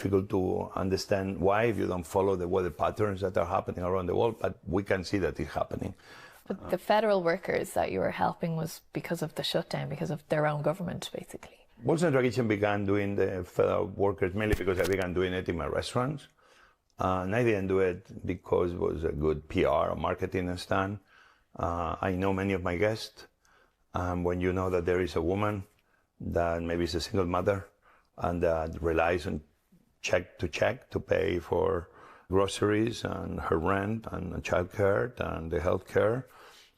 Difficult to understand why if you don't follow the weather patterns that are happening around the world, but we can see that it's happening. But the federal workers that you were helping was because of the shutdown, because of their own government, basically. Bolson Tradition began doing the federal workers mainly because I began doing it in my restaurants. And I didn't do it because it was a good PR or marketing stunt. I know many of my guests. When you know that there is a woman that maybe is a single mother and that relies on check to pay for groceries and her rent and childcare and the health care,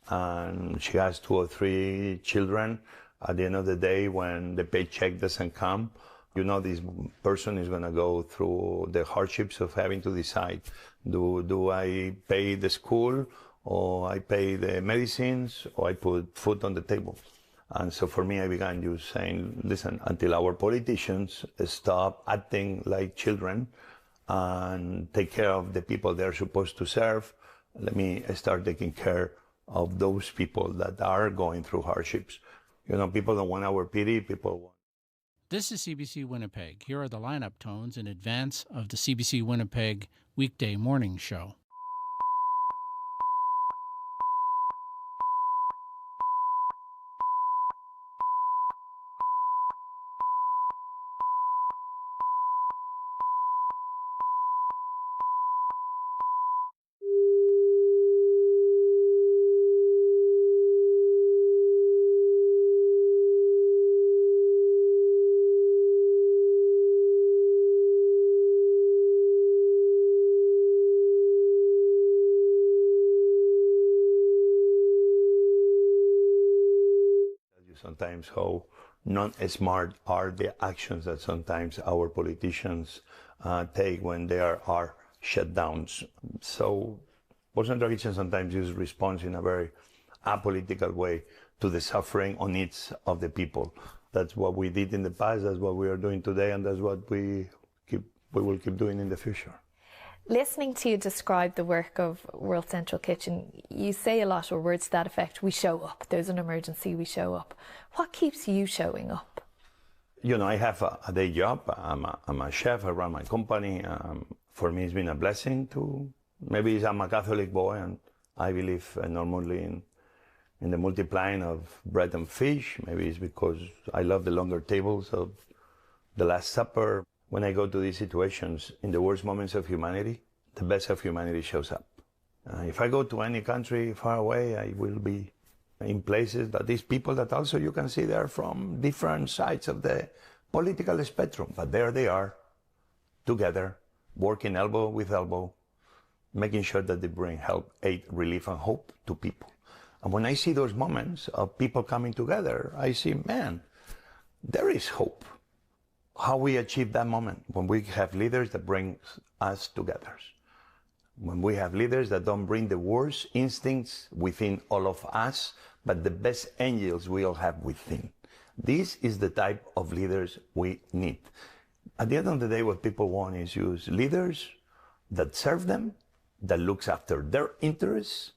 and she has 2 or 3 children, at the end of the day, when the paycheck doesn't come, you know this person is going to go through the hardships of having to decide, do I pay the school, or I pay the medicines, or I put food on the table? And so for me, I began just saying, listen, until our politicians stop acting like children and take care of the people they're supposed to serve, let me start taking care of those people that are going through hardships. You know, people don't want our pity, people want... This is CBC Winnipeg. Here are the lineup tones in advance of the CBC Winnipeg weekday morning show. Sometimes how non-smart are the actions that sometimes our politicians take when there are shutdowns. So Bolson Tradition sometimes just responds in a very apolitical way to the suffering or needs of the people. That's what we did in the past, that's what we are doing today, and that's what we will keep doing in the future. Listening to you describe the work of World Central Kitchen, you say a lot, or words to that effect, we show up. There's an emergency, we show up. What keeps you showing up? You know, I have a day job. I'm a chef, I run my company. For me, it's been a blessing to, maybe I'm a Catholic boy and I believe normally in the multiplying of bread and fish. Maybe it's because I love the longer tables of the Last Supper. When I go to these situations, in the worst moments of humanity, the best of humanity shows up. If I go to any country far away, I will be in places that these people that also you can see they are from different sides of the political spectrum, but there they are, together, working elbow with elbow, making sure that they bring help, aid, relief, and hope to people. And when I see those moments of people coming together, I see, man, there is hope. How we achieve that moment? When we have leaders that bring us together. When we have leaders that don't bring the worst instincts within all of us, but the best angels we all have within. This is the type of leaders we need. At the end of the day, what people want is use leaders that serve them, that looks after their interests,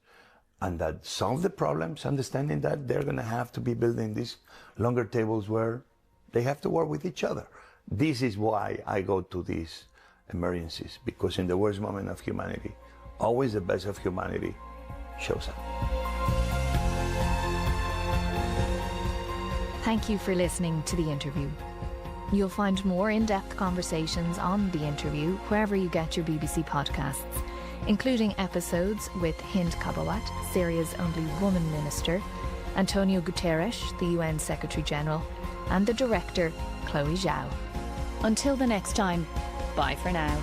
and that solve the problems, understanding that they're going to have to be building these longer tables where they have to work with each other. This is why I go to these emergencies, because in the worst moment of humanity, always the best of humanity shows up. Thank you for listening to the interview. You'll find more in-depth conversations on the interview wherever you get your BBC podcasts, including episodes with Hind Kabawat, Syria's only woman minister, Antonio Guterres, the UN Secretary-General, and the director, Chloe Zhao. Until the next time, bye for now.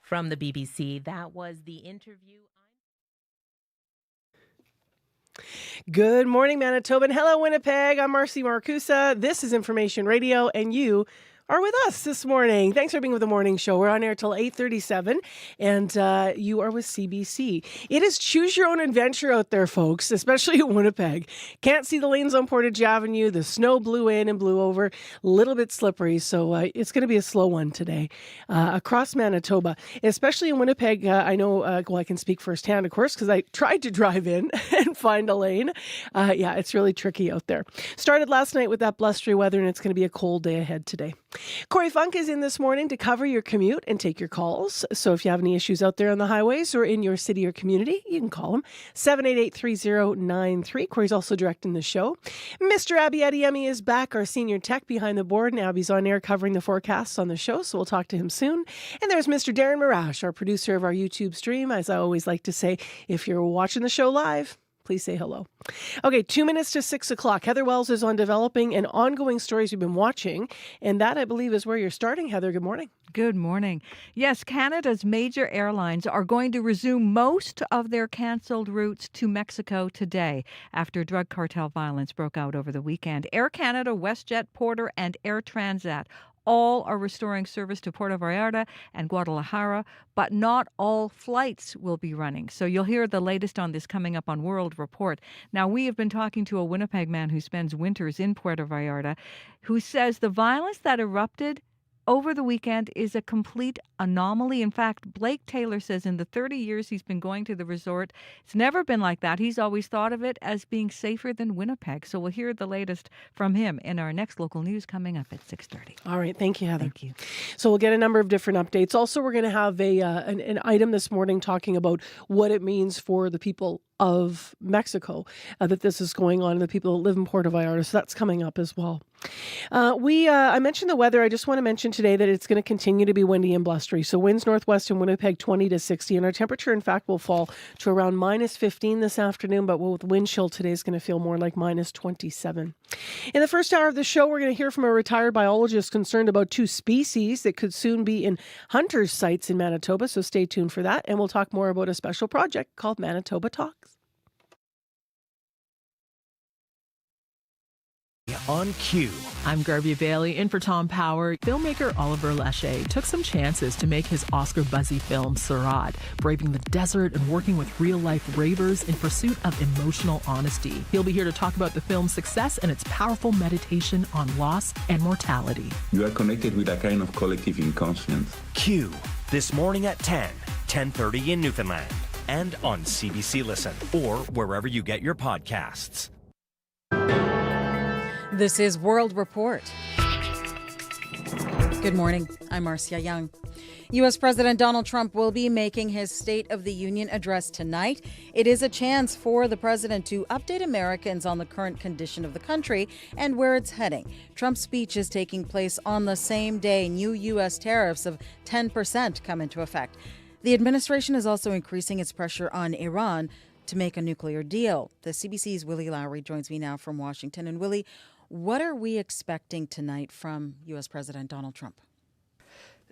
From the BBC, that was the interview. Good morning, Manitoba, and hello, Winnipeg. I'm Marcy Marcusa. This is Information Radio, and you are with us this morning. Thanks for being with the morning show. We're on air till 8:37, and you are with CBC. It is choose your own adventure out there, folks, especially in Winnipeg. Can't see the lanes on Portage Avenue. The snow blew in and blew over. A little bit slippery, so it's going to be a slow one today across Manitoba, especially in Winnipeg. I know, I can speak firsthand, of course, because I tried to drive in and find a lane. Yeah, it's really tricky out there. Started last night with that blustery weather, and it's going to be a cold day ahead today. Corey Funk is in this morning to cover your commute and take your calls. So if you have any issues out there on the highways or in your city or community, you can call him 788-3093. Corey's also directing the show. Mr. Abby Adiemi is back, our senior tech behind the board, and Abby's on air covering the forecasts on the show, so we'll talk to him soon. And there's Mr. Darren Marash, our producer of our YouTube stream. As I always like to say, if you're watching the show live, please say hello. Okay, 2 minutes to 6 o'clock. Heather Wells is on developing and ongoing stories you've been watching. And that, I believe, is where you're starting. Heather, good morning. Good morning. Yes, Canada's major airlines are going to resume most of their canceled routes to Mexico today after drug cartel violence broke out over the weekend. Air Canada, WestJet, Porter, and Air Transat all are restoring service to Puerto Vallarta and Guadalajara, but not all flights will be running. So you'll hear the latest on this coming up on World Report. Now, we have been talking to a Winnipeg man who spends winters in Puerto Vallarta, who says the violence that erupted over the weekend is a complete anomaly. In fact, Blake Taylor says in the 30 years he's been going to the resort, it's never been like that. He's always thought of it as being safer than Winnipeg. So we'll hear the latest from him in our next local news coming up at 6:30. All right. Thank you, Heather. Thank you. So we'll get a number of different updates. Also, we're going to have an item this morning talking about what it means for the people of Mexico that this is going on, and the people that live in Puerto Vallarta. So that's coming up as well. I mentioned the weather. I just want to mention today that it's going to continue to be windy and blustery. So winds northwest in Winnipeg 20 to 60, and our temperature, in fact, will fall to around minus 15 this afternoon, but with wind chill today is going to feel more like minus 27. In the first hour of the show, we're going to hear from a retired biologist concerned about two species that could soon be in hunters' sites in Manitoba, so stay tuned for that, and we'll talk more about a special project called Manitoba Talks. On cue. I'm Garvey Bailey, in for Tom Power. Filmmaker Oliver Lachey took some chances to make his Oscar-buzzy film Surratt, braving the desert and working with real-life ravers in pursuit of emotional honesty. He'll be here to talk about the film's success and its powerful meditation on loss and mortality. You are connected with a kind of collective inconscience. Q, this morning at 10:30 in Newfoundland, and on CBC Listen, or wherever you get your podcasts. This is World Report. Good morning. I'm Marcia Young. U.S. President Donald Trump will be making his State of the Union address tonight. It is a chance for the president to update Americans on the current condition of the country and where it's heading. Trump's speech is taking place on the same day new U.S. tariffs of 10% come into effect. The administration is also increasing its pressure on Iran to make a nuclear deal. The CBC's Willie Lowry joins me now from Washington. And Willie, what are we expecting tonight from U.S. President Donald Trump?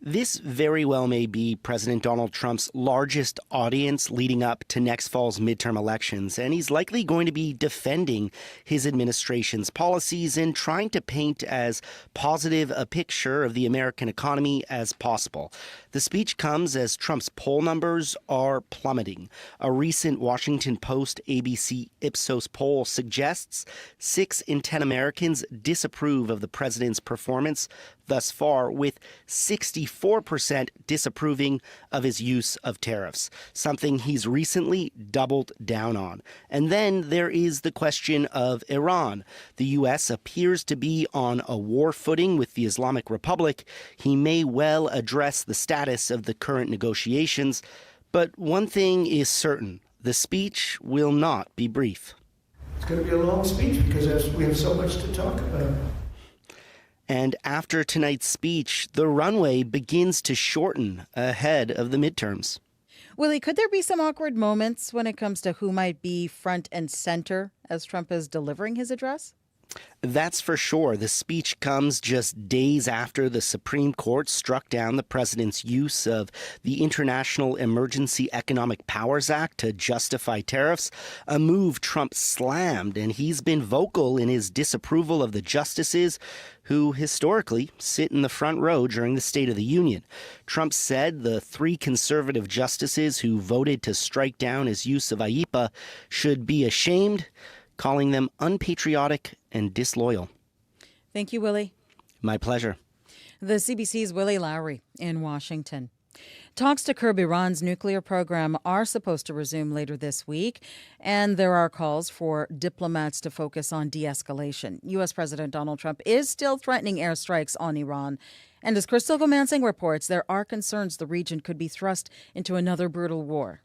This very well may be President Donald Trump's largest audience leading up to next fall's midterm elections, and he's likely going to be defending his administration's policies and trying to paint as positive a picture of the American economy as possible. The speech comes as Trump's poll numbers are plummeting. A recent Washington Post ABC Ipsos poll suggests 6 in 10 Americans disapprove of the president's performance thus far, with 64% disapproving of his use of tariffs, something he's recently doubled down on. And then there is the question of Iran. The U.S. appears to be on a war footing with the Islamic Republic. He may well address the status of the current negotiations, but one thing is certain: the speech will not be brief. It's going to be a long speech because we have so much to talk about. And after tonight's speech, the runway begins to shorten ahead of the midterms. Willie, could there be some awkward moments when it comes to who might be front and center as Trump is delivering his address? That's for sure. The speech comes just days after the Supreme Court struck down the president's use of the International Emergency Economic Powers Act to justify tariffs, a move Trump slammed, and he's been vocal in his disapproval of the justices who historically sit in the front row during the State of the Union. Trump said the 3 conservative justices who voted to strike down his use of IEPA should be ashamed, calling them unpatriotic and disloyal. Thank you, Willie. My pleasure. The CBC's Willie Lowry in Washington. Talks to curb Iran's nuclear program are supposed to resume later this week, and there are calls for diplomats to focus on de-escalation. U.S. President Donald Trump is still threatening airstrikes on Iran. And as Crystal Gomansing reports, there are concerns the region could be thrust into another brutal war.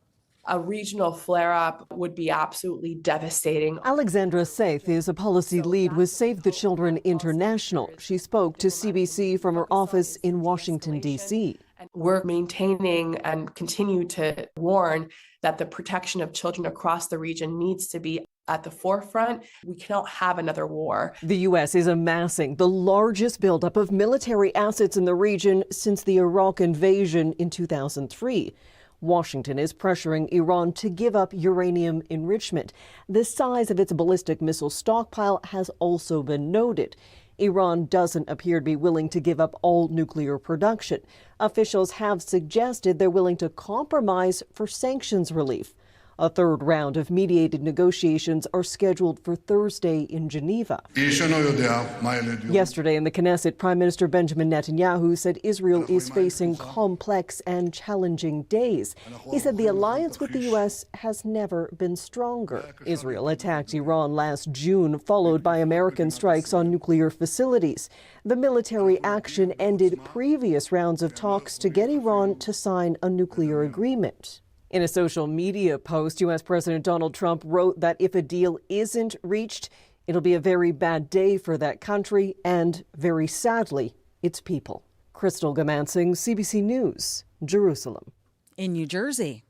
A regional flare-up would be absolutely devastating. Alexandra Saith is a policy lead with Save the Children International. She spoke to CBC from her office in Washington, D.C. We're maintaining and continue to warn that the protection of children across the region needs to be at the forefront. We cannot have another war. The U.S. is amassing the largest buildup of military assets in the region since the Iraq invasion in 2003. Washington is pressuring Iran to give up uranium enrichment. The size of its ballistic missile stockpile has also been noted. Iran doesn't appear to be willing to give up all nuclear production. Officials have suggested they're willing to compromise for sanctions relief. A third round of mediated negotiations are scheduled for Thursday in Geneva. Yesterday in the Knesset, Prime Minister Benjamin Netanyahu said Israel is facing complex and challenging days. He said the alliance with the U.S. has never been stronger. Israel attacked Iran last June, followed by American strikes on nuclear facilities. The military action ended previous rounds of talks to get Iran to sign a nuclear agreement. In a social media post, U.S. President Donald Trump wrote that if a deal isn't reached, it'll be a very bad day for that country and, very sadly, its people. Crystal Gomansing, CBC News, Jerusalem. In New Jersey.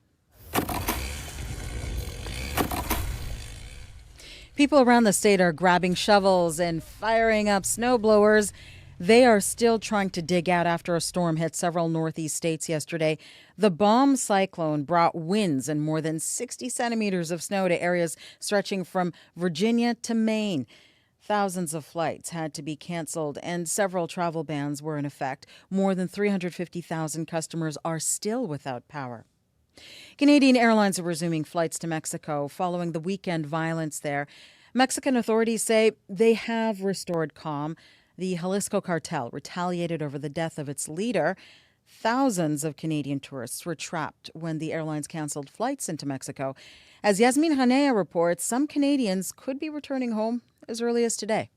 People around the state are grabbing shovels and firing up snowblowers. They are still trying to dig out after a storm hit several northeast states yesterday. The bomb cyclone brought winds and more than 60 centimeters of snow to areas stretching from Virginia to Maine. Thousands of flights had to be canceled and several travel bans were in effect. More than 350,000 customers are still without power. Canadian Airlines are resuming flights to Mexico following the weekend violence there. Mexican authorities say they have restored calm. The Jalisco cartel retaliated over the death of its leader. Thousands of Canadian tourists were trapped when the airlines canceled flights into Mexico. As Yasmin Hanea reports, some Canadians could be returning home as early as today.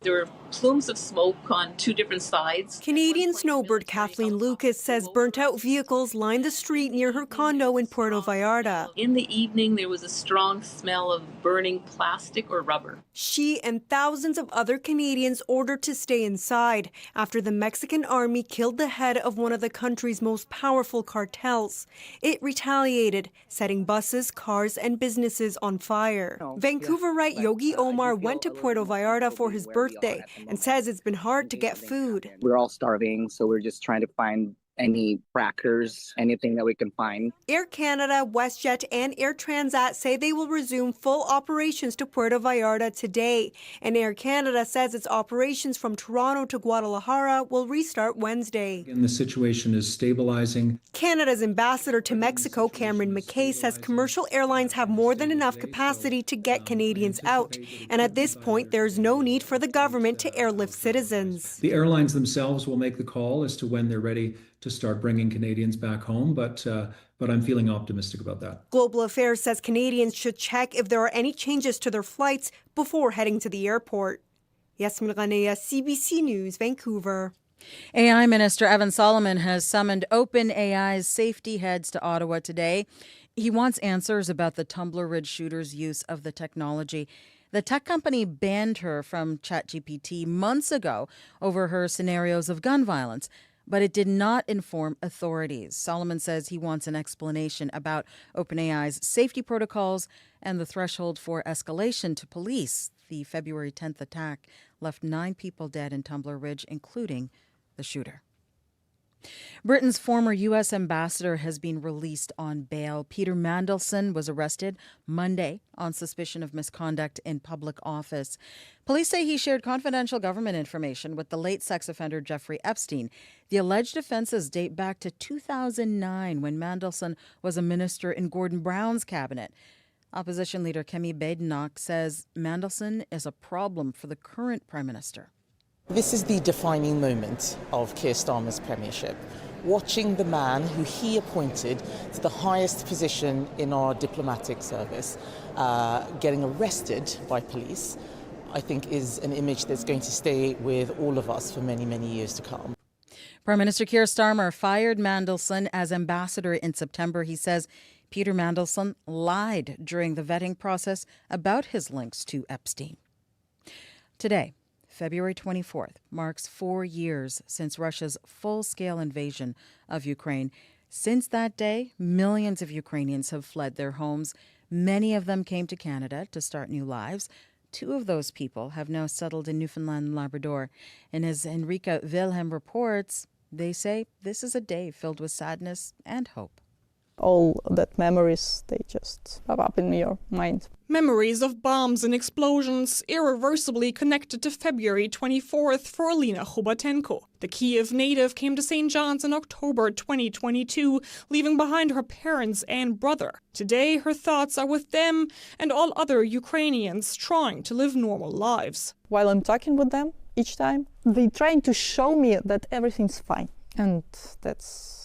There were plumes of smoke on 2 different sides. Canadian snowbird Kathleen Lucas says burnt-out vehicles lined the street near her condo in Puerto Vallarta. In the evening, there was a strong smell of burning plastic or rubber. She and thousands of other Canadians ordered to stay inside after the Mexican army killed the head of one of the country's most powerful cartels. It retaliated, setting buses, cars, and businesses on fire. Vancouverite Yogi Omar went to Puerto Vallarta for his birthday and says it's been hard to get food. We're all starving, so we're just trying to find any crackers, anything that we can find. Air Canada, WestJet, and Air Transat say they will resume full operations to Puerto Vallarta today. And Air Canada says its operations from Toronto to Guadalajara will restart Wednesday. And the situation is stabilizing. Canada's ambassador to Mexico, Cameron McKay, says commercial airlines have more than enough capacity to get Canadians out. And at this point, there's no need for the government to airlift citizens. The airlines themselves will make the call as to when they're ready to start bringing Canadians back home, but I'm feeling optimistic about that. Global Affairs says Canadians should check if there are any changes to their flights before heading to the airport. Yasmin Ghanea, CBC News, Vancouver. AI Minister Evan Solomon has summoned OpenAI's safety heads to Ottawa today. He wants answers about the Tumbler Ridge shooter's use of the technology. The tech company banned her from ChatGPT months ago over her scenarios of gun violence, but it did not inform authorities. Solomon says he wants an explanation about OpenAI's safety protocols and the threshold for escalation to police. the February 10th attack left 9 people dead in Tumbler Ridge, including the shooter. Britain's former U.S. ambassador has been released on bail. Peter Mandelson was arrested Monday on suspicion of misconduct in public office. Police say he shared confidential government information with the late sex offender Jeffrey Epstein. The alleged offenses date back to 2009 when Mandelson was a minister in Gordon Brown's cabinet. Opposition leader Kemi Badenoch says Mandelson is a problem for the current Prime Minister. This is the defining moment of Keir Starmer's premiership. Watching the man who he appointed to the highest position in our diplomatic service getting arrested by police, I think is an image that's going to stay with all of us for many, many years to come. Prime Minister Keir Starmer fired Mandelson as ambassador in September. He says Peter Mandelson lied during the vetting process about his links to Epstein. Today, February 24th, marks 4 years since Russia's full-scale invasion of Ukraine. Since that day, millions of Ukrainians have fled their homes. Many of them came to Canada to start new lives. 2 of those people have now settled in Newfoundland and Labrador. And as Enrica Wilhelm reports, they say this is a day filled with sadness and hope. All that memories, they just pop up in your mind. Memories of bombs and explosions irreversibly connected to February 24th for Alina Khubatenko. The Kiev native came to St. John's in October 2022, leaving behind her parents and brother. Today, her thoughts are with them and all other Ukrainians trying to live normal lives. While I'm talking with them each time, they're trying to show me that everything's fine. And that's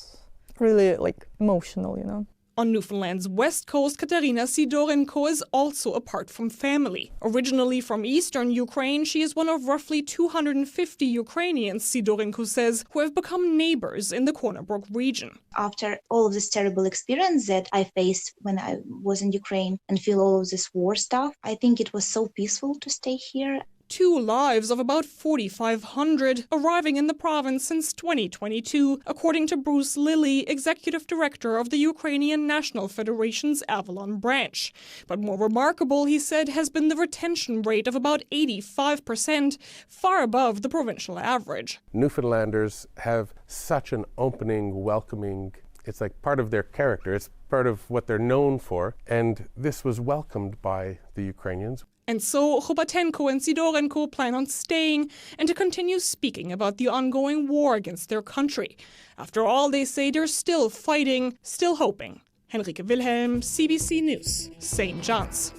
really emotional, you know. On Newfoundland's west coast, Katerina Sidorenko is also apart from family. Originally from eastern Ukraine, she is one of roughly 250 Ukrainians, Sidorenko says, who have become neighbors in the Corner Brook region. After all of this terrible experience that I faced when I was in Ukraine and feel all of this war stuff, I think it was so peaceful to stay here. 2 lives of about 4,500 arriving in the province since 2022, according to Bruce Lilly, executive director of the Ukrainian National Federation's Avalon branch. But more remarkable, he said, has been the retention rate of about 85%, far above the provincial average. Newfoundlanders have such an opening, welcoming, it's like part of their character, it's part of what they're known for, and this was welcomed by the Ukrainians. And so Khubatenko and Sidorenko plan on staying and to continue speaking about the ongoing war against their country. After all, they say they're still fighting, still hoping. Henrike Wilhelm, CBC News, St. John's.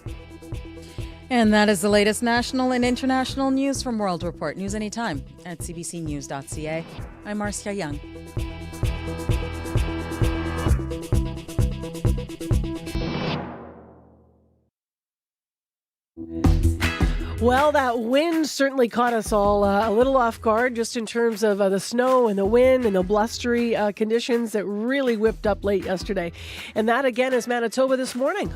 And that is the latest national and international news from World Report. News anytime at cbcnews.ca. I'm Marcia Young. Well, that wind certainly caught us all a little off guard just in terms of the snow and the wind and the blustery conditions that really whipped up late yesterday. And that, again, is Manitoba this morning.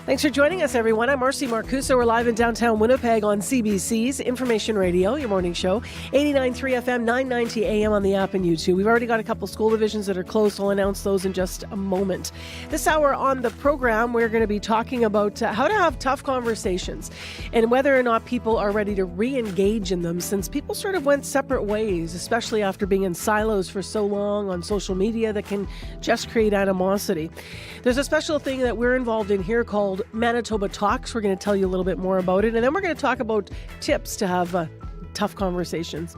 Thanks for joining us, everyone. I'm Marcy Marcuso. We're live in downtown Winnipeg on CBC's Information Radio, your morning show. 89.3 FM, 990 AM on the app and YouTube. We've already got a couple school divisions that are closed. I'll announce those in just a moment. This hour on the program, we're going to be talking about how to have tough conversations and whether or not people are ready to re-engage in them, since people sort of went separate ways, especially after being in silos for so long on social media that can just create animosity. There's a special thing that we're involved in here called Manitoba Talks. We're going to tell you a little bit more about it, and then we're going to talk about tips to have tough conversations.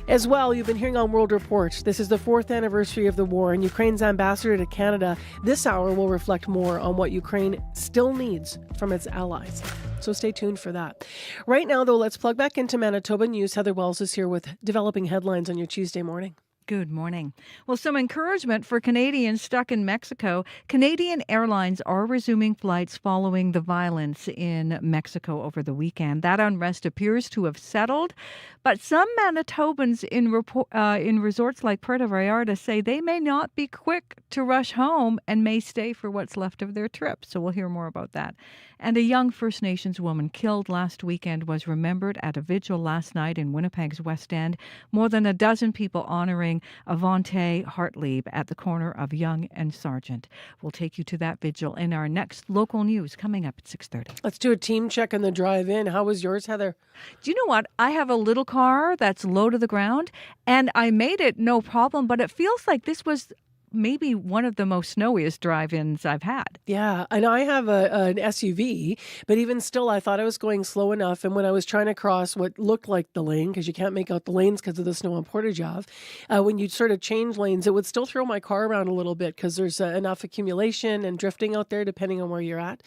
As well, you've been hearing on World Report, this is the 4th anniversary of the war, and Ukraine's ambassador to Canada this hour will reflect more on what Ukraine still needs from its allies. So stay tuned for that. Right now, though, let's plug back into Manitoba News. Heather Wells is here with developing headlines on your Tuesday morning. Good morning. Well, some encouragement for Canadians stuck in Mexico. Canadian Airlines are resuming flights following the violence in Mexico over the weekend. That unrest appears to have settled, but some Manitobans in resorts like Puerto Vallarta say they may not be quick to rush home and may stay for what's left of their trip. So we'll hear more about that. And a young First Nations woman killed last weekend was remembered at a vigil last night in Winnipeg's West End. More than a dozen people honoring mourning Avante Hartlieb at the corner of Yonge and Sargent. We'll take you to that vigil in our next local news coming up at 6:30. Let's do a team check on the drive-in. How was yours, Heather? Do you know what? I have a little car that's low to the ground, and I made it no problem, but it feels like this was maybe one of the most snowiest drive-ins I've had. Yeah, and I have an SUV, but even still, I thought I was going slow enough. And when I was trying to cross what looked like the lane, because you can't make out the lanes because of the snow on Portage Ave, when you sort of change lanes, it would still throw my car around a little bit because there's enough accumulation and drifting out there, depending on where you're at.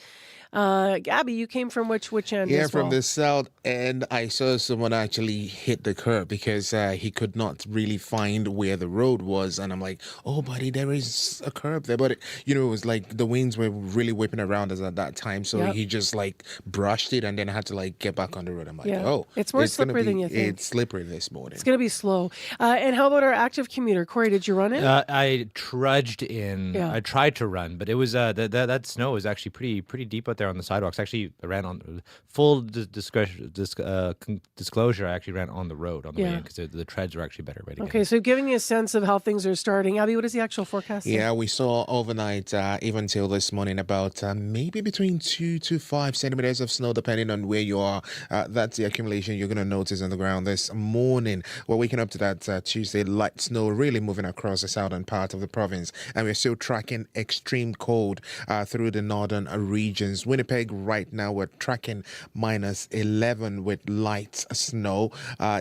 Gabby, you came from which end? Yeah, as well? from the south end. I saw someone actually hit the curb because he could not really find where the road was, and I'm like, "Oh, buddy, there is a curb there." But it was like the winds were really whipping around us at that time, so he just like brushed it and then had to like get back on the road. I'm like, "Oh, it's more slippery than you think." It's slippery this morning. It's going to be slow. And how about our active commuter, Corey? Did you run it? I trudged in. Yeah. I tried to run, but it was that snow was actually pretty deep out there on the sidewalks. Actually, I ran on full disclosure. I actually ran on the road on the way in because the treads were actually better. Okay, so giving you a sense of how things are starting. Abby, what is the actual forecast? Yeah, we saw overnight, even till this morning, about maybe between 2 to 5 centimeters of snow, depending on where you are. That's the accumulation you're going to notice on the ground this morning. We're waking up to that Tuesday, light snow really moving across the southern part of the province, and we're still tracking extreme cold through the northern regions. Winnipeg right now, we're tracking -11 with light snow.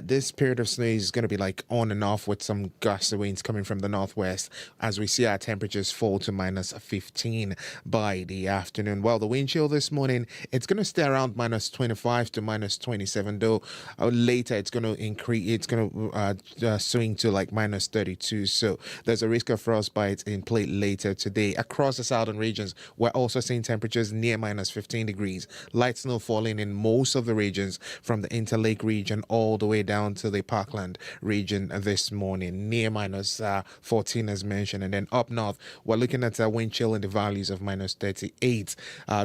This period of snow is going to be like on and off with some gusty winds coming from the northwest as we see our temperatures fall to -15 by the afternoon. Well, the wind chill this morning, it's going to stay around -25 to -27, though later it's going to increase. It's going to swing to like -32. So there's a risk of frostbite in play later today. Across the southern regions, we're also seeing temperatures near -15 degrees. Light snow falling in most of the regions from the Interlake region all the way down to the Parkland region this morning, near -14 as mentioned. And then up north, we're looking at a wind chill in the valleys of -38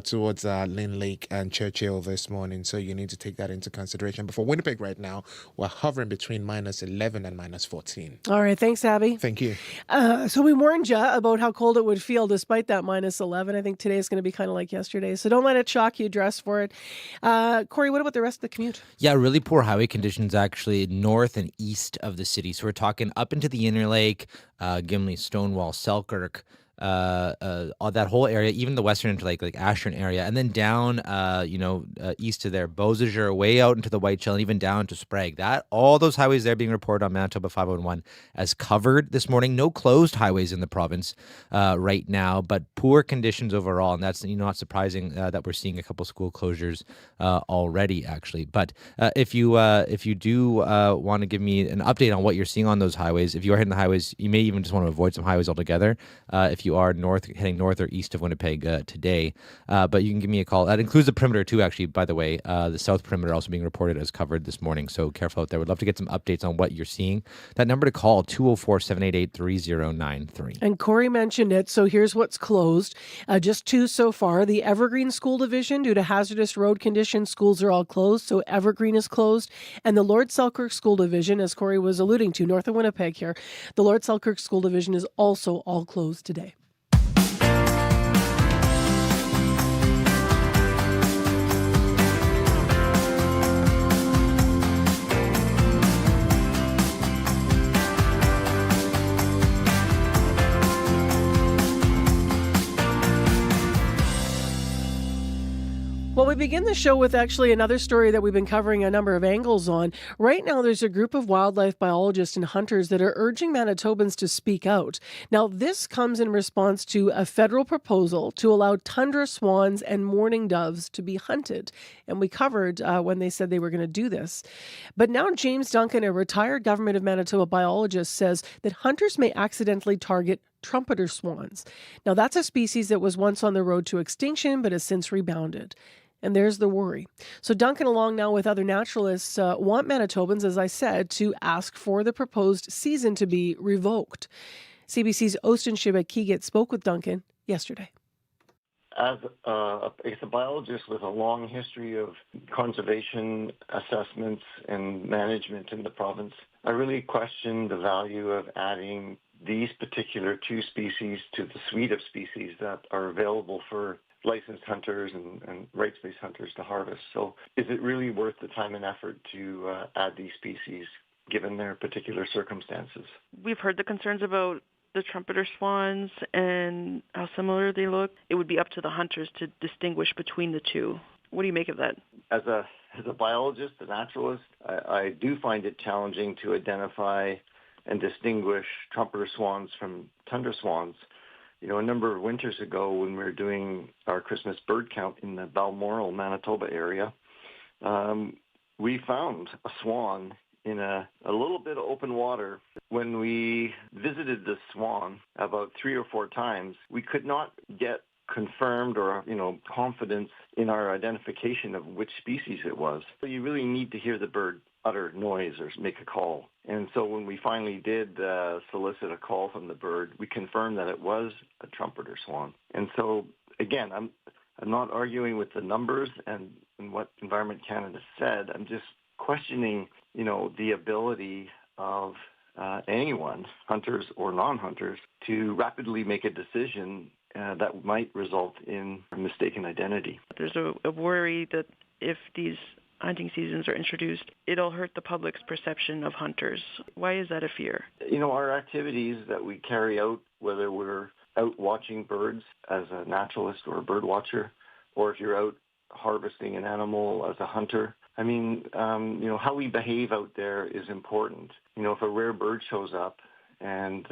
towards Lynn Lake and Churchill this morning. So you need to take that into consideration. But for Winnipeg right now, we're hovering between -11 and -14. All right, thanks, Abby. Thank you. So we warned you about how cold it would feel despite that -11. I think today is going to be kind of like yesterday. So don't let it shock you. Dress for it. Corey, what about the rest of the commute? Yeah, really poor highway conditions actually north and east of the city. So we're talking up into the Interlake, Gimli, Stonewall, Selkirk, that whole area, even the western Interlake, like Ashburn area, and then down, east to there, Beausejour, way out into the Whiteshell, and even down to Sprague. All those highways there being reported on Manitoba 501 as covered this morning. No closed highways in the province right now, but poor conditions overall, and that's not surprising that we're seeing a couple school closures already, actually. But if you do want to give me an update on what you're seeing on those highways, if you are hitting the highways, you may even just want to avoid some highways altogether. If you are heading north or east of Winnipeg today. But you can give me a call. That includes the perimeter too, actually, by the way. The south perimeter also being reported as covered this morning. So careful out there. We'd love to get some updates on what you're seeing. That number to call, 204-788-3093. And Corey mentioned it. So here's what's closed. Just 2 so far. The Evergreen School Division, due to hazardous road conditions, schools are all closed. So Evergreen is closed. And the Lord Selkirk School Division, as Corey was alluding to, north of Winnipeg here, the Lord Selkirk School Division is also all closed today. Well, we begin the show with actually another story that we've been covering a number of angles on. Right now, there's a group of wildlife biologists and hunters that are urging Manitobans to speak out. Now, this comes in response to a federal proposal to allow tundra swans and mourning doves to be hunted. And we covered when they said they were going to do this. But now James Duncan, a retired Government of Manitoba biologist, says that hunters may accidentally target trumpeter swans. Now, that's a species that was once on the road to extinction, but has since rebounded. And there's the worry. So Duncan, along now with other naturalists, want Manitobans, as I said, to ask for the proposed season to be revoked. CBC's Austin Shibet-Keegat spoke with Duncan yesterday. as a biologist with a long history of conservation assessments and management in the province, I really question the value of adding these particular two species to the suite of species that are available for licensed hunters and rights-based hunters to harvest. So is it really worth the time and effort to add these species given their particular circumstances? We've heard the concerns about the trumpeter swans and how similar they look. It would be up to the hunters to distinguish between the two. What do you make of that? As a biologist, a naturalist, I do find it challenging to identify and distinguish trumpeter swans from tundra swans. You know, a number of winters ago when we were doing our Christmas bird count in the Balmoral, Manitoba area, we found a swan in a little bit of open water. When we visited the swan about 3 or 4 times, we could not get confirmed or, confidence in our identification of which species it was. So you really need to hear the bird utter noise or make a call. And so when we finally did solicit a call from the bird, we confirmed that it was a trumpeter swan. And so, again, I'm not arguing with the numbers and what Environment Canada said. I'm just questioning, the ability of anyone, hunters or non-hunters, to rapidly make a decision that might result in mistaken identity. There's a worry that if these hunting seasons are introduced, it'll hurt the public's perception of hunters. Why is that a fear? Our activities that we carry out, whether we're out watching birds as a naturalist or a bird watcher, or if you're out harvesting an animal as a hunter, how we behave out there is important. If a rare bird shows up and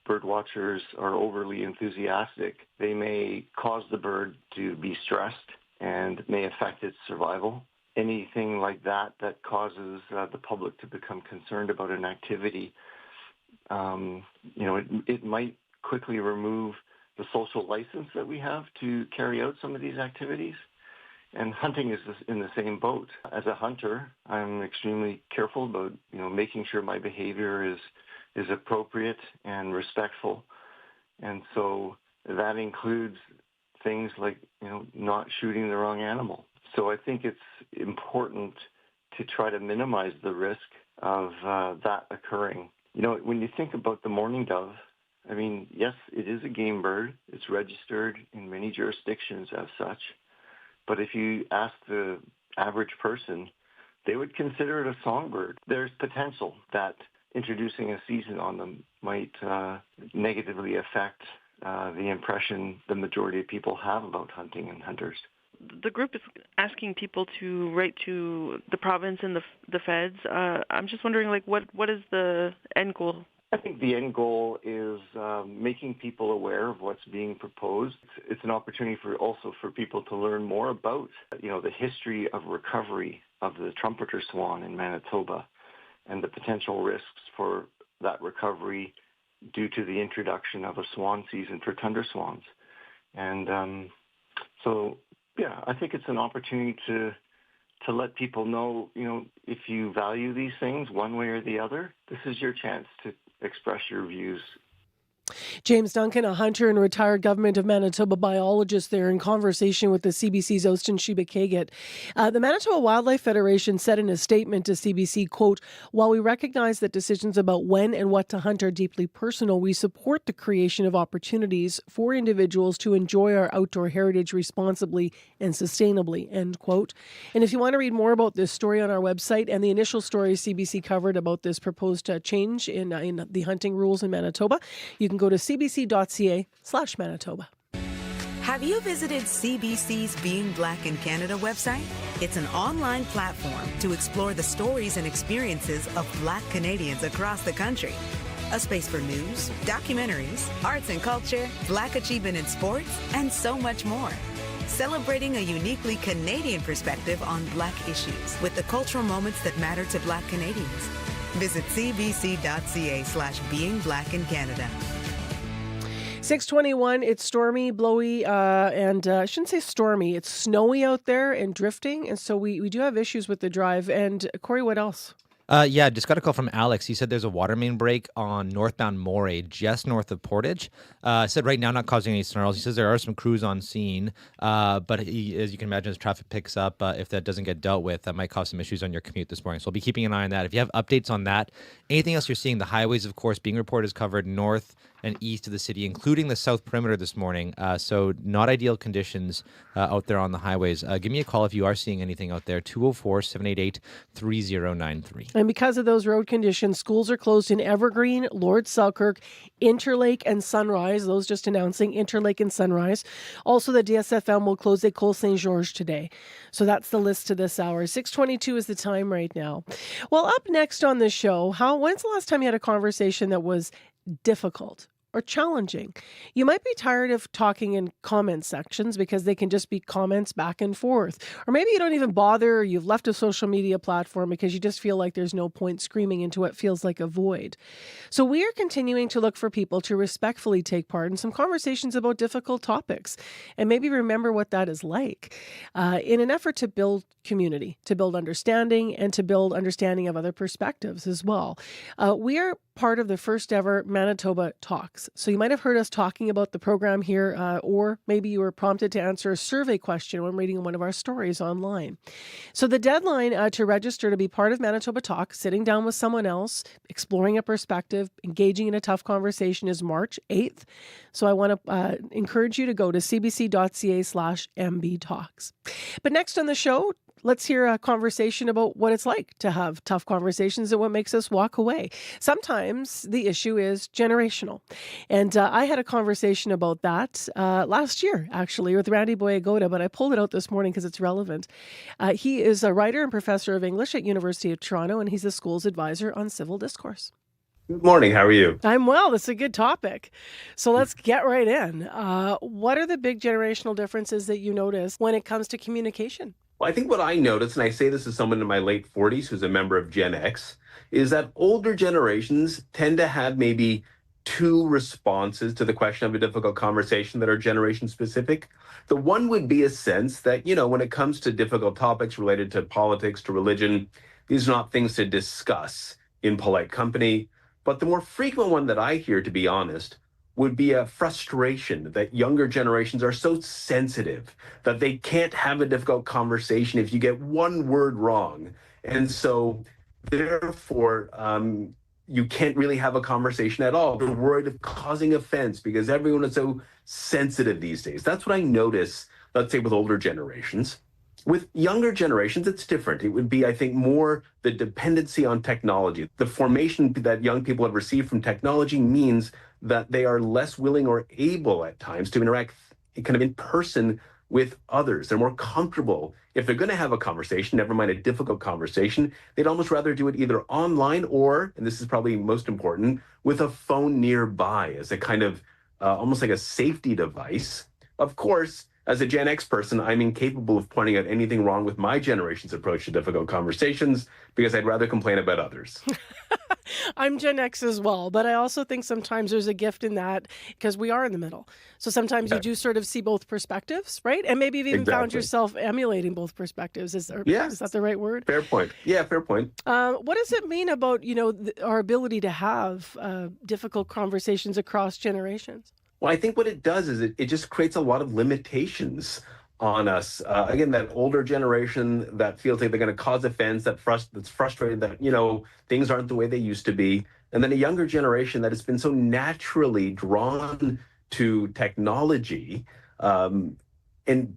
bird watchers are overly enthusiastic, they may cause the bird to be stressed and may affect its survival. Anything like that causes the public to become concerned about an activity, it might quickly remove the social license that we have to carry out some of these activities. And hunting is in the same boat. As a hunter, I'm extremely careful about, making sure my behavior is appropriate and respectful. And so that includes things like, not shooting the wrong animal. So I think it's important to try to minimize the risk of that occurring. When you think about the mourning dove, yes, it is a game bird. It's registered in many jurisdictions as such. But if you ask the average person, they would consider it a songbird. There's potential that introducing a season on them might negatively affect the impression the majority of people have about hunting and hunters. The group is asking people to write to the province and the feds. I'm just wondering, what is the end goal? I think the end goal is making people aware of what's being proposed. It's an opportunity for people to learn more about, the history of recovery of the trumpeter swan in Manitoba and the potential risks for that recovery due to the introduction of a swan season for tundra swans. And I think it's an opportunity to let people know, if you value these things one way or the other, this is your chance to express your views. James Duncan, a hunter and retired Government of Manitoba biologist there in conversation with the CBC's Austin Shibakaget. The Manitoba Wildlife Federation said in a statement to CBC, quote, "While we recognize that decisions about when and what to hunt are deeply personal, we support the creation of opportunities for individuals to enjoy our outdoor heritage responsibly and sustainably," end quote. And if you want to read more about this story on our website and the initial story CBC covered about this proposed change in the hunting rules in Manitoba, you can go to cbc.ca/Manitoba. Have you visited CBC's Being Black in Canada website? It's an online platform to explore the stories and experiences of Black Canadians across the country. A space for news, documentaries, arts and culture, Black achievement in sports, and so much more. Celebrating a uniquely Canadian perspective on Black issues with the cultural moments that matter to Black Canadians. Visit cbc.ca/Being Black in Canada. 6:21, it's stormy, blowy, and I shouldn't say stormy. It's snowy out there and drifting, and so we do have issues with the drive. And Corey, what else? Yeah, just got a call from Alex. He said there's a water main break on northbound Moray, just north of Portage. Said right now not causing any snarls. He says there are some crews on scene, but as you can imagine, as traffic picks up, if that doesn't get dealt with, that might cause some issues on your commute this morning. So we'll be keeping an eye on that. If you have updates on that, anything else you're seeing, the highways, of course, being reported as covered north and east of the city, including the south perimeter this morning. So not ideal conditions out there on the highways. Give me a call if you are seeing anything out there, 204-788-3093. And because of those road conditions, schools are closed in Evergreen, Lord Selkirk, Interlake, and Sunrise. Those just announcing Interlake and Sunrise. Also, the DSFM will close École Saint-Georges today. So that's the list to this hour. 6:22 is the time right now. Well, up next on the show, when's the last time you had a conversation that was difficult or challenging? You might be tired of talking in comment sections because they can just be comments back and forth. Or maybe you don't even bother, or you've left a social media platform because you just feel like there's no point screaming into what feels like a void. So we are continuing to look for people to respectfully take part in some conversations about difficult topics and maybe remember what that is like in an effort to build community, to build understanding, and to build understanding of other perspectives as well. We are part of the first ever Manitoba Talks. So you might have heard us talking about the program here, or maybe you were prompted to answer a survey question when reading one of our stories online. So the deadline to register to be part of Manitoba Talks, sitting down with someone else, exploring a perspective, engaging in a tough conversation, is March 8th. So I want to encourage you to go to cbc.ca/mbtalks. But next on the show, let's hear a conversation about what it's like to have tough conversations and what makes us walk away. Sometimes the issue is generational. And I had a conversation about that last year, actually, with Randy Boyagoda, but I pulled it out this morning because it's relevant. He is a writer and professor of English at University of Toronto, and he's the school's advisor on civil discourse. Good morning. How are you? I'm well. That's a good topic. So let's get right in. What are the big generational differences that you notice when it comes to communication? Well, I think what I notice, and I say this as someone in my late 40s who's a member of Gen X, is that older generations tend to have maybe two responses to the question of a difficult conversation that are generation specific. The one would be a sense that, when it comes to difficult topics related to politics, to religion, these are not things to discuss in polite company. But the more frequent one that I hear, to be honest, would be a frustration that younger generations are so sensitive that they can't have a difficult conversation if you get one word wrong. And so therefore, you can't really have a conversation at all. They're worried of causing offense because everyone is so sensitive these days. That's what I notice, let's say, with older generations. With younger generations, it's different. It would be, I think, more the dependency on technology. The formation that young people have received from technology means that they are less willing or able at times to interact kind of in person with others. They're more comfortable. If they're going to have a conversation, never mind a difficult conversation, they'd almost rather do it either online or, and this is probably most important, with a phone nearby as a kind of almost like a safety device. Of course, as a Gen X person, I'm incapable of pointing out anything wrong with my generation's approach to difficult conversations because I'd rather complain about others. I'm Gen X as well, but I also think sometimes there's a gift in that because we are in the middle. So sometimes you do sort of see both perspectives, right? And maybe you've even found yourself emulating both perspectives. Is that the right word? Fair point. Yeah, fair point. What does it mean about, our ability to have difficult conversations across generations? Well, I think what it does is it just creates a lot of limitations on us. Again, that older generation that feels like they're going to cause offense, that's frustrated that, things aren't the way they used to be. And then a younger generation that has been so naturally drawn to technology and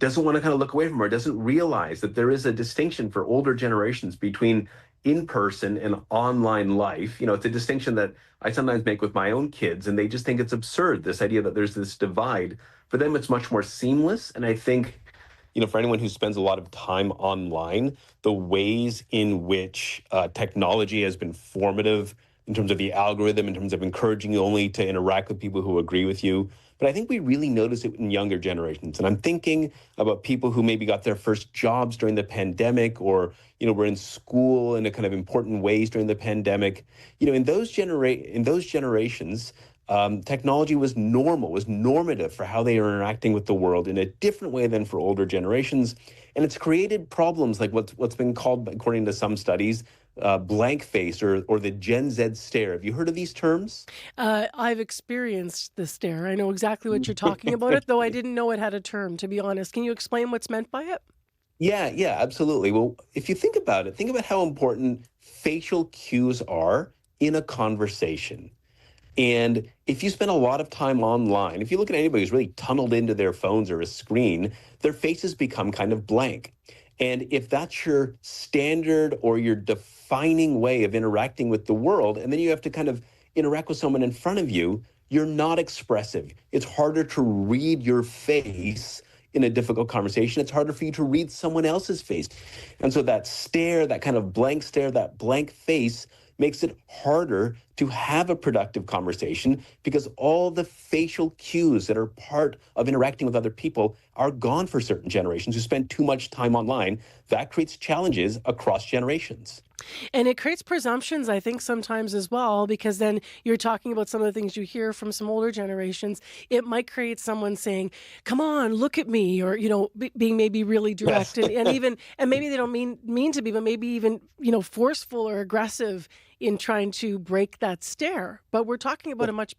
doesn't want to kind of look away from it, doesn't realize that there is a distinction for older generations between in-person and online life. It's a distinction that I sometimes make with my own kids, and they just think it's absurd, this idea that there's this divide. For them, it's much more seamless. And I think, for anyone who spends a lot of time online, the ways in which technology has been formative in terms of the algorithm, in terms of encouraging you only to interact with people who agree with you. But I think we really notice it in younger generations. And I'm thinking about people who maybe got their first jobs during the pandemic or, were in school in a kind of important ways during the pandemic. In those generations, technology was normal, was normative for how they are interacting with the world in a different way than for older generations. And it's created problems like what's been called, according to some studies, blank face or the Gen Z stare. Have you heard of these terms? I've experienced the stare. I know exactly what you're talking about it, though I didn't know it had a term, to be honest. Can you explain what's meant by it? Yeah, absolutely. Well, if you think about it, think about how important facial cues are in a conversation. And if you spend a lot of time online, if you look at anybody who's really tunneled into their phones or a screen, their faces become kind of blank. And if that's your standard or your defining way of interacting with the world, and then you have to kind of interact with someone in front of you, you're not expressive. It's harder to read your face in a difficult conversation. It's harder for you to read someone else's face. And so that stare, that kind of blank stare, that blank face makes it harder to have a productive conversation because all the facial cues that are part of interacting with other people are gone for certain generations who spend too much time online. That creates challenges across generations. And it creates presumptions, I think, sometimes as well, because then you're talking about some of the things you hear from some older generations. It might create someone saying, come on, look at me, or, being maybe really direct Yes. and maybe they don't mean to be, but maybe even, forceful or aggressive in trying to break that stare. But we're talking about a much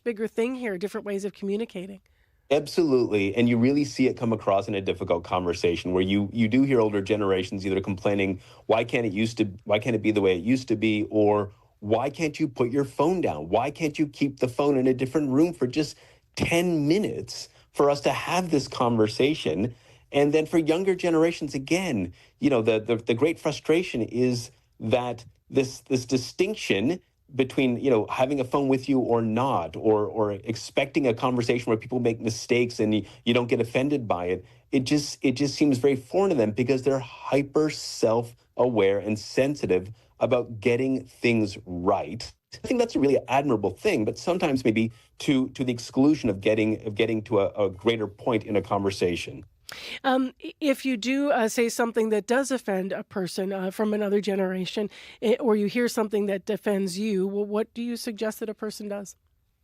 bigger thing here, different ways of communicating. Absolutely. And you really see it come across in a difficult conversation where you do hear older generations either complaining, why can't it be the way it used to be? Or why can't you put your phone down? Why can't you keep the phone in a different room for just 10 minutes for us to have this conversation? And then for younger generations, again, the great frustration is that this distinction between having a phone with you or not, or expecting a conversation where people make mistakes and you don't get offended by it, it just seems very foreign to them because they're hyper self-aware and sensitive about getting things right. I think that's a really admirable thing, but sometimes maybe to the exclusion of getting to a greater point in a conversation. If you do say something that does offend a person from another generation, or you hear something that offends you, well, what do you suggest that a person does?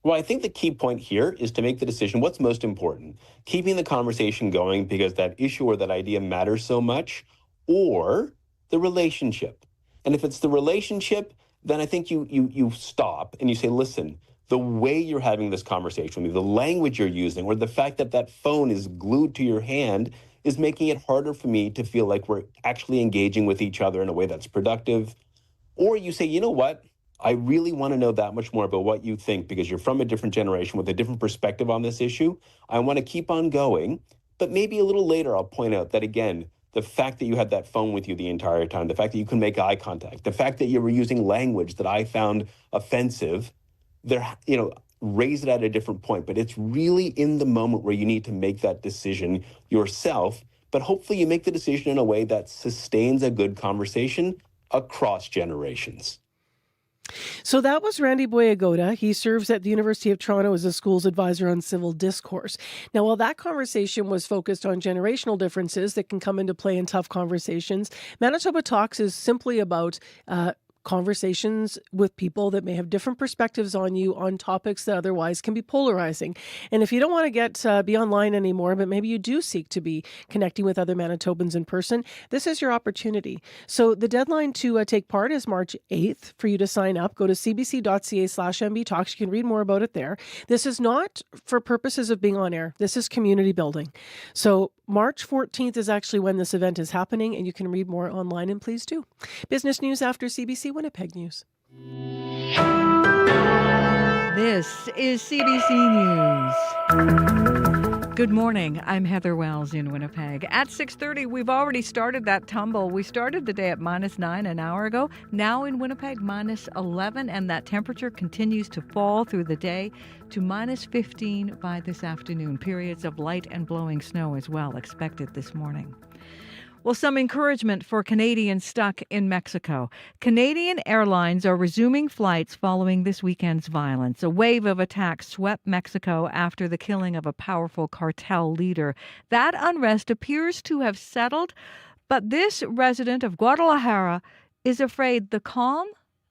Well, I think the key point here is to make the decision what's most important. Keeping the conversation going because that issue or that idea matters so much, or the relationship. And if it's the relationship, then I think you stop and you say, listen, the way you're having this conversation with me, the language you're using, or the fact that that phone is glued to your hand is making it harder for me to feel like we're actually engaging with each other in a way that's productive. Or you say, you know what? I really want to know that much more about what you think because you're from a different generation with a different perspective on this issue. I want to keep on going, but maybe a little later I'll point out that, again, the fact that you had that phone with you the entire time, the fact that you can make eye contact, the fact that you were using language that I found offensive, raise it at a different point. But it's really in the moment where you need to make that decision yourself. But hopefully you make the decision in a way that sustains a good conversation across generations. So that was Randy Boyagoda. He serves at the University of Toronto as a school's advisor on civil discourse. Now, while that conversation was focused on generational differences that can come into play in tough conversations, Manitoba Talks is simply about conversations with people that may have different perspectives on you on topics that otherwise can be polarizing. And if you don't want to be online anymore, but maybe you do seek to be connecting with other Manitobans in person, this is your opportunity. So the deadline to take part is March 8th for you to sign up. Go to cbc.ca/mbtalks. You can read more about it there. This is not for purposes of being on air. This is community building. So March 14th is actually when this event is happening, and you can read more online, and please do. Business news after CBC Winnipeg News. This is CBC News. Good morning. I'm Heather Wells in Winnipeg. At 6:30, we've already started that tumble. We started the day at -9 an hour ago. Now in Winnipeg, -11, and that temperature continues to fall through the day to -15 by this afternoon. Periods of light and blowing snow as well expected this morning. Well, some encouragement for Canadians stuck in Mexico. Canadian airlines are resuming flights following this weekend's violence. A wave of attacks swept Mexico after the killing of a powerful cartel leader. That unrest appears to have settled, but this resident of Guadalajara is afraid the calm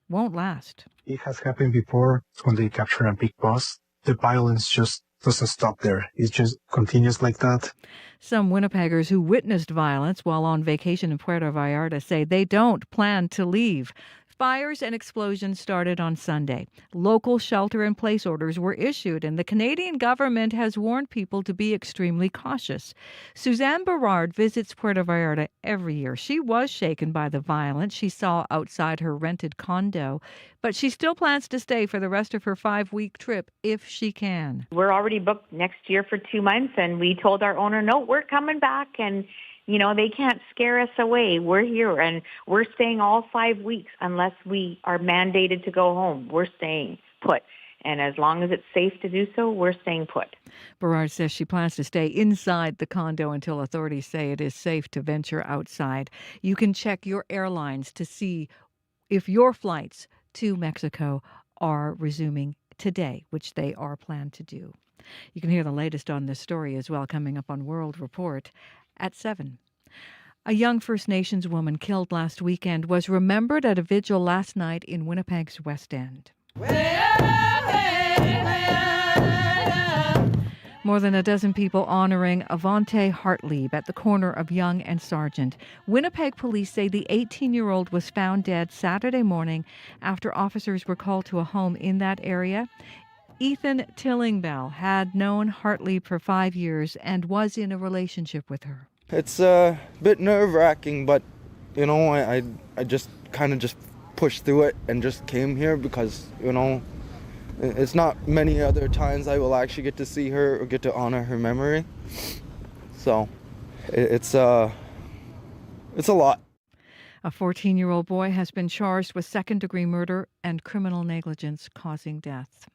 won't last. It has happened before when they capture a big boss. The violence just doesn't stop there. It just continues like that. Some Winnipeggers who witnessed violence while on vacation in Puerto Vallarta say they don't plan to leave. Fires and explosions started on Sunday. Local shelter-in-place orders were issued, and the Canadian government has warned people to be extremely cautious. Suzanne Berard visits Puerto Vallarta every year. She was shaken by the violence she saw outside her rented condo, but she still plans to stay for the rest of her 5-week trip if she can. We're already booked next year for 2 months, and we told our owner, no, we're coming back, and they can't scare us away. We're here, and we're staying all 5 weeks unless we are mandated to go home. We're staying put. And as long as it's safe to do so, we're staying put. Berard says she plans to stay inside the condo until authorities say it is safe to venture outside. You can check your airlines to see if your flights to Mexico are resuming today, which they are planned to do. You can hear the latest on this story as well coming up on World Report at 7. A young First Nations woman killed last weekend was remembered at a vigil last night in Winnipeg's West End. More than a dozen people honoring Avante Hartlieb at the corner of Yonge and Sargent. Winnipeg police say the 18-year-old was found dead Saturday morning after officers were called to a home in that area. Ethan Tillingbell had known Hartlieb for 5 years and was in a relationship with her. It's a bit nerve-wracking, but, I just kind of just pushed through it and just came here because, it's not many other times I will actually get to see her or get to honor her memory. So it's a lot. A 14-year-old boy has been charged with second-degree murder and criminal negligence causing death.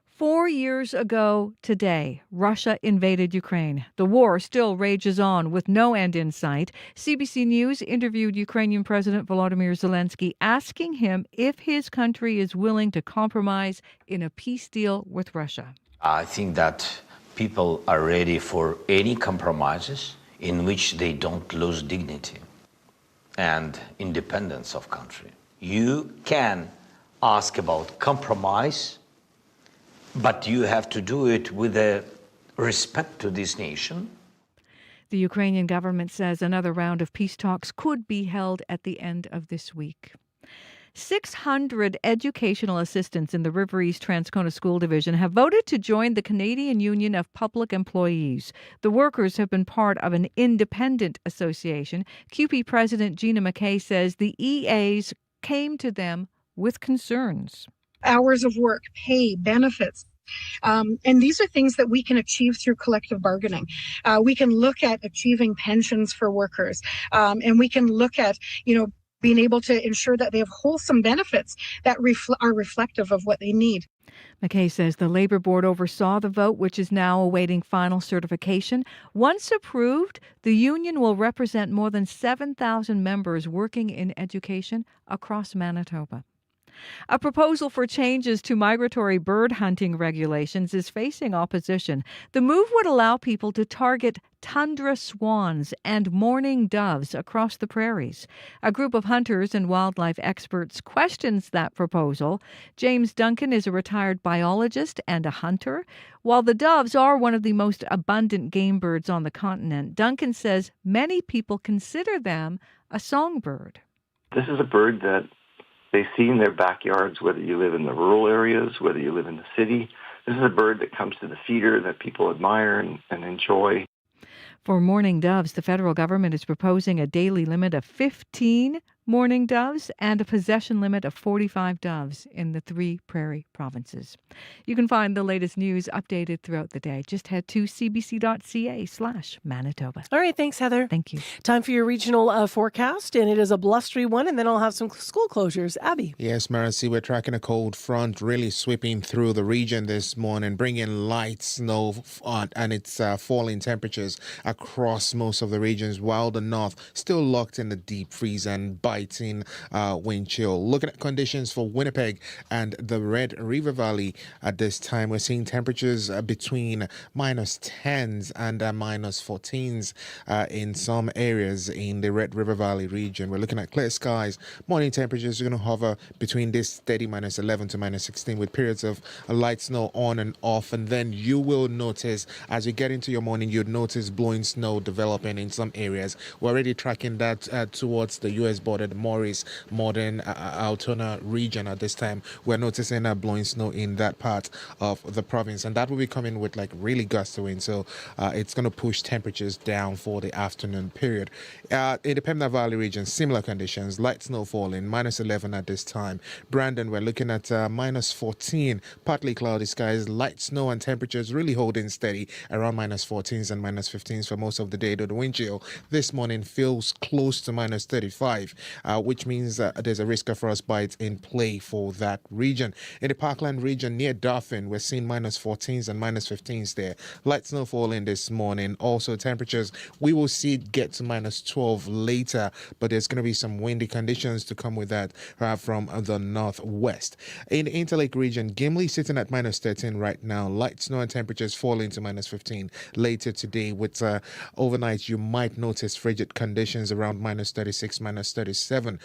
4 years ago today, Russia invaded Ukraine. The war still rages on with no end in sight. CBC News interviewed Ukrainian President Volodymyr Zelensky, asking him if his country is willing to compromise in a peace deal with Russia. I think that people are ready for any compromises in which they don't lose dignity and independence of country. You can ask about compromise, but you have to do it with a respect to this nation. The Ukrainian government says another round of peace talks could be held at the end of this week. 600 educational assistants in the River East Transcona School Division have voted to join the Canadian Union of Public Employees. The workers have been part of an independent association. CUPE President Gina McKay says the EAs came to them with concerns. Hours of work, pay, benefits. And these are things that we can achieve through collective bargaining. We can look at achieving pensions for workers, and we can look at, being able to ensure that they have wholesome benefits that are reflective of what they need. McKay says the Labour Board oversaw the vote, which is now awaiting final certification. Once approved, the union will represent more than 7,000 members working in education across Manitoba. A proposal for changes to migratory bird hunting regulations is facing opposition. The move would allow people to target tundra swans and mourning doves across the prairies. A group of hunters and wildlife experts questions that proposal. James Duncan is a retired biologist and a hunter. While the doves are one of the most abundant game birds on the continent, Duncan says many people consider them a songbird. This is a bird that they see in their backyards, whether you live in the rural areas, whether you live in the city. This is a bird that comes to the feeder that people admire and enjoy. For mourning doves, the federal government is proposing a daily limit of 15 mourning doves and a possession limit of 45 doves in the 3 prairie provinces. You can find the latest news updated throughout the day. Just head to cbc.ca/Manitoba. All right, thanks, Heather. Thank you. Time for your regional forecast, and it is a blustery one, and then I'll have some school closures. Abby. Yes, Marcy, we're tracking a cold front really sweeping through the region this morning, bringing light snow and it's falling temperatures across most of the regions, while the north still locked in the deep freeze and biting wind chill. Looking at conditions for Winnipeg and the Red River Valley at this time, we're seeing temperatures between minus 10s and minus 14s in some areas in the Red River Valley region. We're looking at clear skies. Morning temperatures are going to hover between this steady minus 11 to minus 16 with periods of light snow on and off. And then you will notice as you get into your morning, you'd notice blowing snow developing in some areas. We're already tracking that towards the U.S. border, the Morris, Modern, Altoona region at this time. We're noticing blowing snow in that part of the province, and that will be coming with like really gusty wind. So it's going to push temperatures down for the afternoon period. In the Pembina Valley region, similar conditions, light snow falling, minus 11 at this time. Brandon, we're looking at minus 14, partly cloudy skies, light snow, and temperatures really holding steady around minus 14s and minus 15s for most of the day. Though the wind chill this morning feels close to minus 35, which means there's a risk of frostbite in play for that region. In the Parkland region near Dauphin, we're seeing minus 14s and minus 15s there. Light snow falling this morning. Also, temperatures, we will see it get to minus 12 later, but there's going to be some windy conditions to come with that from the northwest. In the Interlake region, Gimli sitting at minus 13 right now. Light snow and temperatures falling to minus 15 later today. With overnight, you might notice frigid conditions around minus 36, minus 37.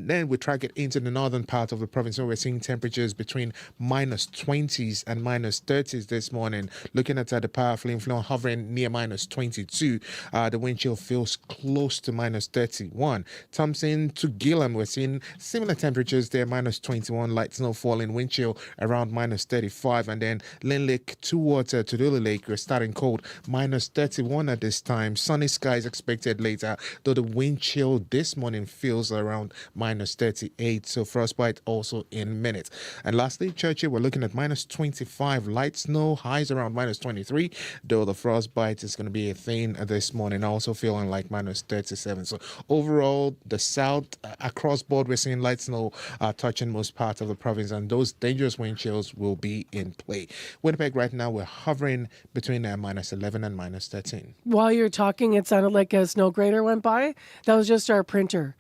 Then we track it into the northern part of the province where we're seeing temperatures between minus 20s and minus 30s this morning. Looking at the powerful influence hovering near minus 22. The wind chill feels close to minus 31. Thompson to Gillam, we're seeing similar temperatures there, minus 21. Light snow falling, wind chill around minus 35. And then Lynn Lake towards Tuduli Lake, we're starting cold, minus 31 at this time. Sunny skies expected later, though the wind chill this morning feels around minus 38. So frostbite also in minutes. And lastly, Churchill, we're looking at minus 25. Light snow, highs around minus 23, though the frostbite is going to be a thing this morning, also feeling like minus 37. So overall, the south, across board, we're seeing light snow touching most parts of the province, and those dangerous wind chills will be in play. Winnipeg right now, we're hovering between minus 11 and minus 13. While you're talking, it sounded like a snow grader went by. That was just our printer.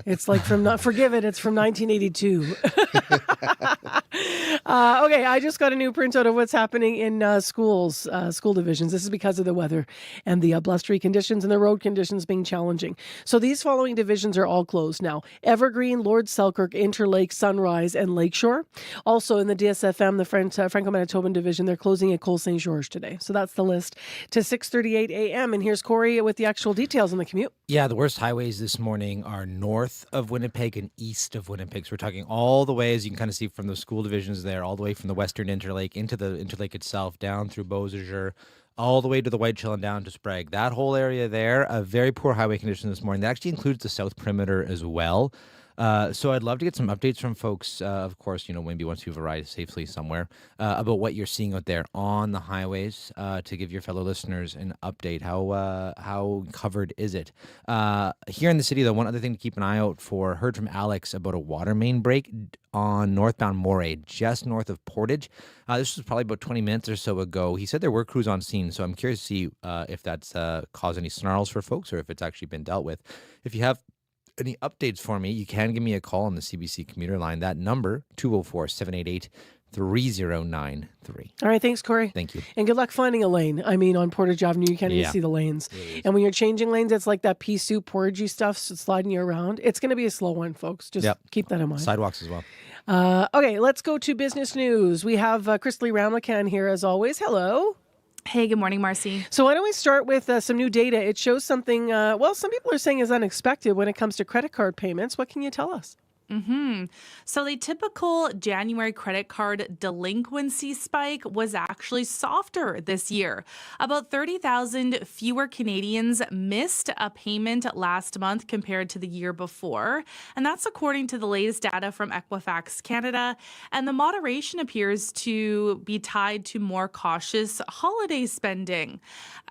It's like forgive it, it's from 1982. Okay, I just got a new printout of what's happening in schools, school divisions. This is because of the weather and the blustery conditions and the road conditions being challenging. So these following divisions are all closed now. Evergreen, Lord Selkirk, Interlake, Sunrise, and Lakeshore. Also in the DSFM, the Franco-Manitoban division, they're closing at Cole St. George today. So that's the list to 6:38 a.m. And here's Corey with the actual details on the commute. Yeah, the worst highways this morning are north of Winnipeg and east of Winnipeg. So we're talking all the way, as you can kind of see from the school divisions there, all the way from the Western Interlake into the Interlake itself, down through Beausejour, all the way to the White Chill and down to Sprague. That whole area there, a very poor highway condition this morning. That actually includes the South Perimeter as well. So I'd love to get some updates from folks, of course, maybe once you've arrived safely somewhere, about what you're seeing out there on the highways, to give your fellow listeners an update. How covered is it? Here in the city, though, one other thing to keep an eye out for, heard from Alex about a water main break on northbound Moray, just north of Portage. This was probably about 20 minutes or so ago. He said there were crews on scene, so I'm curious to see if that's caused any snarls for folks or if it's actually been dealt with. If you have any updates for me, you can give me a call on the CBC Commuter line. That number, 204-788-3093. All right, thanks, Corey. Thank you. And good luck finding a lane. I mean, on Portage Avenue, you can't even see the lanes. And when you're changing lanes, it's like that pea soup, porridgey stuff sliding you around. It's going to be a slow one, folks. Just keep that in mind. Sidewalks as well. Okay, let's go to business news. We have Chrisley Ramlakan here, as always. Hello. Hey, good morning, Marcy. So why don't we start with some new data? It shows something, some people are saying is unexpected when it comes to credit card payments. What can you tell us? So the typical January credit card delinquency spike was actually softer this year. About 30,000 fewer Canadians missed a payment last month compared to the year before. And that's according to the latest data from Equifax Canada. And the moderation appears to be tied to more cautious holiday spending.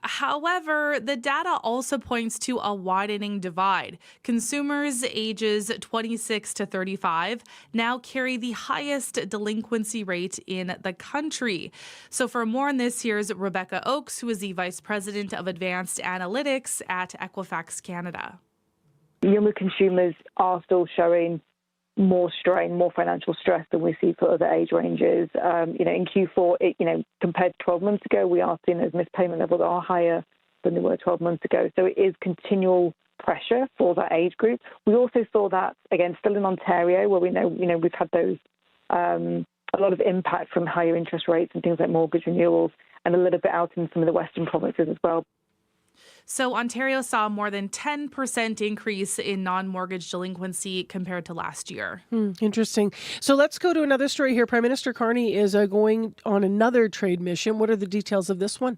However, the data also points to a widening divide. Consumers ages 26 to 35 now carry the highest delinquency rate in the country. So for more on this, here's Rebecca Oakes, who is the Vice President of Advanced Analytics at Equifax Canada. younger consumers are still showing more strain, more financial stress than we see for other age ranges. In Q4, compared to 12 months ago, we are seeing those missed payment levels are higher than they were 12 months ago. So it is continual pressure for that age group. We also saw that, again, still in Ontario, where we know we've had those a lot of impact from higher interest rates and things like mortgage renewals, and a little bit out in some of the western provinces as well. So Ontario saw more than 10% increase in non-mortgage delinquency compared to last year. Interesting. So let's go to another story here. Prime Minister Carney is going on another trade mission. What are the details of this one?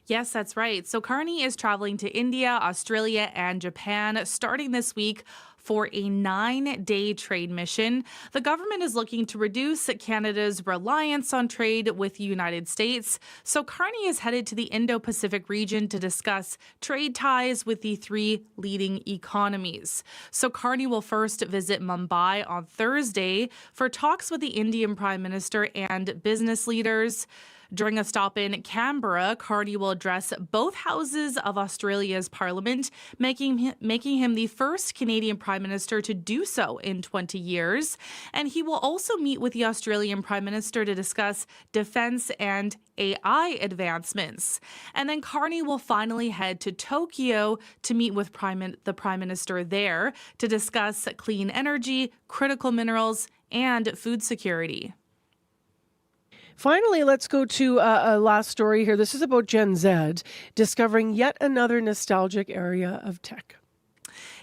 Yes, that's right. So Carney is traveling to India, Australia, and Japan starting this week for a 9-day trade mission. The government is looking to reduce Canada's reliance on trade with the United States. So Carney is headed to the Indo-Pacific region to discuss trade ties with the 3 leading economies. So Carney will first visit Mumbai on Thursday for talks with the Indian Prime Minister and business leaders. During a stop in Canberra, Carney will address both houses of Australia's parliament, making him the first Canadian Prime Minister to do so in 20 years. And he will also meet with the Australian Prime Minister to discuss defense and AI advancements. And then Carney will finally head to Tokyo to meet with the Prime Minister there to discuss clean energy, critical minerals, and food security. Finally, let's go to a last story here. This is about Gen Z discovering yet another nostalgic area of tech.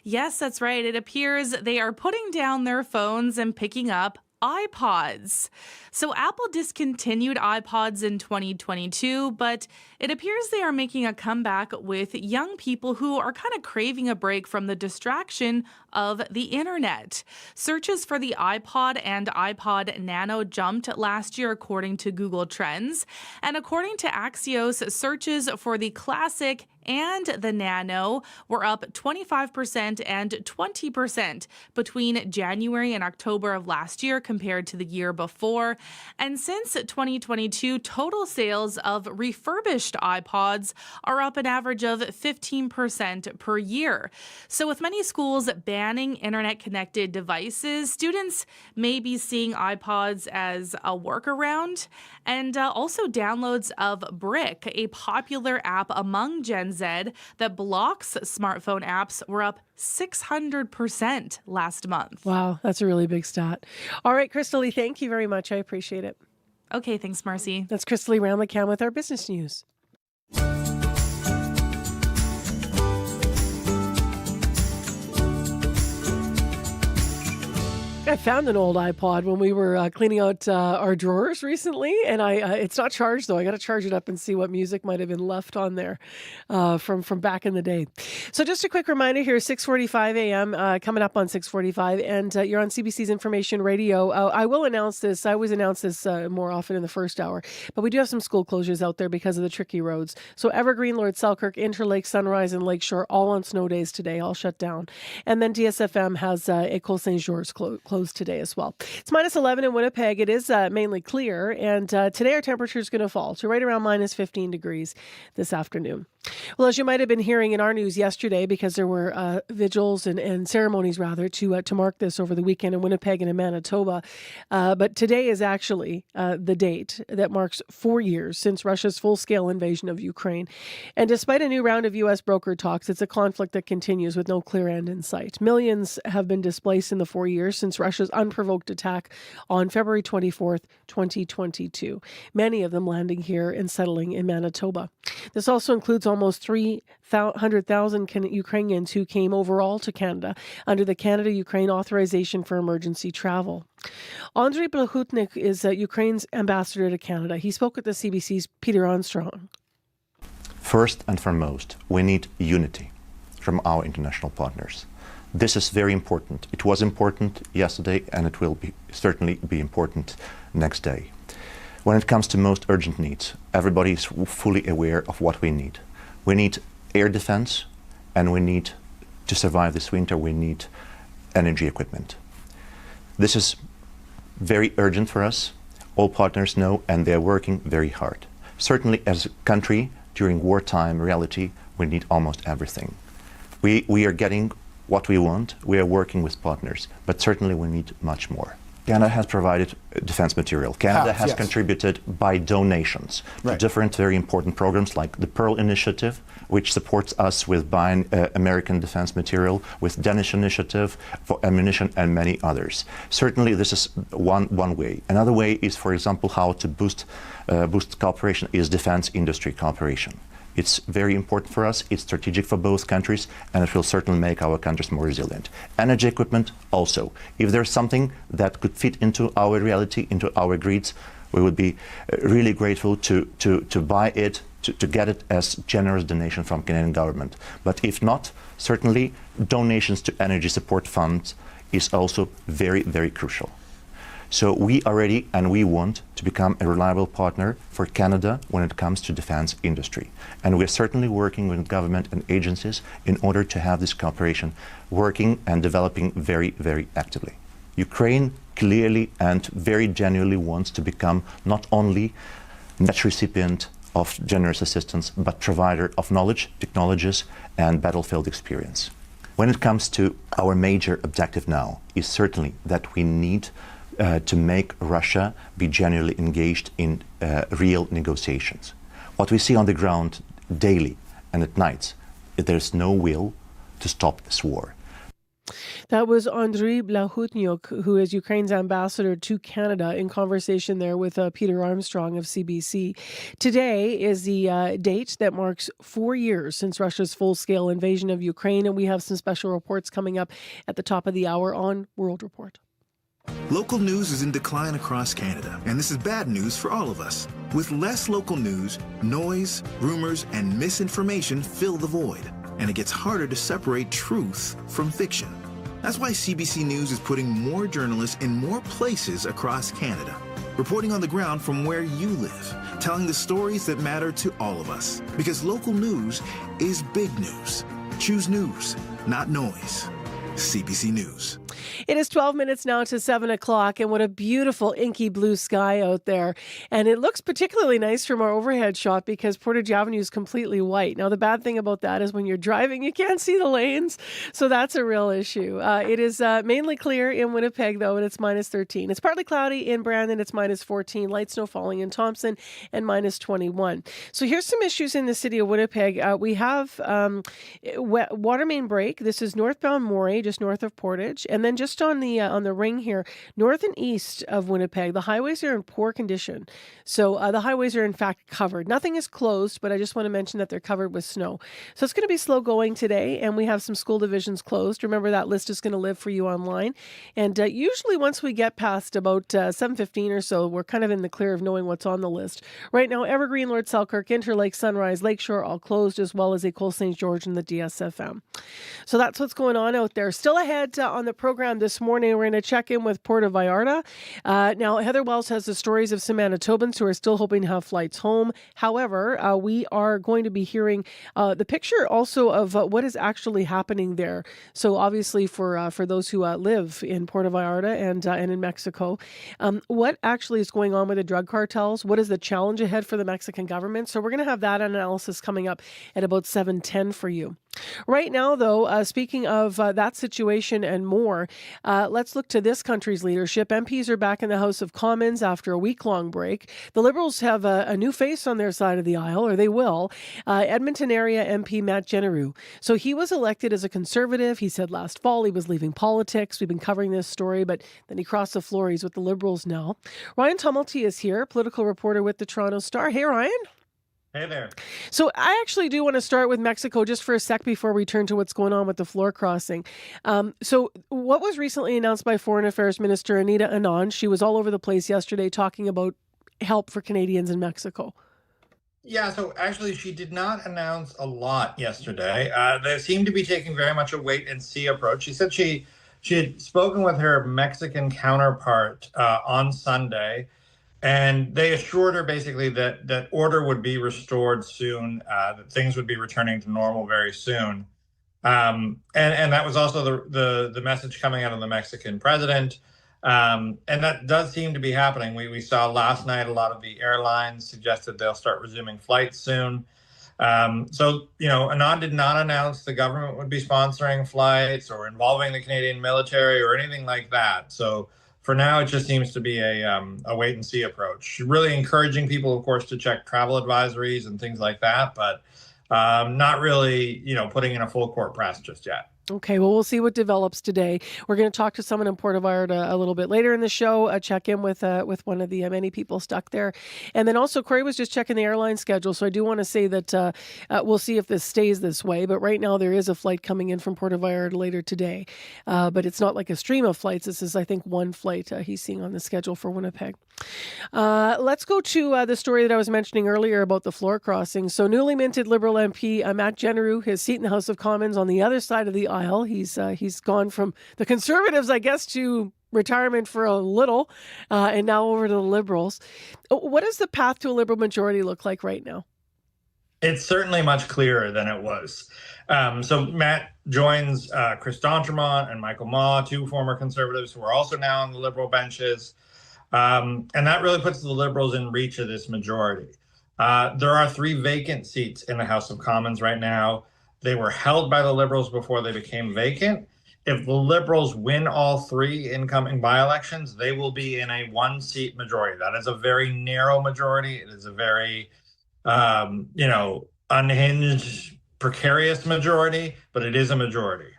Yes, that's right. It appears they are putting down their phones and picking up iPods. So Apple discontinued iPods in 2022, but it appears they are making a comeback with young people who are kind of craving a break from the distraction of the internet. Searches for the iPod and iPod Nano jumped last year according to Google Trends. And according to Axios, searches for the Classic and the Nano were up 25% and 20% between January and October of last year compared to the year before. And since 2022, total sales of refurbished iPods are up an average of 15% per year. So with many schools banning internet-connected devices, students may be seeing iPods as a workaround. And also downloads of Brick, a popular app among Gen Z that blocks smartphone apps, were up 600% last month. Wow, that's a really big stat. All right, Crystal Lee, thank you very much. I appreciate it. Okay, thanks, Marcy. That's Crystal Lee Ramlicam with our business news. I found an old iPod when we were cleaning out our drawers recently, and it's not charged though. I got to charge it up and see what music might have been left on there from back in the day. So just a quick reminder here: 6:45 a.m. Coming up on 6:45, and you're on CBC's Information Radio. I will announce this. I always announce this more often in the first hour, but we do have some school closures out there because of the tricky roads. So Evergreen, Lord Selkirk, Interlake, Sunrise, and Lakeshore all on snow days today, all shut down. And then DSFM has École Saint-Georges closed today as well. It's minus 11 in Winnipeg. It is mainly clear, and today our temperature is going to fall to right around minus 15 degrees this afternoon. Well, as you might have been hearing in our news yesterday, because there were vigils and ceremonies rather to mark this over the weekend in Winnipeg and in Manitoba, but today is actually the date that marks 4 years since Russia's full-scale invasion of Ukraine. And despite a new round of U.S. brokered talks, it's a conflict that continues with no clear end in sight. Millions have been displaced in the 4 years since Russia's unprovoked attack on February 24th, 2022, many of them landing here and settling in Manitoba. This also includes almost 300,000 Ukrainians who came overall to Canada under the Canada-Ukraine Authorization for Emergency Travel. Andriy Blahutnik is Ukraine's ambassador to Canada. He spoke at the CBC's Peter Armstrong. First and foremost, we need unity from our international partners. This is very important. It was important yesterday, and it will certainly be important next day. When it comes to most urgent needs, everybody is fully aware of what we need. We need air defense, and we need, to survive this winter, we need energy equipment. This is very urgent for us. All partners know, and they're working very hard. Certainly, as a country, during wartime reality, we need almost everything. We are getting what we want. We are working with partners, but certainly we need much more. Canada has provided defense material. Canada has contributed by donations to different very important programs like the Pearl Initiative, which supports us with buying American defense material, with Danish Initiative for ammunition, and many others. Certainly this is one way. Another way is, for example, how to boost cooperation is defense industry cooperation. It's very important for us, it's strategic for both countries, and it will certainly make our countries more resilient. Energy equipment also. If there's something that could fit into our reality, into our grids, we would be really grateful to buy it, to get it as generous donation from Canadian government. But if not, certainly donations to energy support funds is also very, very crucial. So we are ready and we want to become a reliable partner for Canada when it comes to defense industry. And we're certainly working with government and agencies in order to have this cooperation working and developing very, very actively. Ukraine clearly and very genuinely wants to become not only net recipient of generous assistance, but provider of knowledge, technologies, and battlefield experience. When it comes to our major objective now is certainly that we need to make Russia be genuinely engaged in real negotiations. What we see on the ground daily and at night, there's no will to stop this war. That was Andriy Blahutnyuk, who is Ukraine's ambassador to Canada, in conversation there with Peter Armstrong of CBC. Today is the date that marks 4 years since Russia's full-scale invasion of Ukraine, and we have some special reports coming up at the top of the hour on World Report. Local news is in decline across Canada, and this is bad news for all of us. With less local news, noise, rumors, and misinformation fill the void, and it gets harder to separate truth from fiction. That's why CBC News is putting more journalists in more places across Canada, reporting on the ground from where you live, telling the stories that matter to all of us. Because local news is big news. Choose news, not noise. CBC News. It is 12 minutes now to 7 o'clock, and what a beautiful inky blue sky out there. And it looks particularly nice from our overhead shot because Portage Avenue is completely white. Now, the bad thing about that is when you're driving, you can't see the lanes, so that's a real issue. It is mainly clear in Winnipeg, though, and it's minus 13. It's partly cloudy in Brandon, it's minus 14. Light snow falling in Thompson, and minus 21. So here's some issues in the city of Winnipeg. We have water main break. This is northbound Morey, just north of Portage, and then just on the ring here, north and east of Winnipeg, the highways are in poor condition. So the highways are in fact covered. Nothing is closed, but I just want to mention that they're covered with snow. So it's going to be slow going today, and we have some school divisions closed. Remember, that list is going to live for you online. And usually once we get past about 7:15 or so, we're kind of in the clear of knowing what's on the list. Right now, Evergreen, Lord Selkirk, Interlake, Sunrise, Lakeshore, all closed, as well as École St. George and the DSFM. So that's what's going on out there. Still ahead on the program this morning, we're going to check in with Puerto Vallarta. Now, Heather Wells has the stories of some Manitobans who are still hoping to have flights home. However, we are going to be hearing the picture also of what is actually happening there. So obviously for those who live in Puerto Vallarta and in Mexico, what actually is going on with the drug cartels? What is the challenge ahead for the Mexican government? So we're going to have that analysis coming up at about 7:10 for you. Right now, though, speaking of that situation and more, let's look to this country's leadership. MPs are back in the House of Commons after a week-long break. The Liberals have a new face on their side of the aisle, or they will. Edmonton area MP Matt Genereux. So he was elected as a Conservative. He said last fall he was leaving politics. We've been covering this story, but then he crossed the floor. He's with the Liberals now. Ryan Tumulty is here, political reporter with the Toronto Star. Hey, Ryan. Hey there. So I actually do want to start with Mexico just for a sec before we turn to what's going on with the floor crossing. So what was recently announced by Foreign Affairs Minister Anita Anand? She was all over the place yesterday talking about help for Canadians in Mexico. Yeah, so actually she did not announce a lot yesterday. They seemed to be taking very much a wait and see approach. She said she had spoken with her Mexican counterpart on Sunday, and they assured her basically that order would be restored soon, that things would be returning to normal very soon. And that was also the message coming out of the Mexican president. And that does seem to be happening. We saw last night a lot of the airlines suggested they'll start resuming flights soon. So, Anand did not announce the government would be sponsoring flights or involving the Canadian military or anything like that. So for now, it just seems to be a wait and see approach. Really encouraging people, of course, to check travel advisories and things like that, but not really, putting in a full court press just yet. Okay, well, we'll see what develops today. We're going to talk to someone in Port of Ireland a little bit later in the show, check in with one of the many people stuck there. And then also, Corey was just checking the airline schedule, so I do want to say that we'll see if this stays this way. But right now, there is a flight coming in from Port of Ireland later today. But it's not like a stream of flights. This is, I think, one flight he's seeing on the schedule for Winnipeg. Let's go to the story that I was mentioning earlier about the floor crossing. So newly minted Liberal MP Matt Genereux, his seat in the House of Commons on the other side of the aisle. He's gone from the Conservatives, I guess, to retirement for a little, and now over to the Liberals. What does the path to a Liberal majority look like right now? It's certainly much clearer than it was. So Matt joins Chris D'Entremont and Michael Maw, two former Conservatives who are also now on the Liberal benches. And that really puts the Liberals in reach of this majority. There are 3 vacant seats in the House of Commons right now. They were held by the Liberals before they became vacant. If the Liberals win all 3 incoming by-elections, they will be in a 1-seat majority. That is a very narrow majority. It is a very, unhinged, precarious majority, but it is a majority.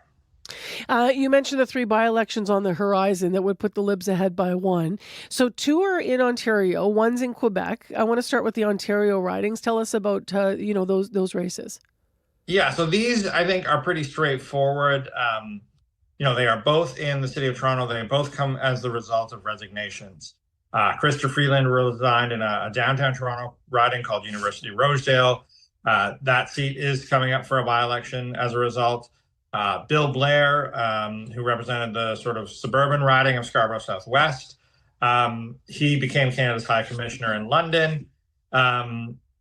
You mentioned the 3 by-elections on the horizon that would put the Libs ahead by 1. So 2 are in Ontario, 1's in Quebec. I want to start with the Ontario ridings. Tell us about, those races. Yeah, so these, I think, are pretty straightforward. They are both in the city of Toronto. They both come as the result of resignations. Christopher Freeland resigned in a downtown Toronto riding called University Rosedale. That seat is coming up for a by-election as a result. Bill Blair, who represented the sort of suburban riding of Scarborough Southwest, he became Canada's High Commissioner in London.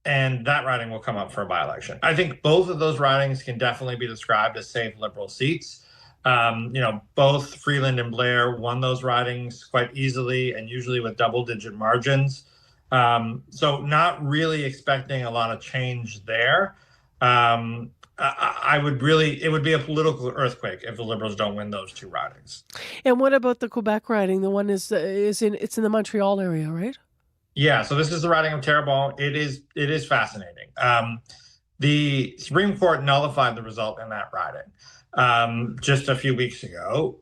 And that riding will come up for a by-election. I think both of those ridings can definitely be described as safe Liberal seats. Both Freeland and Blair won those ridings quite easily and usually with double-digit margins. So not really expecting a lot of change there. It would be a political earthquake if the Liberals don't win those 2 ridings. And what about the Quebec riding? The one it's in the Montreal area, right? Yeah, so this is the riding of Terrebonne. It is fascinating. The Supreme Court nullified the result in that riding just a few weeks ago.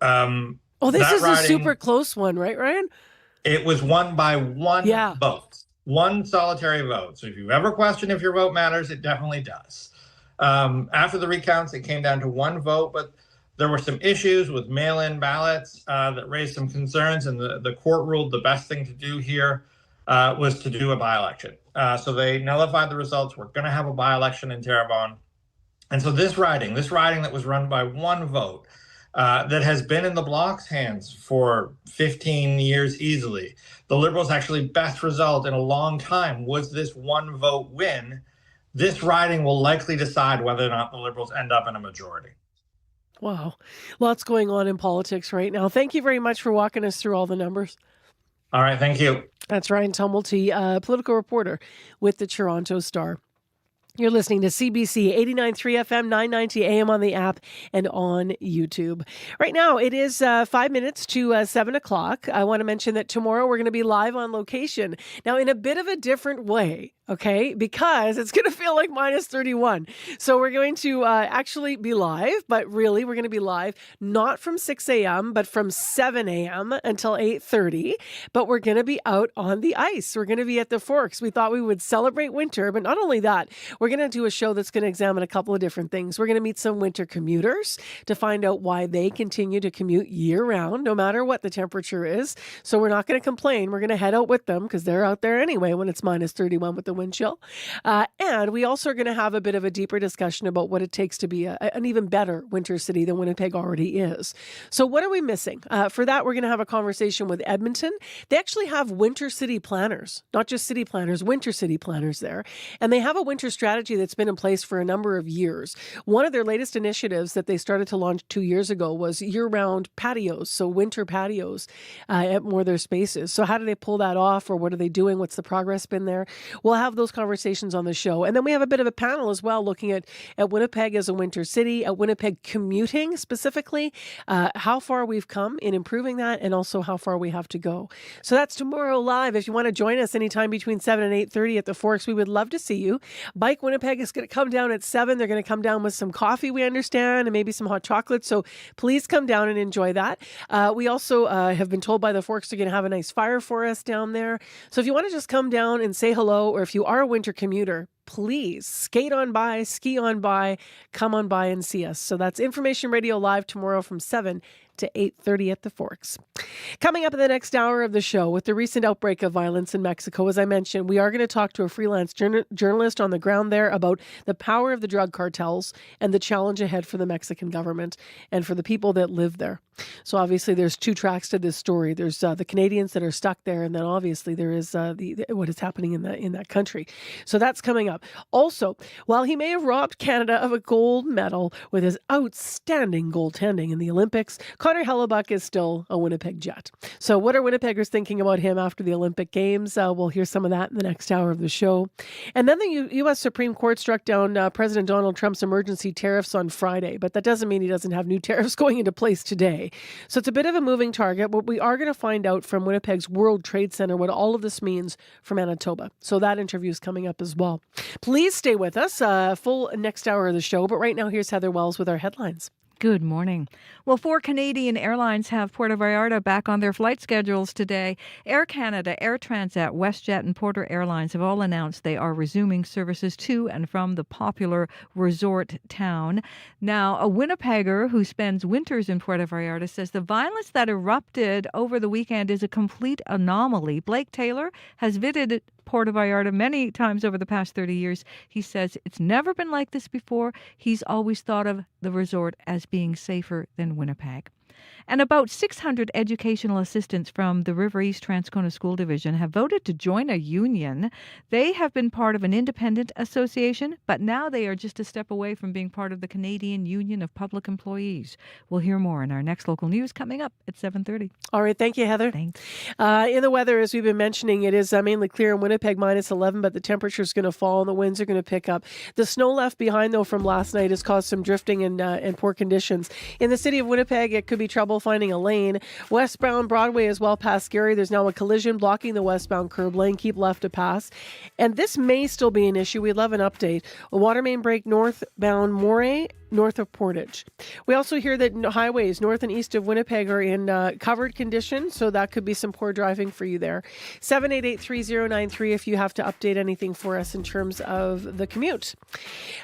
This is a super close one, right, Ryan? It was won by 1 vote, 1 solitary vote. So if you ever question if your vote matters, it definitely does. After the recounts, it came down to 1 vote, but there were some issues with mail-in ballots that raised some concerns, and the court ruled the best thing to do here was to do a by-election. So they nullified the results. We're going to have a by-election in Terrebonne. And so this riding that was run by 1 vote, that has been in the Bloc's hands for 15 years easily. The Liberals' actually best result in a long time was this 1 vote win. This riding will likely decide whether or not the Liberals end up in a majority. Wow. Lots going on in politics right now. Thank you very much for walking us through all the numbers. All right, thank you. That's Ryan Tumulty, political reporter with the Toronto Star. You're listening to CBC 89.3 FM, 990 AM on the app and on YouTube. Right now, it is 5 minutes to 7 o'clock. I want to mention that tomorrow we're going to be live on location. Now, in a bit of a different way, okay, because it's going to feel like minus 31. So we're going to actually be live, but really we're going to be live not from 6 a.m., but from 7 a.m. until 8:30. But we're going to be out on the ice. We're going to be at the Forks. We thought we would celebrate winter, but not only that, we're going to do a show that's going to examine a couple of different things. We're going to meet some winter commuters to find out why they continue to commute year-round, no matter what the temperature is. So we're not going to complain. We're going to head out with them because they're out there anyway when it's minus 31 with the wind chill. And we also are going to have a bit of a deeper discussion about what it takes to be an even better winter city than Winnipeg already is. So what are we missing? For that, we're going to have a conversation with Edmonton. They actually have winter city planners, not just city planners, winter city planners there. And they have a winter strategy that's been in place for a number of years. One of their latest initiatives that they started to launch 2 years ago was year-round patios, so winter patios at more of their spaces. So how do they pull that off, or what are they doing? What's the progress been there? We'll have have those conversations on the show. And then we have a bit of a panel as well, looking at Winnipeg as a winter city, at Winnipeg commuting specifically, how far we've come in improving that, and also how far we have to go. So that's tomorrow live. If you want to join us anytime between 7 and 8:30 at the Forks, we would love to see you. Bike Winnipeg is going to come down at 7. They're going to come down with some coffee, we understand, and maybe some hot chocolate. So please come down and enjoy that. We also have been told by the Forks they're going to have a nice fire for us down there. So if you want to just come down and say hello, or if you are a winter commuter, please skate on by, ski on by, come on by and see us. So that's Information Radio Live tomorrow from 7 to 8:30 at the Forks. Coming up in the next hour of the show, with the recent outbreak of violence in Mexico, as I mentioned, we are going to talk to a freelance journalist on the ground there about the power of the drug cartels and the challenge ahead for the Mexican government and for the people that live there. So obviously there's two tracks to this story. There's the Canadians that are stuck there, and then obviously there is what is happening in that country. So that's coming up. Also, while he may have robbed Canada of a gold medal with his outstanding goaltending in the Olympics, Connor Hellebuck is still a Winnipeg Jet. So what are Winnipeggers thinking about him after the Olympic Games? We'll hear some of that in the next hour of the show. And then the U.S. Supreme Court struck down President Donald Trump's emergency tariffs on Friday, but that doesn't mean he doesn't have new tariffs going into place today. So it's a bit of a moving target, but we are going to find out from Winnipeg's World Trade Center what all of this means for Manitoba. So that interview is coming up as well. Please stay with us, full next hour of the show. But right now, here's Heather Wells with our headlines. Good morning. Well, 4 Canadian airlines have Puerto Vallarta back on their flight schedules today. Air Canada, Air Transat, WestJet, and Porter Airlines have all announced they are resuming services to and from the popular resort town. Now, a Winnipegger who spends winters in Puerto Vallarta says the violence that erupted over the weekend is a complete anomaly. Blake Taylor has visited Puerto Vallarta many times over the past 30 years. He says it's never been like this before. He's always thought of the resort as being safer than Winnipeg. And about 600 educational assistants from the River East Transcona School Division have voted to join a union. They have been part of an independent association, but now they are just a step away from being part of the Canadian Union of Public Employees. We'll hear more in our next local news coming up at 7:30. All right. Thank you, Heather. Thanks. In the weather, as we've been mentioning, it is mainly clear in Winnipeg, -11, but the temperature is going to fall and the winds are going to pick up. The snow left behind, though, from last night has caused some drifting and poor conditions. In the city of Winnipeg, it could be trouble finding a lane. Westbound Broadway is well past Gary. There's now a collision blocking the westbound curb lane. Keep left to pass. And this may still be an issue. We'd love an update. A water main break northbound Moray, north of Portage. We also hear that highways north and east of Winnipeg are in covered condition, so that could be some poor driving for you there. 788-3093 if you have to update anything for us in terms of the commute.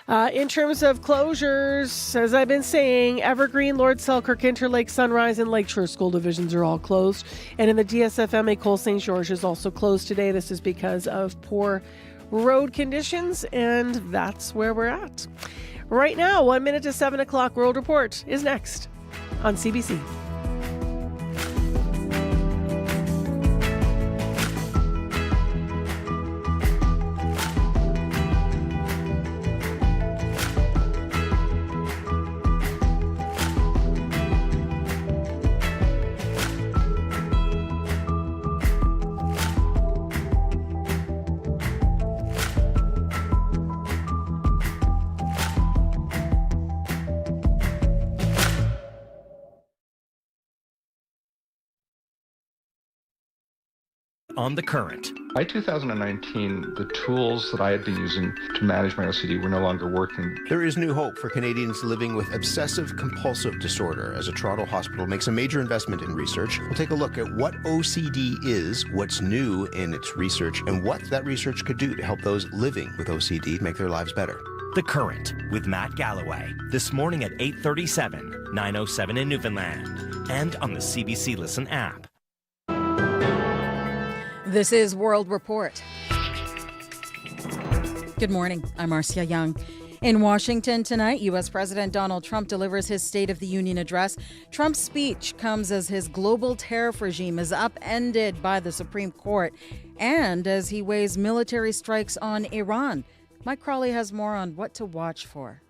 In terms of closures, as I've been saying, Evergreen, Lord Selkirk, Interlake, Sunrise, and Lakeshore school divisions are all closed. And in the DSFMA, Cole St. George is also closed today. This is because of poor road conditions, and that's where we're at. Right now, 1 minute to 7 o'clock, World Report is next on CBC. On the Current. By 2019, the tools that I had been using to manage my OCD were no longer working. There is new hope for Canadians living with obsessive-compulsive disorder as a Toronto hospital makes a major investment in research. We'll take a look at what OCD is, what's new in its research, and what that research could do to help those living with OCD make their lives better. The Current with Matt Galloway. This morning at 8:37, 9:07 in Newfoundland, and on the CBC Listen app. This is World Report. Good morning. I'm Marcia Young. In Washington tonight, U.S. President Donald Trump delivers his State of the Union address. Trump's speech comes as his global tariff regime is upended by the Supreme Court and as he weighs military strikes on Iran. Mike Crawley has more on what to watch for.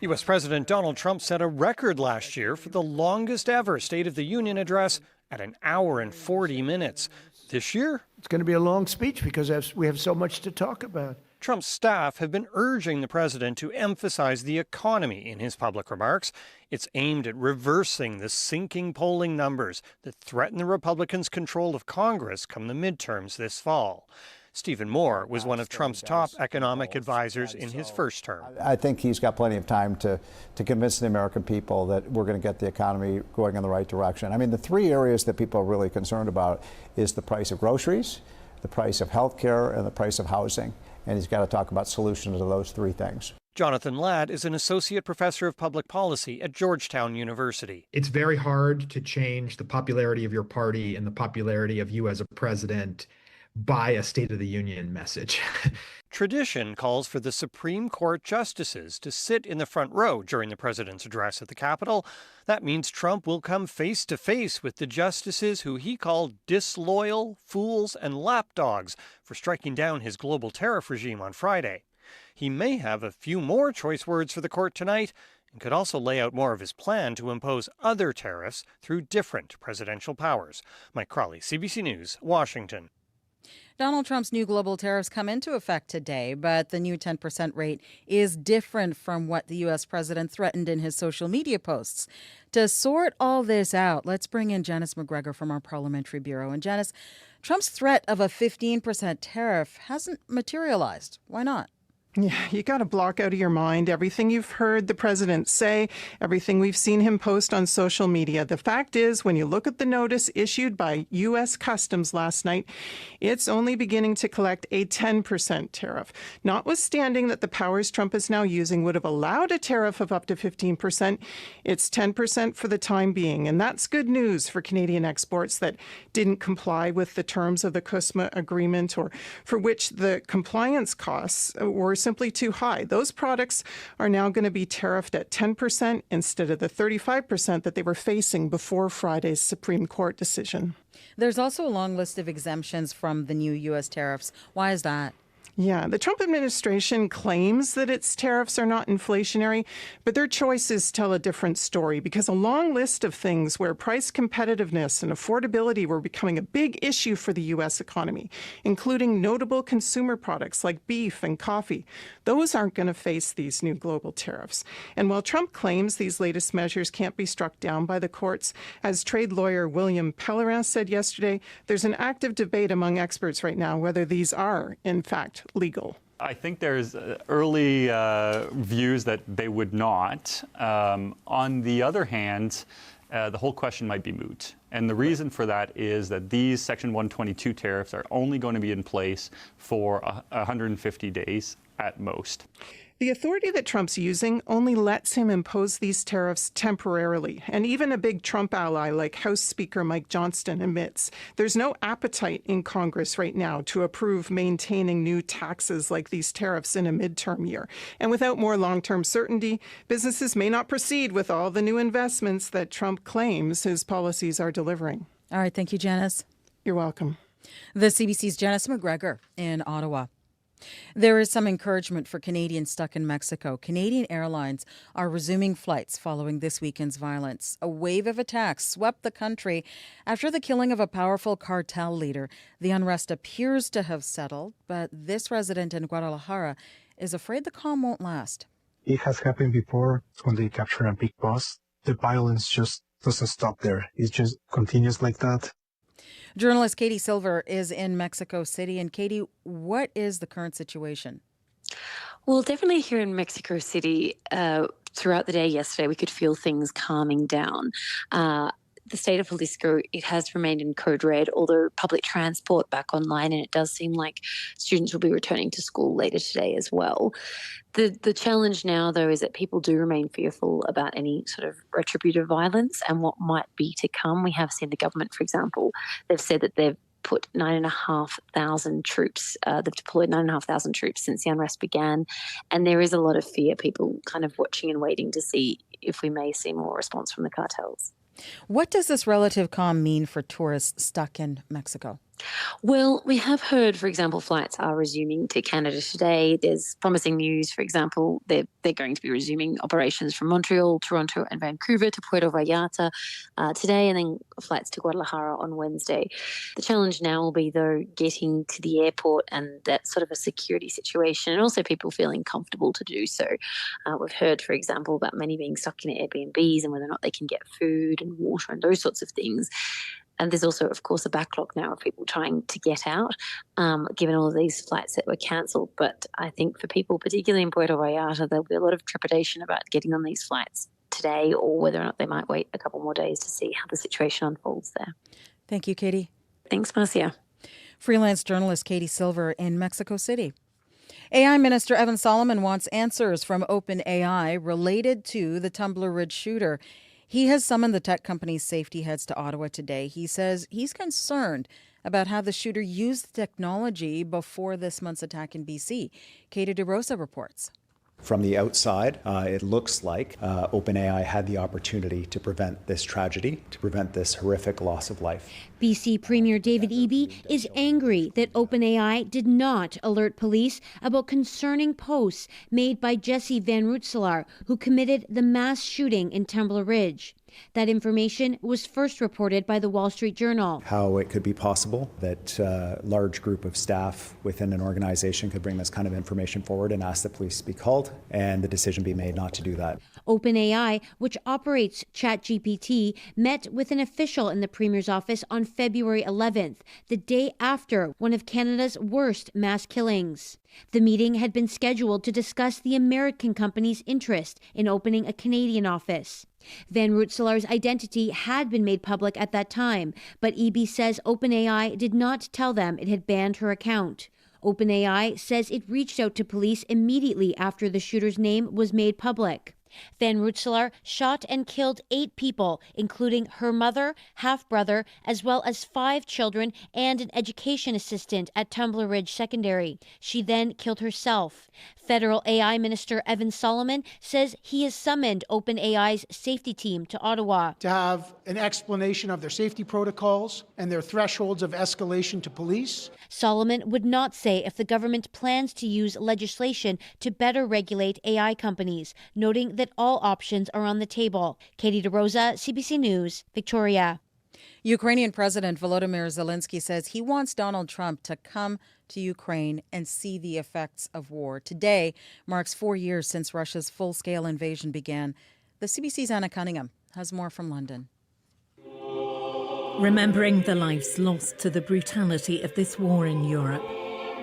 U.S. President Donald Trump set a record last year for the longest ever State of the Union address at 1 hour and 40 minutes. This year, It's going to be a long speech because we have so much to talk about. Trump's staff have been urging the president to emphasize the economy in his public remarks. It's aimed at reversing the sinking polling numbers that threaten the Republicans' control of Congress come the midterms this fall. Stephen Moore was one of Trump's top economic advisors in his first term. I think he's got plenty of time to convince the American people that we're going to get the economy going in the right direction. I mean, the three areas that people are really concerned about is the price of groceries, the price of health care, and the price of housing. And he's got to talk about solutions to those three things. Jonathan Ladd is an associate professor of public policy at Georgetown University. It's very hard to change the popularity of your party and the popularity of you as a president by a State of the Union message. Tradition calls for the Supreme Court justices to sit in the front row during the president's address at the Capitol. That means Trump will come face to face with the justices who he called disloyal, fools, and lapdogs for striking down his global tariff regime on Friday. He may have a few more choice words for the court tonight and could also lay out more of his plan to impose other tariffs through different presidential powers. Mike Crawley, CBC News, Washington. Donald Trump's new global tariffs come into effect today, but the new 10% rate is different from what the U.S. president threatened in his social media posts. To sort all this out, let's bring in Janice McGregor from our Parliamentary Bureau. And Janice, Trump's threat of a 15% tariff hasn't materialized. Why not? Yeah, you got to block out of your mind everything you've heard the president say, everything we've seen him post on social media. The fact is, when you look at the notice issued by U.S. Customs last night, it's only beginning to collect a 10% tariff. Notwithstanding that the powers Trump is now using would have allowed a tariff of up to 15%, it's 10% for the time being. And that's good news for Canadian exports that didn't comply with the terms of the CUSMA agreement or for which the compliance costs were simply too high. Those products are now going to be tariffed at 10% instead of the 35% that they were facing before Friday's Supreme Court decision. There's also a long list of exemptions from the new U.S. tariffs. Why is that? Yeah, the Trump administration claims that its tariffs are not inflationary, but their choices tell a different story because a long list of things where price competitiveness and affordability were becoming a big issue for the U.S. economy, including notable consumer products like beef and coffee, those aren't going to face these new global tariffs. And while Trump claims these latest measures can't be struck down by the courts, as trade lawyer William Pellerin said yesterday, there's an active debate among experts right now whether these are, in fact, legal. I think there's early views that they would not. On the other hand, the whole question might be moot. And the reason for that is that these Section 122 tariffs are only going to be in place for 150 days at most. The authority that Trump's using only lets him impose these tariffs temporarily. And even a big Trump ally like House Speaker Mike Johnston admits there's no appetite in Congress right now to approve maintaining new taxes like these tariffs in a midterm year. And without more long-term certainty, businesses may not proceed with all the new investments that Trump claims his policies are delivering. All right. Thank you, Janice. You're welcome. The CBC's Janice McGregor in Ottawa. There is some encouragement for Canadians stuck in Mexico. Canadian Airlines are resuming flights following this weekend's violence. A wave of attacks swept the country after the killing of a powerful cartel leader. The unrest appears to have settled, but this resident in Guadalajara is afraid the calm won't last. It has happened before when they capture a big boss. The violence just doesn't stop there. It just continues like that. Journalist Katie Silver is in Mexico City. And Katie, what is the current situation? Well, definitely here in Mexico City, throughout the day yesterday, we could feel things calming down. The state of Jalisco, it has remained in code red, although public transport back online, and it does seem like students will be returning to school later today as well. The challenge now, though, is that people do remain fearful about any sort of retributive violence and what might be to come. We have seen the government, for example, they've said that they've put 9,500 troops, they've deployed 9,500 troops since the unrest began. And there is a lot of fear, people kind of watching and waiting to see if we may see more response from the cartels. What does this relative calm mean for tourists stuck in Mexico? Well, we have heard, for example, flights are resuming to Canada today. There's promising news, for example, they're going to be resuming operations from Montreal, Toronto, and Vancouver to Puerto Vallarta today, and then flights to Guadalajara on Wednesday. The challenge now will be, though, getting to the airport, and that's sort of a security situation, and also people feeling comfortable to do so. We've heard, for example, about many being stuck in Airbnbs and whether or not they can get food and water and those sorts of things. And there's also, of course, a backlog now of people trying to get out, given all of these flights that were cancelled. But I think for people, particularly in Puerto Vallarta, there'll be a lot of trepidation about getting on these flights today, or whether or not they might wait a couple more days to see how the situation unfolds there. Thank you, Katie. Thanks, Marcia. Freelance journalist Katie Silver in Mexico City. AI Minister Evan Solomon wants answers from OpenAI related to the Tumbler Ridge shooter. He has summoned the tech company's safety heads to Ottawa today. He says he's concerned about how the shooter used the technology before this month's attack in BC. Katie DeRosa reports. From the outside, it looks like OpenAI had the opportunity to prevent this tragedy, to prevent this horrific loss of life. BC Premier David Eby is angry that OpenAI did not alert police about concerning posts made by Jesse Van Rootselaar, who committed the mass shooting in Tumbler Ridge. That information was first reported by the Wall Street Journal. How it could be possible that a large group of staff within an organization could bring this kind of information forward and ask the police to be called, and the decision be made not to do that. OpenAI, which operates ChatGPT, met with an official in the Premier's office on February 11th, the day after one of Canada's worst mass killings. The meeting had been scheduled to discuss the American company's interest in opening a Canadian office. Van Rootselaar's identity had been made public at that time, but Eby says OpenAI did not tell them it had banned her account. OpenAI says it reached out to police immediately after the shooter's name was made public. Van Rootselaar shot and killed 8 people, including her mother, half-brother, as well as 5 children and an education assistant at Tumbler Ridge Secondary. She then killed herself. Federal AI Minister Evan Solomon says he has summoned OpenAI's safety team to Ottawa. To have an explanation of their safety protocols and their thresholds of escalation to police. Solomon would not say if the government plans to use legislation to better regulate AI companies, noting that all options are on the table. Katie DeRosa, CBC News, Victoria. Ukrainian President Volodymyr Zelensky says he wants Donald Trump to come to Ukraine and see the effects of war. Today marks 4 years since Russia's full-scale invasion began. The CBC's Anna Cunningham has more from London. Remembering the lives lost to the brutality of this war in Europe,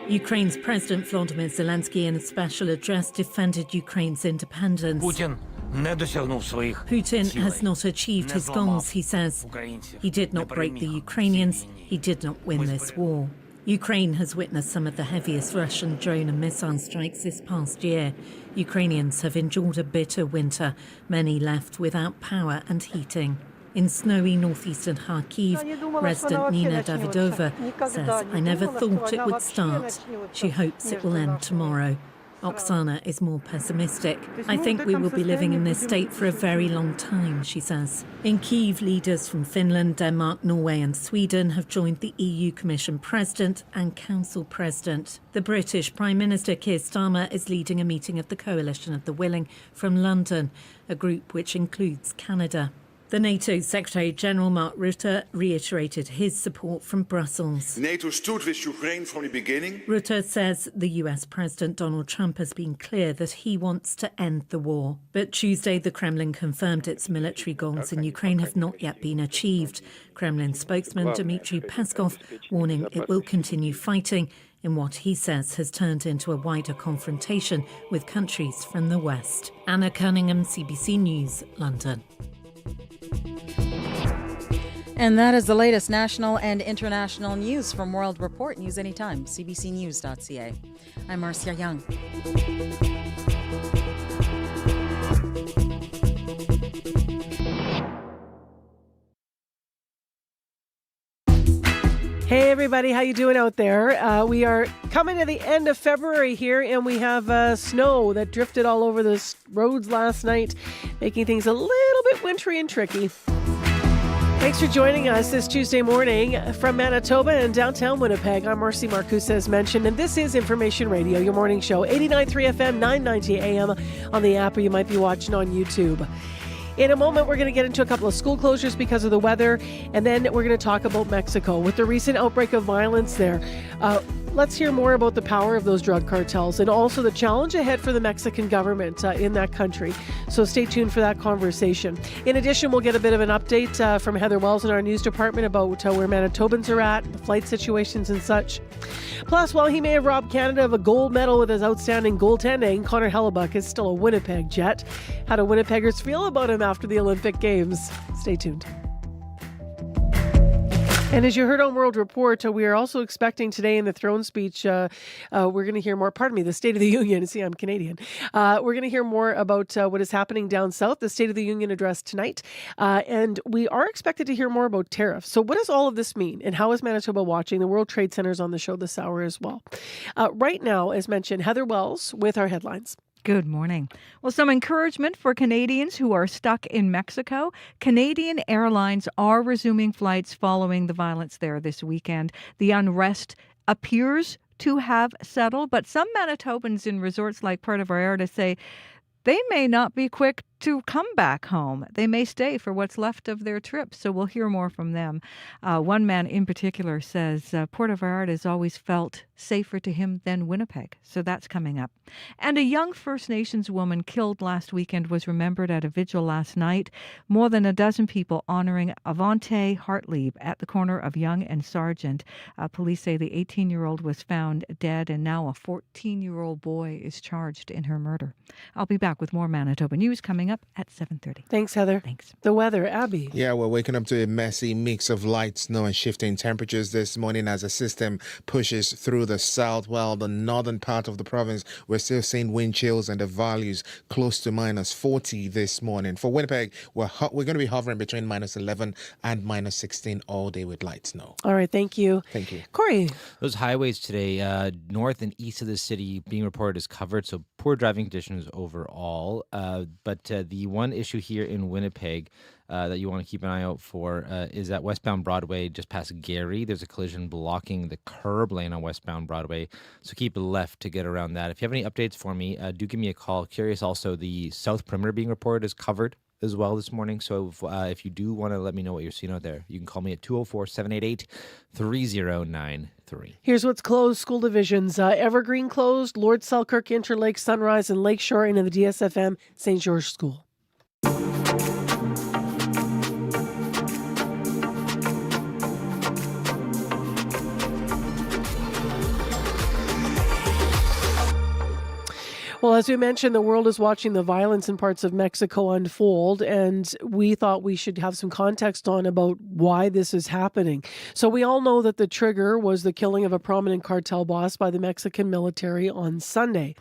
Ukraine's President Volodymyr Zelensky in a special address defended Ukraine's independence. Putin has not achieved his goals, he says. He did not break the Ukrainians, he did not win this war. Ukraine has witnessed some of the heaviest Russian drone and missile strikes this past year. Ukrainians have endured a bitter winter, many left without power and heating. In snowy northeastern Kharkiv, resident Nina Davidova says, "I never thought it would start. She hopes it will end tomorrow." Oksana is more pessimistic. "I think we will be living in this state for a very long time," she says. In Kyiv, leaders from Finland, Denmark, Norway and Sweden have joined the EU Commission President and Council President. The British Prime Minister Keir Starmer is leading a meeting of the Coalition of the Willing from London, a group which includes Canada. The NATO Secretary-General Mark Rutte reiterated his support from Brussels. NATO stood with Ukraine from the beginning. Rutte says the US President Donald Trump has been clear that he wants to end the war. But Tuesday, the Kremlin confirmed its military goals in Ukraine have not yet been achieved. Kremlin spokesman Dmitry Peskov warning it will continue fighting in what he says has turned into a wider confrontation with countries from the West. Anna Cunningham, CBC News, London. And that is the latest national and international news from World Report. News anytime, cbcnews.ca. I'm Marcia Young. Hey everybody, how you doing out there? We are coming to the end of February here, and we have snow that drifted all over the roads last night, making things a little bit wintry and tricky. Thanks for joining us this Tuesday morning from Manitoba and downtown Winnipeg. I'm Marcy Marcoux, as mentioned, and this is Information Radio, your morning show, 89.3 FM, 990 AM on the app, or you might be watching on YouTube. In a moment, we're going to get into a couple of school closures because of the weather, and then we're going to talk about Mexico. With the recent outbreak of violence there, let's hear more about the power of those drug cartels and also the challenge ahead for the Mexican government in that country. So stay tuned for that conversation. In addition, we'll get a bit of an update from Heather Wells in our news department about where Manitobans are at, the flight situations and such. Plus, while he may have robbed Canada of a gold medal with his outstanding goaltending, Connor Hellebuck is still a Winnipeg Jet. How do Winnipeggers feel about him after the Olympic Games? Stay tuned. And as you heard on World Report, we are also expecting today in the throne speech, we're going to hear more, the State of the Union. See, I'm Canadian. We're going to hear more about what is happening down south, the State of the Union address tonight. And we are expected to hear more about tariffs. So what does all of this mean? And how is Manitoba watching? The World Trade Center's on the show this hour as well. Right now, as mentioned, Heather Wells with our headlines. Good morning. Well, some encouragement for Canadians who are stuck in Mexico. Canadian Airlines are resuming flights following the violence there this weekend. The unrest appears to have settled, but some Manitobans in resorts like Puerto Vallarta say they may not be quick to come back home. They may stay for what's left of their trip, so we'll hear more from them. One man in particular says Puerto Vallarta has always felt safer to him than Winnipeg, so that's coming up. And a young First Nations woman killed last weekend was remembered at a vigil last night. More than a dozen people honoring Avante Hartlieb at the corner of Yonge and Sargent. Police say the 18-year-old was found dead, and now a 14-year-old boy is charged in her murder. I'll be back with more Manitoba News coming up at 7:30. Thanks, Heather. Thanks. The weather, Abby. Yeah, we're waking up to a messy mix of light, snow, and shifting temperatures this morning as a system pushes through the south. While the northern part of the province, we're still seeing wind chills and the values close to minus 40 this morning. For Winnipeg, we're going to be hovering between minus 11 and minus 16 all day with light snow. All right, thank you. Thank you. Corey. Those highways today, north and east of the city, being reported as covered, so poor driving conditions overall. But the one issue here in Winnipeg that you want to keep an eye out for is at westbound Broadway, just past Gary. There's a collision blocking the curb lane on westbound Broadway, so keep left to get around that. If you have any updates for me, do give me a call. Curious also, the south perimeter being reported is covered as well this morning, so if you do want to let me know what you're seeing out there, you can call me at 204-788-3093. Here's what's closed. School divisions. Evergreen closed, Lord Selkirk, Interlake, Sunrise, and Lakeshore into the DSFM St. George School. Well, as we mentioned, the world is watching the violence in parts of Mexico unfold, and we thought we should have some context on about why this is happening. So we all know that the trigger was the killing of a prominent cartel boss by the Mexican military on Sunday.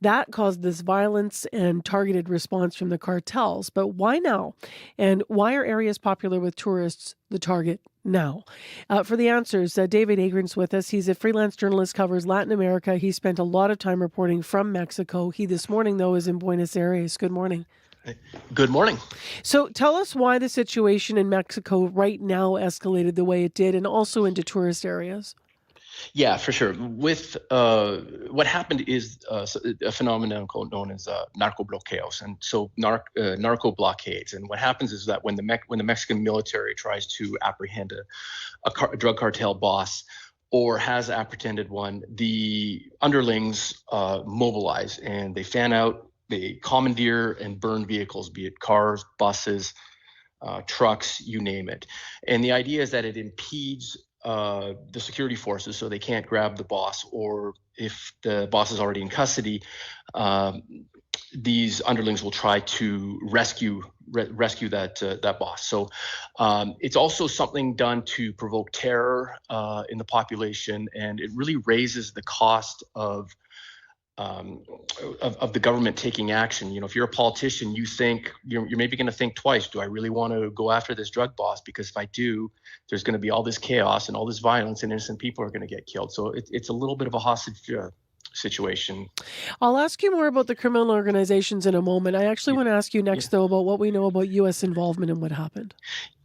That caused this violence and targeted response from the cartels. But why now? And why are areas popular with tourists the target now? For the answers, David Agron's with us. He's a freelance journalist, covers Latin America. He spent a lot of time reporting from Mexico. He this morning, though, is in Buenos Aires. Good morning. Good morning. So tell us why the situation in Mexico right now escalated the way it did, and also into tourist areas. Yeah, for sure. With what happened is a phenomenon known as narco bloqueos, and so narco blockades. And what happens is that when the Mexican military tries to apprehend a drug cartel boss or has apprehended one, the underlings mobilize and they fan out. They commandeer and burn vehicles, be it cars, buses, trucks, you name it. And the idea is that it impedes the security forces, so they can't grab the boss, or if the boss is already in custody, these underlings will try to rescue that boss. So it's also something done to provoke terror in the population, and it really raises the cost of the government taking action. You know, if you're a politician, you think you're maybe going to think twice. Do I really want to go after this drug boss? Because if I do, there's going to be all this chaos and all this violence, and innocent people are going to get killed. So it's a little bit of a hostage situation. I'll ask you more about the criminal organizations in a moment. I actually want to ask you next, though, about what we know about U.S. involvement and what happened.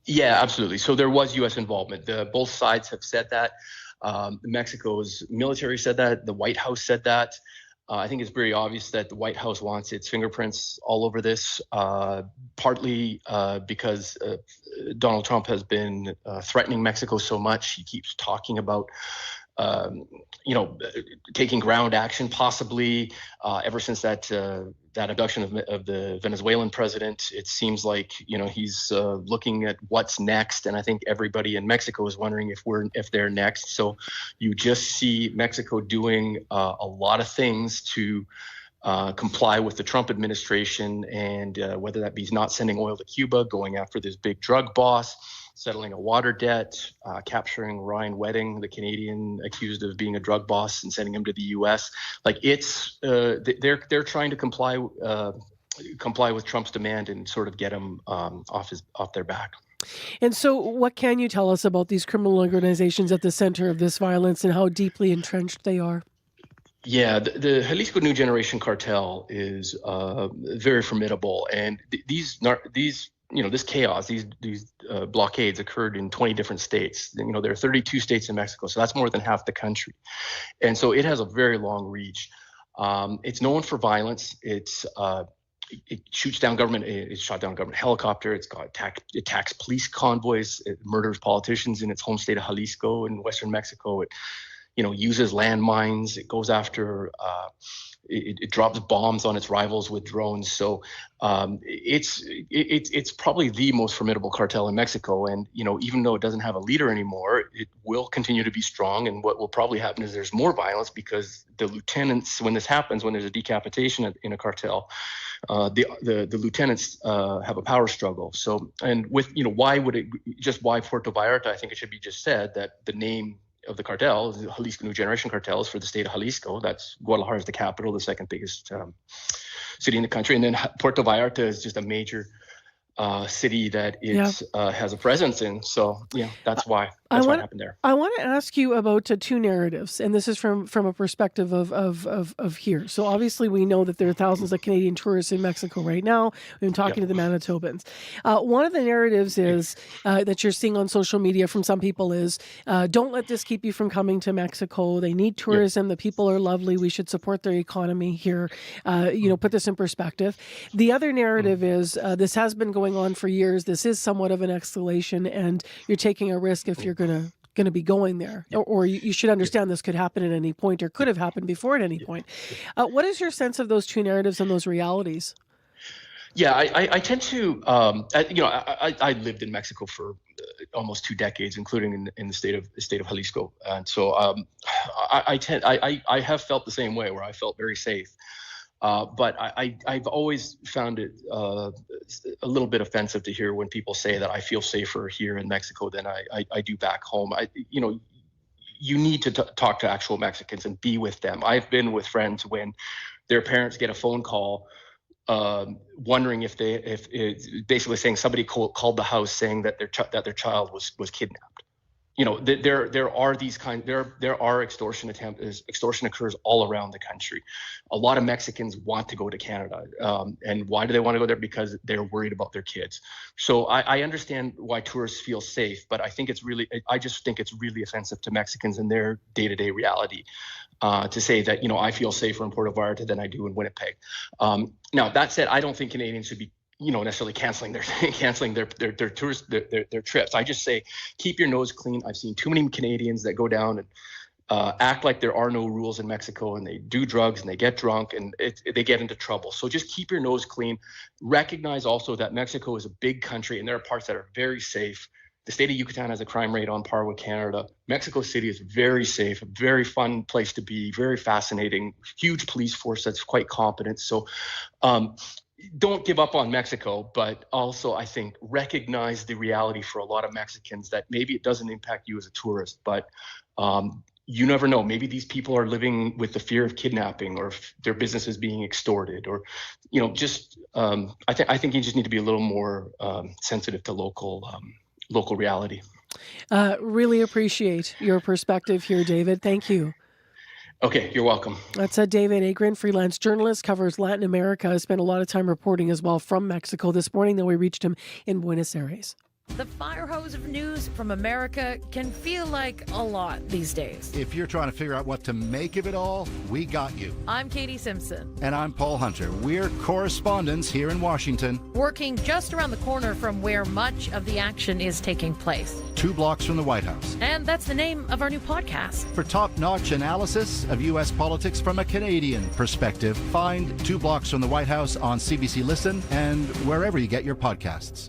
Yeah, absolutely. So there was U.S. involvement. Both sides have said that. Mexico's military said that. The White House said that. I think it's very obvious that the White House wants its fingerprints all over this, partly because Donald Trump has been threatening Mexico so much. He keeps talking about taking ground action, possibly ever since that abduction of the Venezuelan president. It seems like he's looking at what's next, and I think everybody in Mexico is wondering if they're next. So you just see Mexico doing a lot of things to comply with the Trump administration, and whether that be not sending oil to Cuba, going after this big drug boss, settling a water debt, capturing Ryan Wedding, the Canadian accused of being a drug boss, and sending him to the U.S. Like they're trying to comply with Trump's demand and sort of get him off their back. And so what can you tell us about these criminal organizations at the center of this violence and how deeply entrenched they are? Yeah, the Jalisco New Generation cartel is very formidable, and this chaos, these blockades occurred in 20 different states. There are 32 states in Mexico, so that's more than half the country, and so it has a very long reach. It's known for violence. It shot down government helicopter. It attacks police convoys. It murders politicians in its home state of Jalisco in western Mexico. It uses landmines. It goes after. It drops bombs on its rivals with drones. So it's probably the most formidable cartel in Mexico. And even though it doesn't have a leader anymore, it will continue to be strong. And what will probably happen is there's more violence because the lieutenants, when this happens, when there's a decapitation in a cartel, the lieutenants have a power struggle. So, and with why Puerto Vallarta? I think it should be just said that the name of the cartel, the Jalisco New Generation cartel, is for the state of Jalisco. That's Guadalajara is the capital, the second biggest city in the country, and then Puerto Vallarta is just a major city that it has a presence in. So that's why what happened there. I want to ask you about two narratives, and this is from a perspective of here. So obviously we know that there are thousands of Canadian tourists in Mexico right now. We've been talking to the Manitobans. One of the narratives is that you're seeing on social media from some people is, don't let this keep you from coming to Mexico. They need tourism. The people are lovely. We should support their economy here. Put this in perspective. The other narrative is this has been going on for years. This is somewhat of an escalation, and you're taking a risk if you're going to be going there, or you should understand this could happen at any point, or could have happened before at any point. What is your sense of those two narratives and those realities? Yeah, I tend to, I lived in Mexico for almost 2 decades, including in the state of Jalisco, and so I have felt the same way, where I felt very safe. But I've always found it a little bit offensive to hear when people say that I feel safer here in Mexico than I do back home. You need to talk to actual Mexicans and be with them. I've been with friends when their parents get a phone call wondering if basically saying somebody called the house saying that their child was kidnapped. There are extortion attempts. Extortion occurs all around the country. A lot of Mexicans want to go to Canada, and why do they want to go there? Because they're worried about their kids. So I understand why tourists feel safe, but I just think it's really offensive to Mexicans in their day-to-day reality to say that I feel safer in Puerto Vallarta than I do in Winnipeg. Now that said, I don't think Canadians should be necessarily canceling their tours, their trips. I just say, keep your nose clean. I've seen too many Canadians that go down and act like there are no rules in Mexico, and they do drugs and they get drunk and they get into trouble. So just keep your nose clean. Recognize also that Mexico is a big country and there are parts that are very safe. The state of Yucatan has a crime rate on par with Canada. Mexico City is very safe, a very fun place to be, very fascinating, huge police force that's quite competent. So, don't give up on Mexico, but also I think recognize the reality for a lot of Mexicans that maybe it doesn't impact you as a tourist, but you never know. Maybe these people are living with the fear of kidnapping, or their business is being extorted, or I think you just need to be a little more sensitive to local reality. Really appreciate your perspective here, David. Thank you. Okay, you're welcome. That's David Agrin, freelance journalist, covers Latin America, has spent a lot of time reporting as well from Mexico. This morning, though, we reached him in Buenos Aires. The fire hose of news from America can feel like a lot these days. If you're trying to figure out what to make of it all, we got you. I'm Katie Simpson. And I'm Paul Hunter. We're correspondents here in Washington. Working just around the corner from where much of the action is taking place. 2 blocks from the White House. And that's the name of our new podcast. For top-notch analysis of U.S. politics from a Canadian perspective, find 2 blocks from the White House on CBC Listen and wherever you get your podcasts.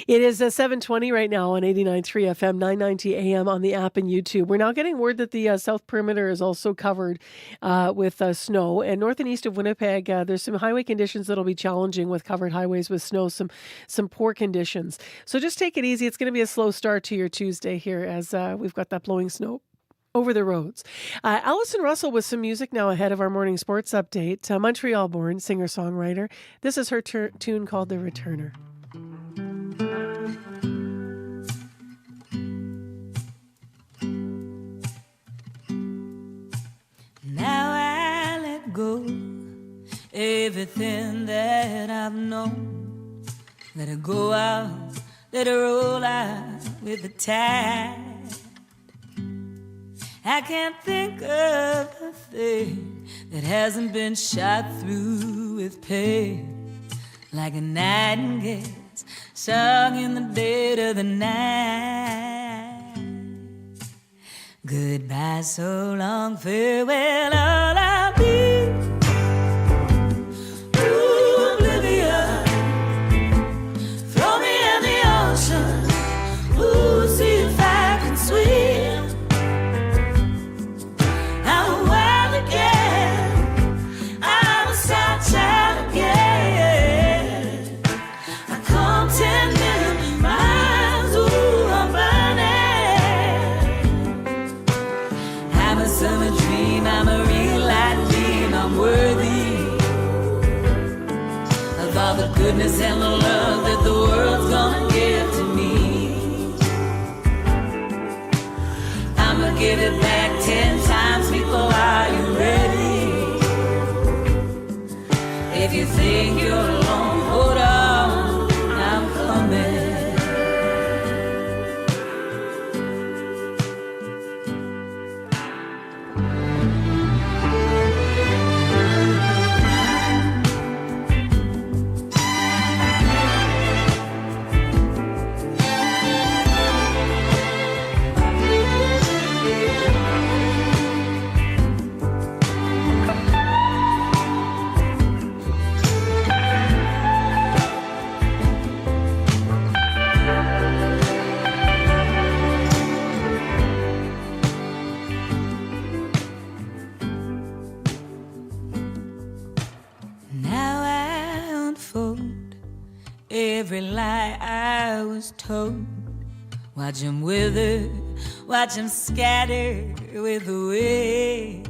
It is 7:20 right now on 89.3 FM, 990 AM on the app and YouTube. We're now getting word that the south perimeter is also covered with snow. And north and east of Winnipeg, there's some highway conditions that'll be challenging with covered highways with snow, some poor conditions. So just take it easy. It's going to be a slow start to your Tuesday here as we've got that blowing snow over the roads. Allison Russell with some music now ahead of our morning sports update. Montreal-born singer-songwriter. This is her tune called The Returner. Now I let go everything that I've known. Let it go out, let it roll out with the tide. I can't think of a thing that hasn't been shot through with pain. Like a nightingale's sung in the dead of the night. Goodbye, so long, farewell, all I'll be. Ooh, oblivion. Throw me in the ocean. Ooh, see if I can swim. I'm a wild again. I'm a sad child again. I come 10 million miles. Ooh, I'm burning. I'm a summer dream, I'm a real light dream, I'm worthy of all the goodness and the love that the world's gonna give to me. I'ma give it back 10 times, people, are you ready? If you think you're alone, hold on, I'm coming. Every lie I was told. Watch them wither, watch them scatter with the wind.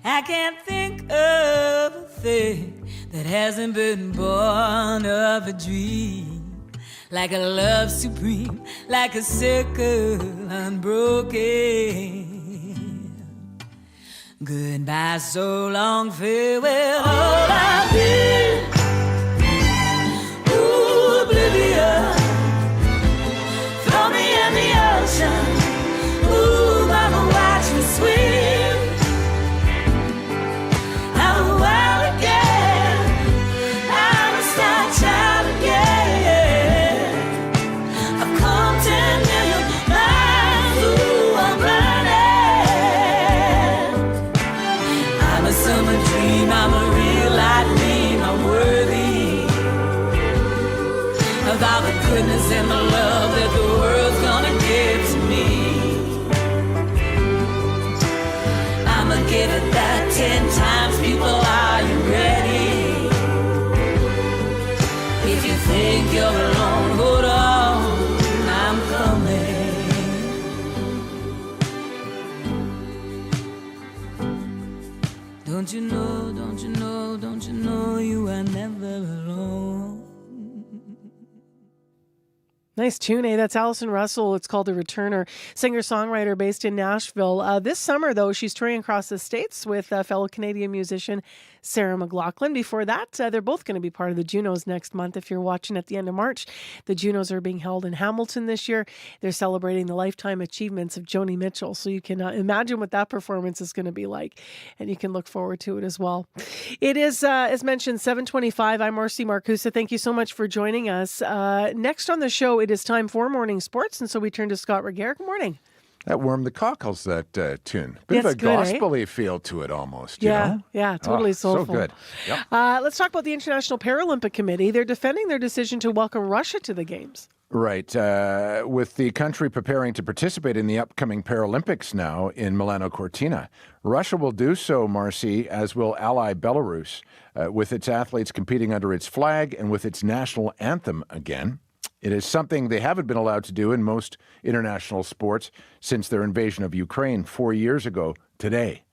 I can't think of a thing that hasn't been born of a dream. Like a love supreme, like a circle unbroken. Goodbye, so long, farewell, all I've been. Oblivion. Throw me in the ocean. Ooh, mama, watch me swim. I'm a wild again. I'm a star child again. I've come 10 million miles. Ooh, I'm burning. I'm a summer dream. I'm a real light dream. I'm worthy of all the goodness and the love that the world's gonna give to me. I'ma give it back 10 times, people, are you ready? If you think you're alone, hold on, I'm coming. Don't you know, don't you know, don't you know you are never alone? Nice tune, eh? That's Alison Russell. It's called The Returner, singer-songwriter based in Nashville. This summer, though, she's touring across the States with fellow Canadian musician Sarah McLachlan. Before that, they're both going to be part of the Junos next month. If you're watching at the end of March, the Junos are being held in Hamilton this year. They're celebrating the lifetime achievements of Joni Mitchell, so you can imagine what that performance is going to be like, and you can look forward to it as well. It is, as mentioned, 7:25. I'm Marcy Marcusa. Thank you so much for joining us. Next on the show, it is time for morning sports, and so we turn to Scott Regehr. Good morning. That warmed the cockles, that tune. Bit of a good, gospel-y feel to it almost, you know? Yeah, totally soulful. So good. Yep. Let's talk about the International Paralympic Committee. They're defending their decision to welcome Russia to the Games. Right. With the country preparing to participate in the upcoming Paralympics now in Milano Cortina, Russia will do so, Marcy, as will ally Belarus, with its athletes competing under its flag and with its national anthem again. It is something they haven't been allowed to do in most international sports since their invasion of Ukraine 4 years ago today.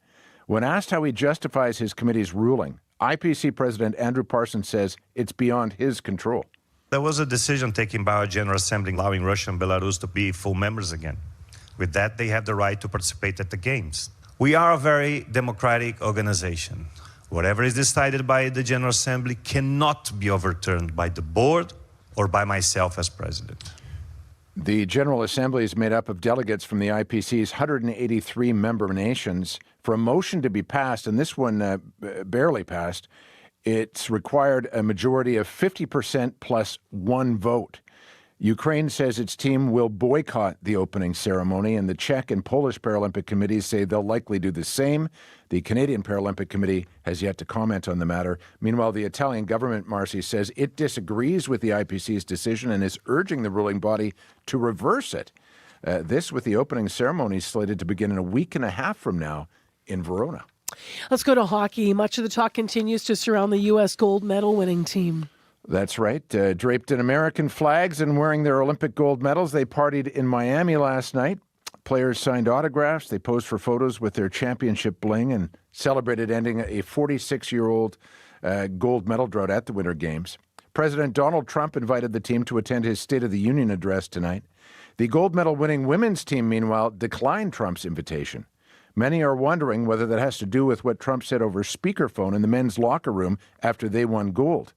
When asked how he justifies his committee's ruling, IPC President Andrew Parsons says it's beyond his control. There was a decision taken by our General Assembly allowing Russia and Belarus to be full members again. With that, they have the right to participate at the Games. We are a very democratic organization. Whatever is decided by the General Assembly cannot be overturned by the board or by myself as president. The General Assembly is made up of delegates from the IPC's 183 member nations. For a motion to be passed, and this one barely passed, it's required a majority of 50% plus one vote. Ukraine says its team will boycott the opening ceremony, and the Czech and Polish Paralympic committees say they'll likely do the same. The Canadian Paralympic Committee has yet to comment on the matter. Meanwhile, the Italian government, Marcy, says it disagrees with the IPC's decision and is urging the ruling body to reverse it. This with the opening ceremony slated to begin in a week and a half from now in Verona. Let's go to hockey. Much of the talk continues to surround the U.S. gold medal winning team. That's right. Draped in American flags and wearing their Olympic gold medals, they partied in Miami last night. Players signed autographs. They posed for photos with their championship bling and celebrated ending a 46-year-old gold medal drought at the Winter Games. President Donald Trump invited the team to attend his State of the Union address tonight. The gold medal winning women's team, meanwhile, declined Trump's invitation. Many are wondering whether that has to do with what Trump said over speakerphone in the men's locker room after they won gold.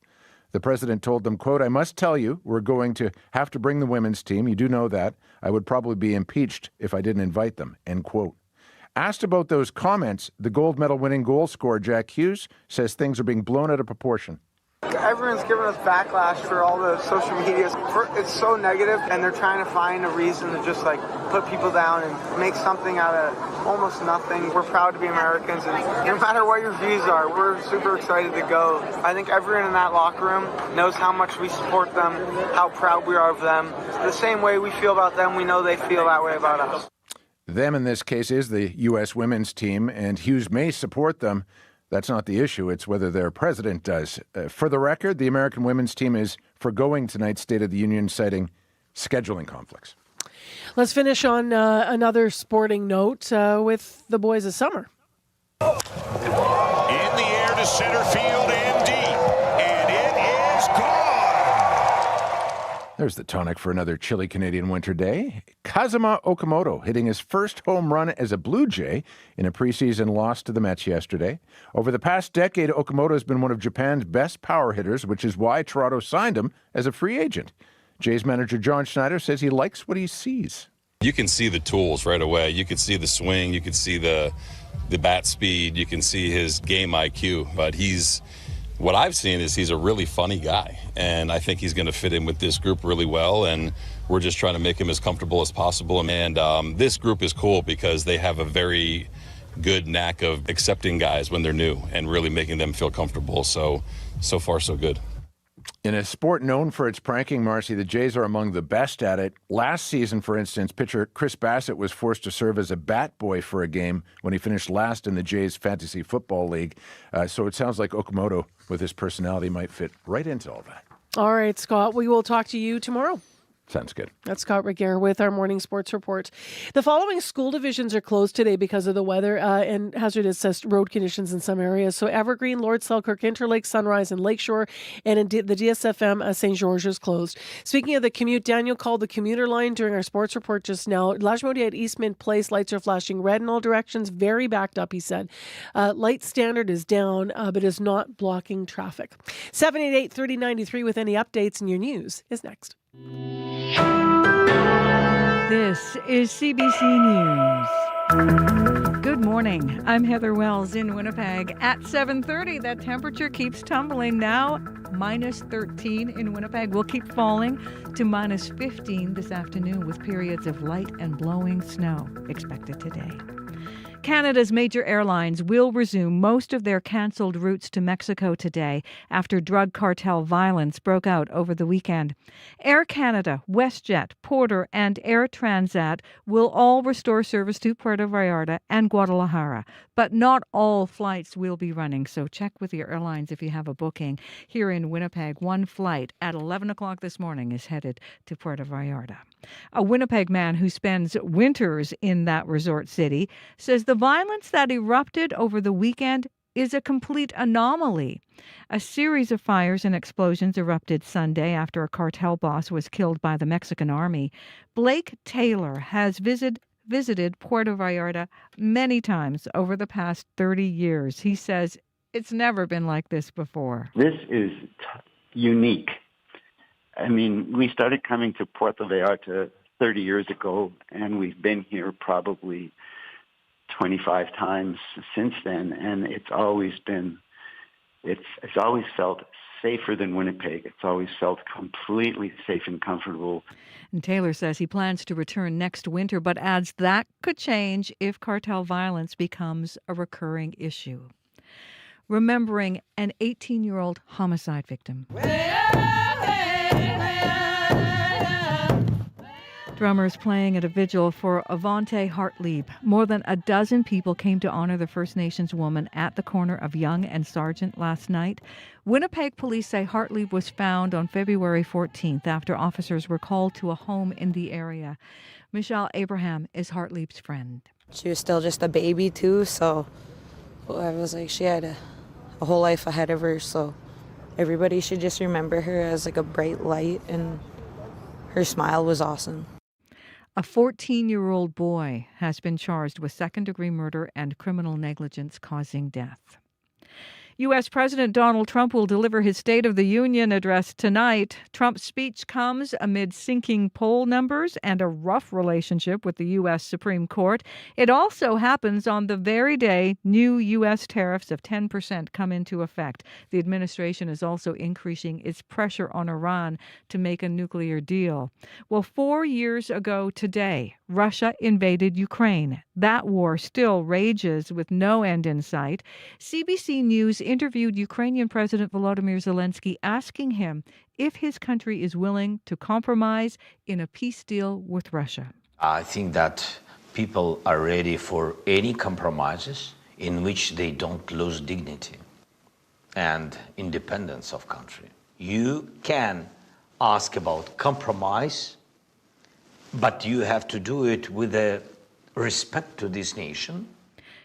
The president told them, quote, "I must tell you, we're going to have to bring the women's team. You do know that. I would probably be impeached if I didn't invite them," end quote. Asked about those comments, the gold medal winning goal scorer Jack Hughes says things are being blown out of proportion. Everyone's giving us backlash for all the social media. It's so negative, and they're trying to find a reason to just put people down and make something out of almost nothing. We're proud to be Americans, and no matter what your views are, we're super excited to go. I think everyone in that locker room knows how much we support them, how proud we are of them. The same way we feel about them, we know they feel that way about us. Them in this case is the U.S. women's team, and Hughes may support them. That's not the issue. It's whether their president does. For the record, the American women's team is forgoing tonight's State of the Union, citing scheduling conflicts. Let's finish on another sporting note with the boys of summer. In the air to center field and deep, and it is gone. There's the tonic for another chilly Canadian winter day. Kazuma Okamoto hitting his first home run as a Blue Jay in a preseason loss to the Mets yesterday. Over the past decade, Okamoto has been one of Japan's best power hitters, which is why Toronto signed him as a free agent. Jays manager John Schneider says he likes what he sees. You can see the tools right away. You can see the swing. You can see the bat speed. You can see his game IQ. But what I've seen is he's a really funny guy, and I think he's going to fit in with this group really well, and we're just trying to make him as comfortable as possible. And this group is cool because they have a very good knack of accepting guys when they're new and really making them feel comfortable. So far, so good. In a sport known for its pranking, Marcy, the Jays are among the best at it. Last season, for instance, pitcher Chris Bassett was forced to serve as a bat boy for a game when he finished last in the Jays Fantasy Football League. So it sounds like Okamoto, with his personality, might fit right into all that. All right, Scott, we will talk to you tomorrow. Sounds good. That's Scott Regehr with our morning sports report. The following school divisions are closed today because of the weather and hazardous road conditions in some areas. So Evergreen, Lord Selkirk, Interlake, Sunrise, and Lakeshore, and in the DSFM, St. George is closed. Speaking of the commute, Daniel called the commuter line during our sports report just now. Lajmodi at Eastmont Place, lights are flashing red in all directions, very backed up, he said. Light standard is down, but is not blocking traffic. 788-3093 with any updates, and your news is next. This is CBC News. Good morning. I'm Heather Wells in Winnipeg. At 7:30, that temperature keeps tumbling now. Minus 13 in Winnipeg. Will keep falling to minus 15 this afternoon with periods of light and blowing snow expected today. Canada's major airlines will resume most of their cancelled routes to Mexico today after drug cartel violence broke out over the weekend. Air Canada, WestJet, Porter, and Air Transat will all restore service to Puerto Vallarta and Guadalajara, but not all flights will be running, so check with your airlines if you have a booking. Here in Winnipeg, one flight at 11 o'clock this morning is headed to Puerto Vallarta. A Winnipeg man who spends winters in that resort city says the violence that erupted over the weekend is a complete anomaly. A series of fires and explosions erupted Sunday after a cartel boss was killed by the Mexican army. Blake Taylor has visited Puerto Vallarta many times over the past 30 years. He says it's never been like this before. This is unique. I mean, we started coming to Puerto Vallarta 30 years ago, and we've been here probably 25 times since then, and it's always felt safer than Winnipeg. It's always felt completely safe and comfortable. And Taylor says he plans to return next winter, but adds that could change if cartel violence becomes a recurring issue. Remembering an 18-year-old homicide victim. Drummers playing at a vigil for Avante Hartlieb. More than a dozen people came to honor the First Nations woman at the corner of Yonge and Sargent last night. Winnipeg police say Hartlieb was found on February 14th after officers were called to a home in the area. Michelle Abraham is Hartlieb's friend. She was still just a baby too, so I was like, she had a whole life ahead of her, so everybody should just remember her as like a bright light, and her smile was awesome. A 14-year-old boy has been charged with second-degree murder and criminal negligence causing death. U.S. President Donald Trump will deliver his State of the Union address tonight. Trump's speech comes amid sinking poll numbers and a rough relationship with the U.S. Supreme Court. It also happens on the very day new U.S. tariffs of 10% come into effect. The administration is also increasing its pressure on Iran to make a nuclear deal. Well, 4 years ago today, Russia invaded Ukraine. That war still rages with no end in sight. CBC News interviewed Ukrainian President Volodymyr Zelensky, asking him if his country is willing to compromise in a peace deal with Russia. I think that people are ready for any compromises in which they don't lose dignity and independence of country. You can ask about compromise, but you have to do it with a respect to this nation.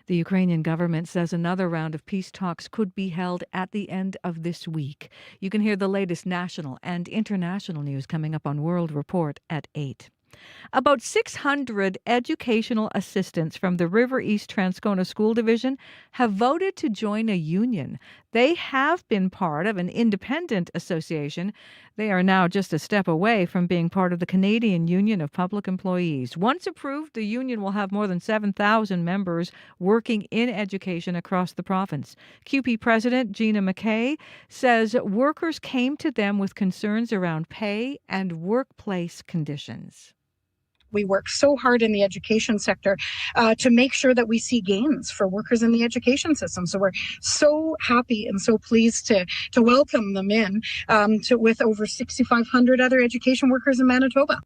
The Ukrainian government says another round of peace talks could be held at the end of this week. You can hear the latest national and international news coming up on World Report at 8. About 600 educational assistants from the River East Transcona School Division have voted to join a union. They have been part of an independent association. They are now just a step away from being part of the Canadian Union of Public Employees. Once approved, the union will have more than 7,000 members working in education across the province. CUPE President Gina McKay says workers came to them with concerns around pay and workplace conditions. We work so hard in the education sector to make sure that we see gains for workers in the education system. So we're so happy and so pleased to welcome them in with over 6,500 other education workers in Manitoba.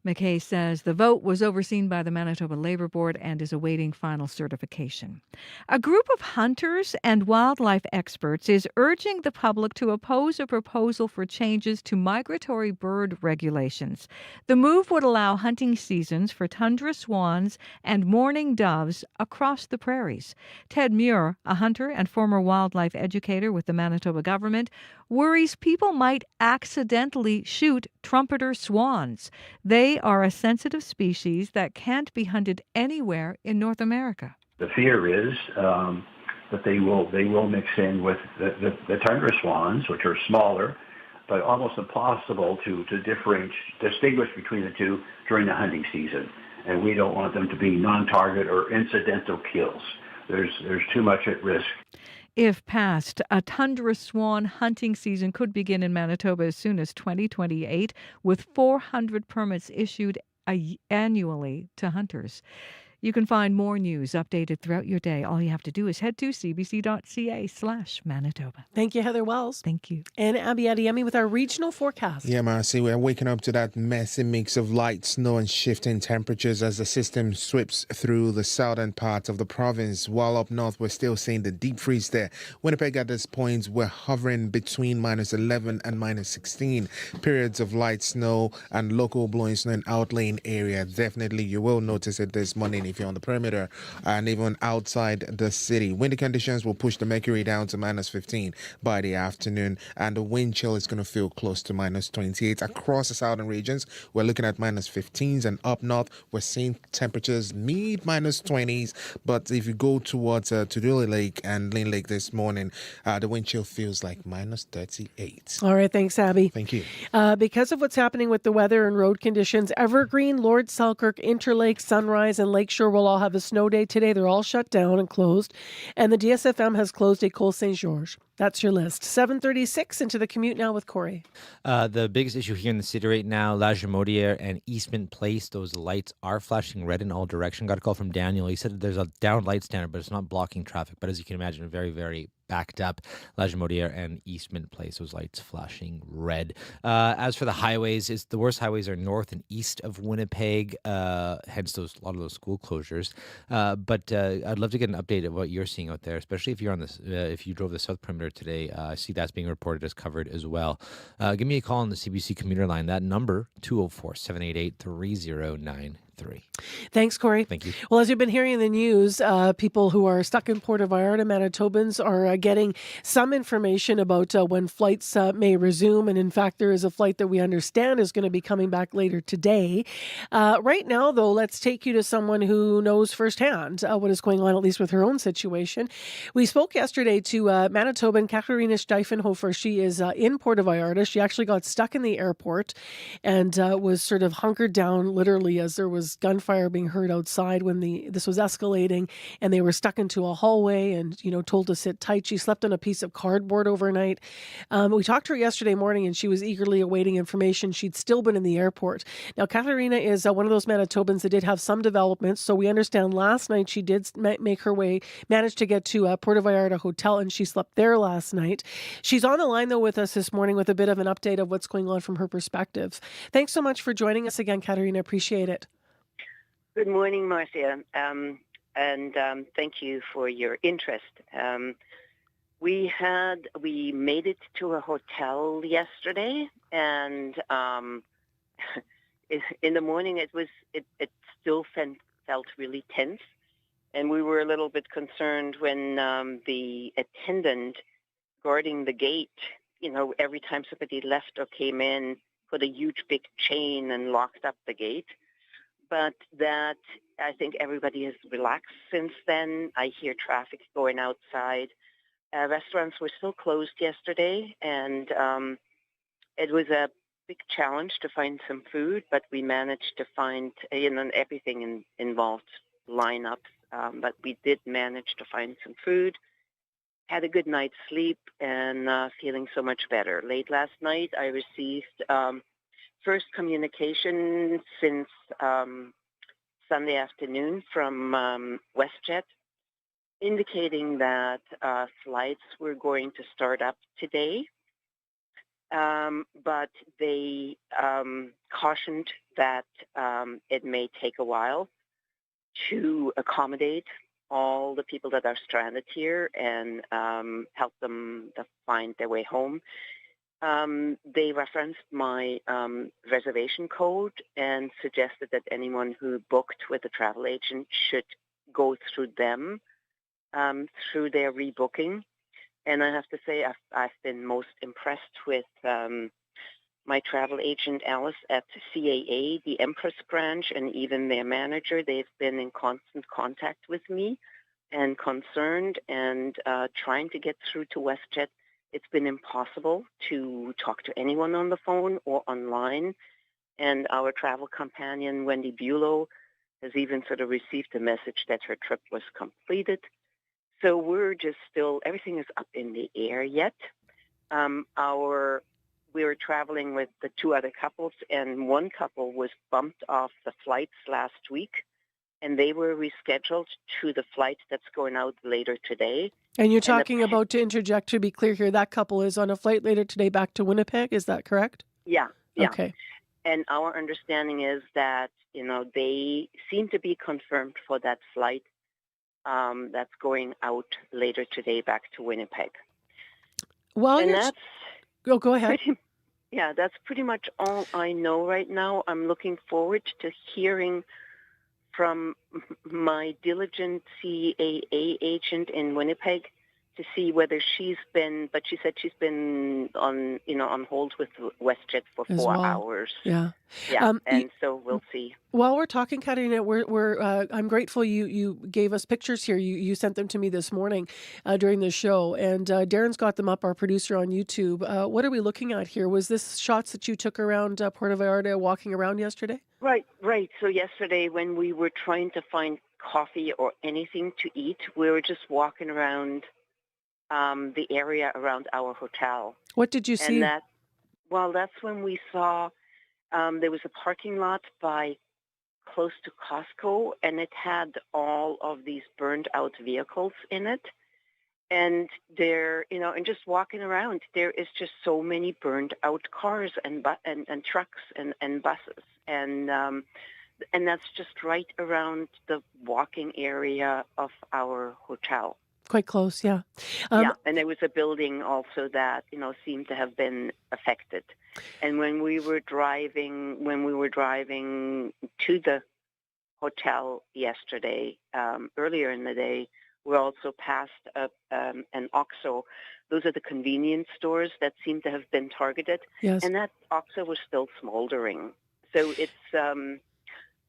McKay says the vote was overseen by the Manitoba Labour Board and is awaiting final certification. A group of hunters and wildlife experts is urging the public to oppose a proposal for changes to migratory bird regulations. The move would allow hunting seasons for tundra swans and mourning doves across the prairies. Ted Muir, a hunter and former wildlife educator with the Manitoba government, worries people might accidentally shoot trumpeter swans. They are a sensitive species that can't be hunted anywhere in North America. The fear is that they will mix in with the tundra swans, which are smaller, but almost impossible to distinguish between the two during the hunting season. And we don't want them to be non-target or incidental kills. There's too much at risk. If passed, a tundra swan hunting season could begin in Manitoba as soon as 2028, with 400 permits issued annually to hunters. You can find more news updated throughout your day. All you have to do is head to cbc.ca/Manitoba. Thank you, Heather Wells. Thank you. And Abby Adiemi with our regional forecast. Yeah, Marcy, we're waking up to that messy mix of light snow and shifting temperatures as the system sweeps through the southern parts of the province. While up north, we're still seeing the deep freeze there. Winnipeg at this point, we're hovering between -11 and -16. Periods of light snow and local blowing snow in outlying area. Definitely, you will notice it this morning if you're on the perimeter and even outside the city. Windy conditions will push the mercury down to -15 by the afternoon, and the wind chill is going to feel close to -28 across the southern regions. We're looking at -15s, and up north we're seeing temperatures mid -20s. But if you go towards Tuduli Lake and Lynn Lake this morning, the wind chill feels like -38. All right, thanks, Abby. Thank you. Because of what's happening with the weather and road conditions, Evergreen, Lord Selkirk, Interlake, Sunrise, and Lakeshore will all have a snow day today. They're all shut down and closed. And the DSFM has closed at Col St. George. That's your list. 7:36 into the commute now with Corey. The biggest issue here in the city right now, La Jamodière and Eastman Place, those lights are flashing red in all directions. Got a call from Daniel. He said that there's a down light standard, but it's not blocking traffic. But as you can imagine, very, very backed up. La Jamodière and Eastman Place, those lights flashing red. As for the highways, the worst highways are north and east of Winnipeg, hence a lot of those school closures. But I'd love to get an update of what you're seeing out there, especially if you're on this, if you drove the South Perimeter today. I see that's being reported as covered as well. Give me a call on the CBC Commuter line. That number, 204-788-3093. Thanks, Corey. Thank you. Well, as you've been hearing in the news, people who are stuck in Puerto Vallarta, Manitobans, are getting some information about when flights may resume. And in fact, there is a flight that we understand is going to be coming back later today. Right now, though, let's take you to someone who knows firsthand what is going on, at least with her own situation. We spoke yesterday to Manitoban Katharina Steifenhofer. She is in Puerto Vallarta. She actually got stuck in the airport and was sort of hunkered down literally as there was gunfire being heard outside when this was escalating, and they were stuck into a hallway and told to sit tight. She slept on a piece of cardboard overnight. We talked to her yesterday morning, and she was eagerly awaiting information. She'd still been in the airport. Now, Katharina is one of those Manitobans that did have some developments. So we understand last night she did manage to get to Puerto Vallarta Hotel, and she slept there last night. She's on the line though with us this morning with a bit of an update of what's going on from her perspective. Thanks so much for joining us again, Katharina. Appreciate it. Good morning, Marcia, and thank you for your interest. We made it to a hotel yesterday, and in the morning it still felt really tense, and we were a little bit concerned when the attendant guarding the gate, every time somebody left or came in, put a huge big chain and locked up the gate. But that I think everybody has relaxed since then. I hear traffic going outside. Restaurants were still closed yesterday, and it was a big challenge to find some food, but we managed to find, everything involved lineups, but we did manage to find some food. Had a good night's sleep and feeling so much better. Late last night, I received first communication since Sunday afternoon from WestJet, indicating that flights were going to start up today, but they cautioned that it may take a while to accommodate all the people that are stranded here and help them to find their way home. They referenced my reservation code and suggested that anyone who booked with a travel agent should go through them, through their rebooking. And I have to say, I've been most impressed with my travel agent, Alice, at CAA, the Empress branch, and even their manager. They've been in constant contact with me and concerned and trying to get through to WestJet. It's been impossible to talk to anyone on the phone or online. And our travel companion, Wendy Bulow, has even sort of received a message that her trip was completed. So we're just still, everything is up in the air yet. We were traveling with the two other couples, and one couple was bumped off the flights last week, and they were rescheduled to the flight that's going out later today. And you're talking about, to interject, to be clear here, that couple is on a flight later today back to Winnipeg. Is that correct? Yeah. Okay. And our understanding is that, they seem to be confirmed for that flight that's going out later today back to Winnipeg. Well, and that's go ahead. That's pretty much all I know right now. I'm looking forward to hearing from my diligent CAA agent in Winnipeg to see whether she's been, but she said she's been on hold with WestJet for 4 hours. Yeah. So we'll see. While we're talking, Katarina, I'm grateful you gave us pictures here. You sent them to me this morning during the show, and Darren's got them up, our producer, on YouTube. What are we looking at here? Was this shots that you took around Puerto Vallarta walking around yesterday? Right. So yesterday when we were trying to find coffee or anything to eat, we were just walking around the area around our hotel. What did you see? And that's when we saw there was a parking lot by close to Costco, and it had all of these burned out vehicles in it. And and just walking around, there is just so many burned out cars and trucks and buses, and that's just right around the walking area of our hotel. Quite close, yeah. And there was a building also that seemed to have been affected. And when we were driving to the hotel yesterday, earlier in the day, we also passed an OXXO. Those are the convenience stores that seem to have been targeted. Yes. And that OXXO was still smoldering. So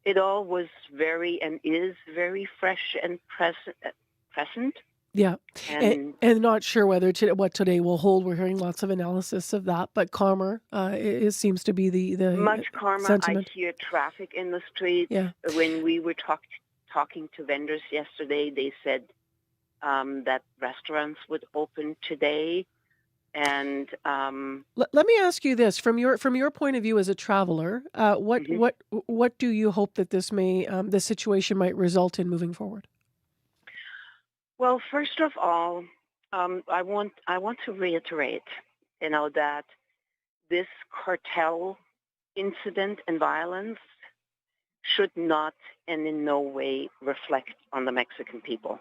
it all was very and is very fresh and present. Yeah, and not sure what today will hold. We're hearing lots of analysis of that, but calmer. It seems to be the much calmer. sentiment. I hear traffic in the street. Yeah. When we were talking to vendors yesterday, they said that restaurants would open today. And let me ask you this: from your point of view as a traveler, what do you hope that this situation might result in moving forward? Well, first of all, I want to reiterate, that this cartel incident and violence should not and in no way reflect on the Mexican people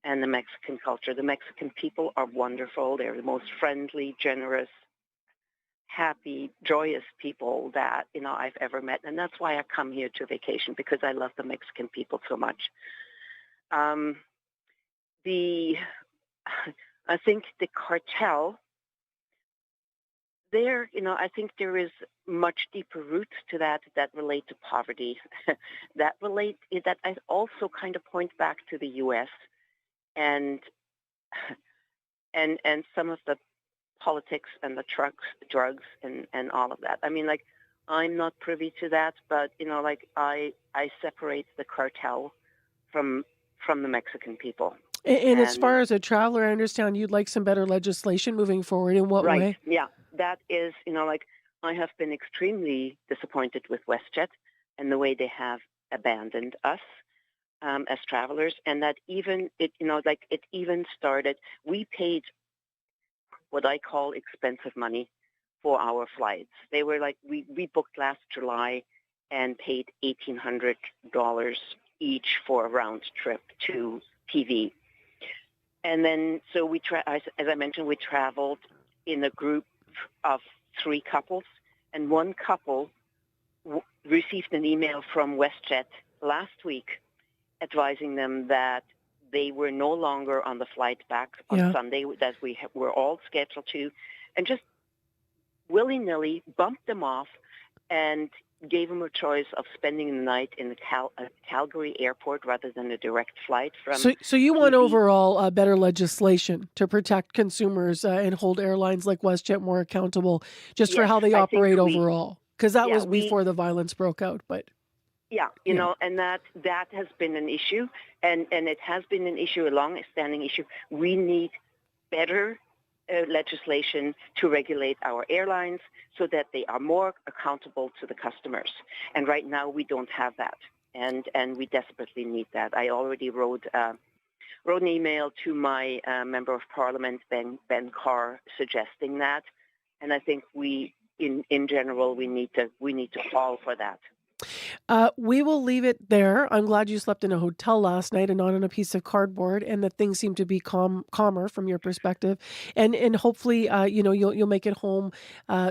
and the Mexican culture. The Mexican people are wonderful. They're the most friendly, generous, happy, joyous people that, I've ever met. And that's why I come here to vacation, because I love the Mexican people so much. I think the cartel there, I think there is much deeper roots to that relate to poverty, that I also kind of point back to the U.S. and some of the politics and the drugs and all of that. I mean, I'm not privy to that, but I separate the cartel from the Mexican people. And as far as a traveler, I understand you'd like some better legislation moving forward. In what way? Right. Yeah, that is, I have been extremely disappointed with WestJet and the way they have abandoned us as travelers, and that it even started. We paid what I call expensive money for our flights. They were we booked last July, and paid $1,800 each for a round trip to TV. And then, so as I mentioned, we traveled in a group of 3 couples, and one couple received an email from WestJet last week advising them that they were no longer on the flight back on Sunday that we were all scheduled to, and just willy-nilly bumped them off and gave them a choice of spending the night in the Calgary airport rather than a direct flight from. So you want overall better legislation to protect consumers and hold airlines like WestJet more accountable just for how they operate overall? Because that was before the violence broke out, but. Yeah, you know, and that has been an issue, and it has been an issue, a long-standing issue. We need better legislation to regulate our airlines so that they are more accountable to the customers. And right now we don't have that, and we desperately need that. I already wrote an email to my member of parliament, Ben Carr, suggesting that, and I think we, in general, we need to call for that. We will leave it there. I'm glad you slept in a hotel last night and not on a piece of cardboard, and that things seem to be calmer from your perspective. And hopefully, you'll make it home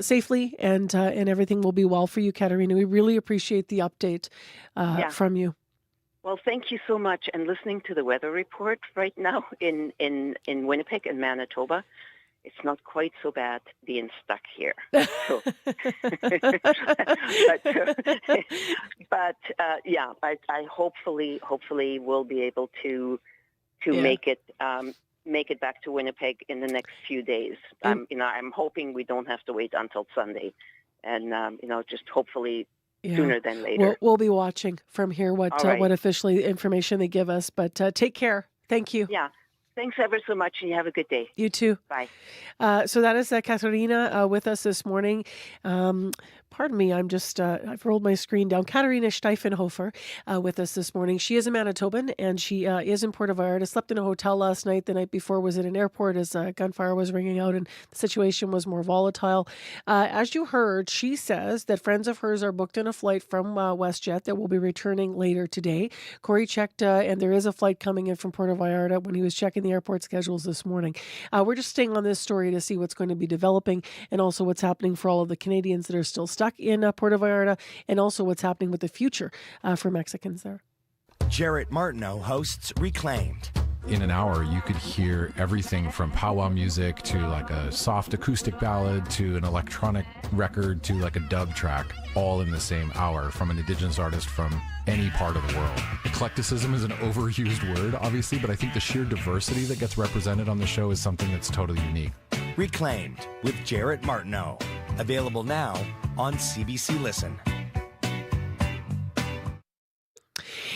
safely, and everything will be well for you, Katerina. We really appreciate the update from you. Well, thank you so much. And listening to the weather report right now in Winnipeg and Manitoba, it's not quite so bad being stuck here. So. I hopefully will be able to make it back to Winnipeg in the next few days. I'm hoping we don't have to wait until Sunday, and just hopefully sooner than later. We'll be watching from here what officially information they give us. But take care. Thank you. Yeah. Thanks ever so much, and you have a good day. You too. Bye. So that is Katerina with us this morning. Pardon me, I'm just, I've rolled my screen down. Katerina Steifenhofer with us this morning. She is a Manitoban, and she is in Puerto Vallarta. Slept in a hotel last night. The night before was at an airport as gunfire was ringing out, and the situation was more volatile. As you heard, she says that friends of hers are booked in a flight from WestJet that will be returning later today. Corey checked, and there is a flight coming in from Puerto Vallarta when he was checking the airport schedules this morning. We're just staying on this story to see what's going to be developing, and also what's happening for all of the Canadians that are still stuck in Puerto Vallarta, and also what's happening with the future for Mexicans there. Jarrett Martineau hosts Reclaimed. In an hour, you could hear everything from powwow music to like a soft acoustic ballad to an electronic record to like a dub track, all in the same hour from an Indigenous artist from any part of the world. Eclecticism is an overused word, obviously, but I think the sheer diversity that gets represented on the show is something that's totally unique. Reclaimed with Jarrett Martineau. Available now on CBC Listen.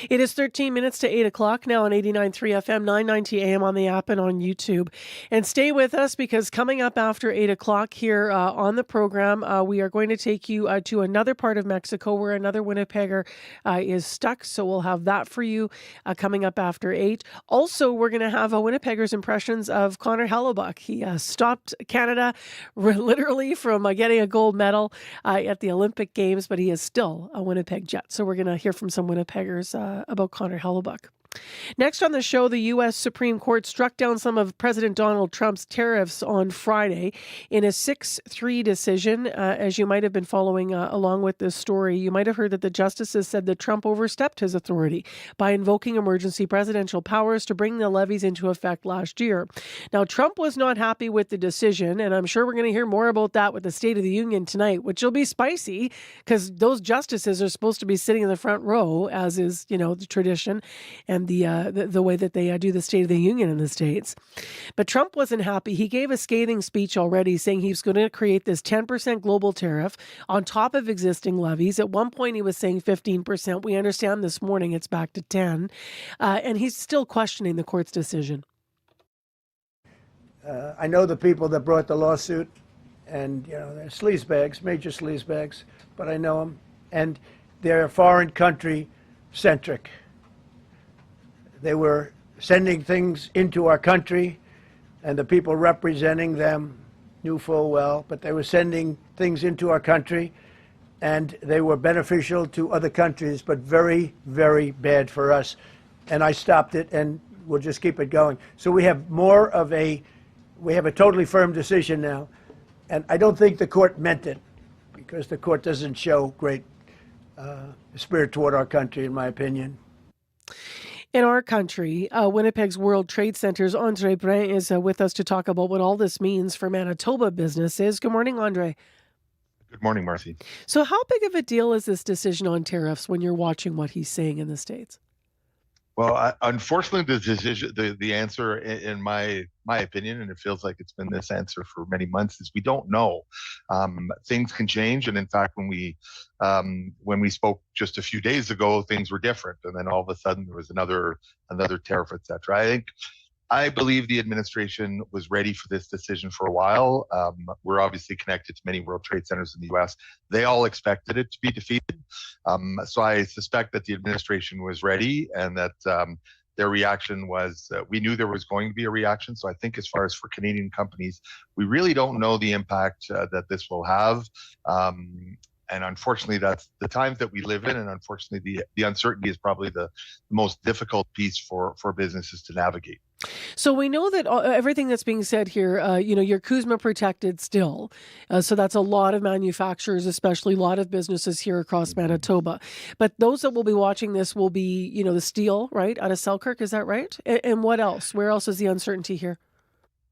It is 13 minutes to 8 o'clock now on 89.3 FM, 990 AM on the app and on YouTube. And stay with us, because coming up after 8 o'clock here on the program, we are going to take you to another part of Mexico where another Winnipegger is stuck. So we'll have that for you coming up after 8. Also, we're going to have Winnipegger's impressions of Connor Hellebuyck. He stopped Canada literally from getting a gold medal at the Olympic Games, but he is still a Winnipeg Jet. So we're going to hear from some Winnipeggers about Connor Hellebuyck. Next on the show, the U.S. Supreme Court struck down some of President Donald Trump's tariffs on Friday in a 6-3 decision. As you might have been following along with this story, you might have heard that the justices said that Trump overstepped his authority by invoking emergency presidential powers to bring the levies into effect last year. Now, Trump was not happy with the decision, and I'm sure we're going to hear more about that with the State of the Union tonight, which will be spicy because those justices are supposed to be sitting in the front row, as is, the tradition and the way that they do the State of the Union in the States. But Trump wasn't happy. He gave a scathing speech already saying he's going to create this 10% global tariff on top of existing levies. At one point, he was saying 15%. We understand this morning it's back to 10. And he's still questioning the court's decision. I know the people that brought the lawsuit, and, they're sleazebags, major sleazebags, but I know them. And they're foreign country centric. They were sending things into our country, and the people representing them knew full well, but they were sending things into our country and they were beneficial to other countries, but very, very bad for us. And I stopped it, and we'll just keep it going. So we have we have a totally firm decision now, and I don't think the court meant it, because the court doesn't show great spirit toward our country, in my opinion. In our country, Winnipeg's World Trade Center's Andre Brun is with us to talk about what all this means for Manitoba businesses. Good morning, Andre. Good morning, Marcy. So how big of a deal is this decision on tariffs when you're watching what he's saying in the States? Well, unfortunately, the decision, the answer, in my opinion, and it feels like it's been this answer for many months, is we don't know. Things can change, and in fact, when we spoke just a few days ago, things were different, and then all of a sudden there was another tariff, etc. I believe the administration was ready for this decision for a while. We're obviously connected to many World Trade Centers in the U.S. They all expected it to be defeated. So I suspect that the administration was ready, and that their reaction was, we knew there was going to be a reaction. So I think as far as for Canadian companies, we really don't know the impact that this will have. And unfortunately, that's the times that we live in. And unfortunately, the uncertainty is probably the most difficult piece for businesses to navigate. So we know that everything that's being said here, you're CUSMA protected still. So that's a lot of manufacturers, especially a lot of businesses here across Manitoba. But those that will be watching this will be, the steel, right, out of Selkirk. Is that right? And what else? Where else is the uncertainty here?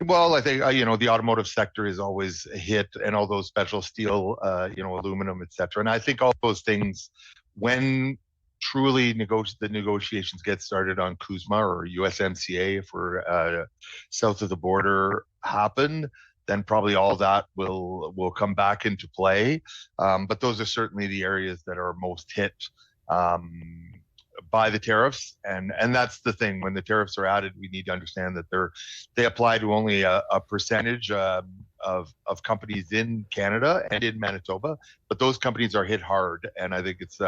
Well, I think, the automotive sector is always a hit, and all those special steel, aluminum, et cetera. And I think all those things, when truly the negotiations get started on CUSMA or USMCA, if we're south of the border, happen, then probably all that will come back into play. But those are certainly the areas that are most hit by the tariffs, and that's the thing. When the tariffs are added, we need to understand that they apply to only a percentage of companies in Canada and in Manitoba, but those companies are hit hard, and I think it's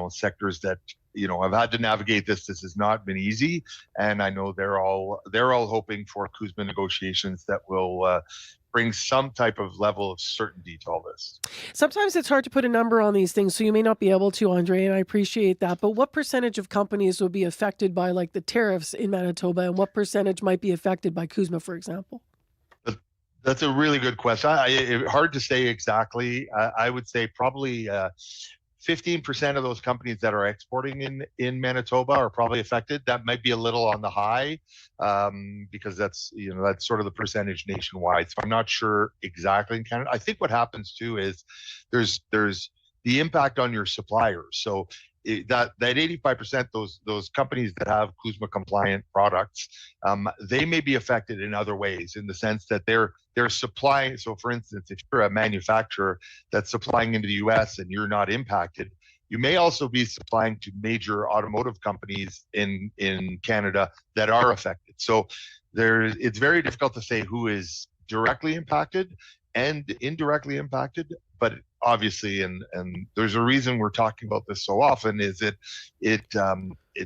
sectors that have had to navigate this. This has not been easy, and I know they're all hoping for CUSMA negotiations that will bring some type of level of certainty to all this. Sometimes it's hard to put a number on these things, so you may not be able to, Andre, and I appreciate that. But what percentage of companies would be affected by the tariffs in Manitoba, and what percentage might be affected by CUSMA, for example? That's a really good question. Hard to say exactly. I would say probably 15% of those companies that are exporting in Manitoba are probably affected. That might be a little on the high, because that's sort of the percentage nationwide. So I'm not sure exactly in Canada. I think what happens too is there's the impact on your suppliers. So that 85%, those companies that have CUSMA compliant products, they may be affected in other ways, in the sense that they're supplying. So for instance, if you're a manufacturer that's supplying into the US and you're not impacted, you may also be supplying to major automotive companies in Canada that are affected. So it's very difficult to say who is directly impacted and indirectly impacted, but obviously, and there's a reason we're talking about this so often, is it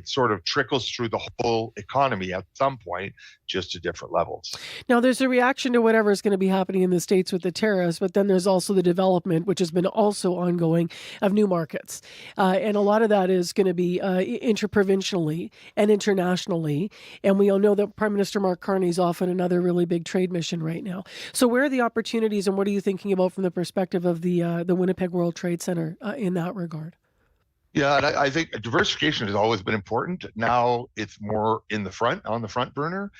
sort of trickles through the whole economy at some point, just to different levels. Now, there's a reaction to whatever is going to be happening in the States with the tariffs, but then there's also the development, which has been also ongoing, of new markets. And a lot of that is going to be interprovincially and internationally. And we all know that Prime Minister Mark Carney is off on another really big trade mission right now. So where are the opportunities, and what are you thinking about from the perspective of the Winnipeg World Trade Center in that regard? Yeah, and I think diversification has always been important. Now it's more on the front burner,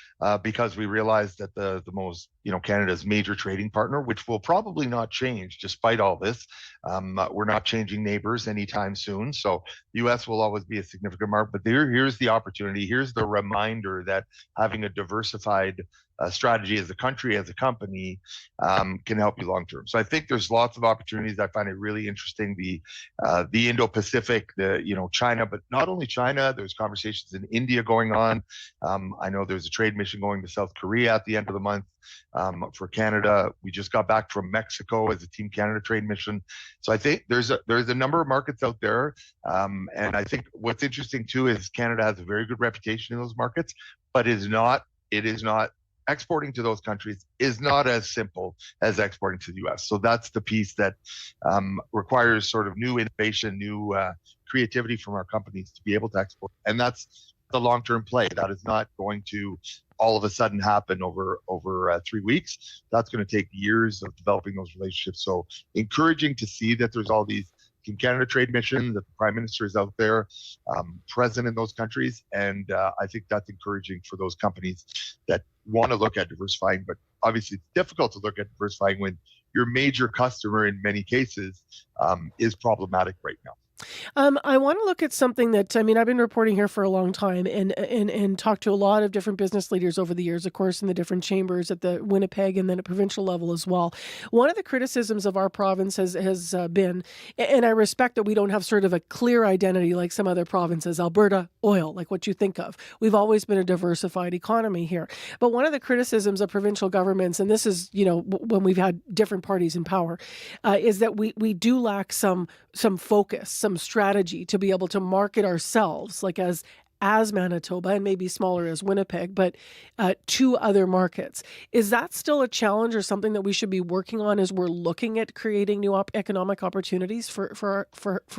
because we realize that the most, Canada's major trading partner, which will probably not change despite all this. We're not changing neighbors anytime soon. So the U.S. will always be a significant market. But here's the opportunity. Here's the reminder that having a diversified strategy as a country, as a company, can help you long term. So I think there's lots of opportunities. I find it really interesting. The Indo-Pacific, China, but not only China. There's conversations in India going on. I know there's a trade mission going to South Korea at the end of the month for Canada. We just got back from Mexico as a Team Canada trade mission. So I think there's a number of markets out there, and I think what's interesting too is Canada has a very good reputation in those markets, but it is not exporting to those countries is not as simple as exporting to the U.S. So that's the piece that requires sort of new innovation, new creativity from our companies to be able to export. And that's the long-term play. That is not going to all of a sudden happen over 3 weeks. That's going to take years of developing those relationships. So encouraging to see that there's all these Team Canada trade missions, that the Prime Minister is out there present in those countries. And I think that's encouraging for those companies that want to look at diversifying. But obviously it's difficult to look at diversifying when your major customer in many cases is problematic right now. I want to look at something that, I've been reporting here for a long time and talked to a lot of different business leaders over the years, of course, in the different chambers at the Winnipeg and then at provincial level as well. One of the criticisms of our province has been, and I respect that we don't have sort of a clear identity like some other provinces, Alberta, oil, like what you think of. We've always been a diversified economy here. But one of the criticisms of provincial governments, and this is, when we've had different parties in power, is that we do lack some focus, some strategy to be able to market ourselves, like as Manitoba and maybe smaller as Winnipeg, but to other markets. Is that still a challenge or something that we should be working on as we're looking at creating new economic opportunities for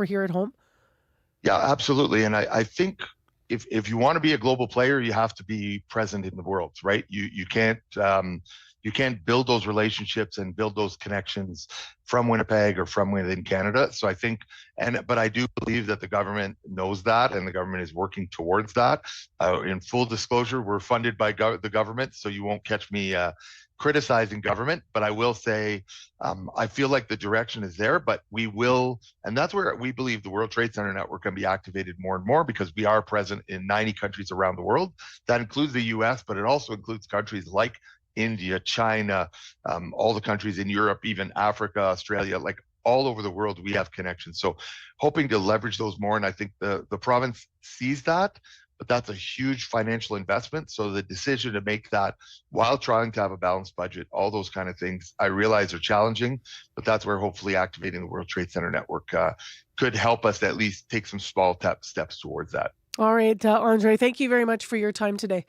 here at home? Yeah, absolutely. And I think if you want to be a global player, you have to be present in the world, right? You can't build those relationships and build those connections from Winnipeg or from within Canada. So I think, but I do believe that the government knows that, and the government is working towards that. In full disclosure, we're funded by the government, so you won't catch me criticizing government. But I will say, I feel like the direction is there, but we will, and that's where we believe the World Trade Center network can be activated more and more, because we are present in 90 countries around the world. That includes the US, but it also includes countries like India, China, all the countries in Europe, even Africa, Australia, like all over the world, we have connections. So hoping to leverage those more. And I think the province sees that, but that's a huge financial investment. So the decision to make that while trying to have a balanced budget, all those kind of things, I realize are challenging, but that's where hopefully activating the World Trade Center network could help us at least take some small steps towards that. All right, Andre, thank you very much for your time today.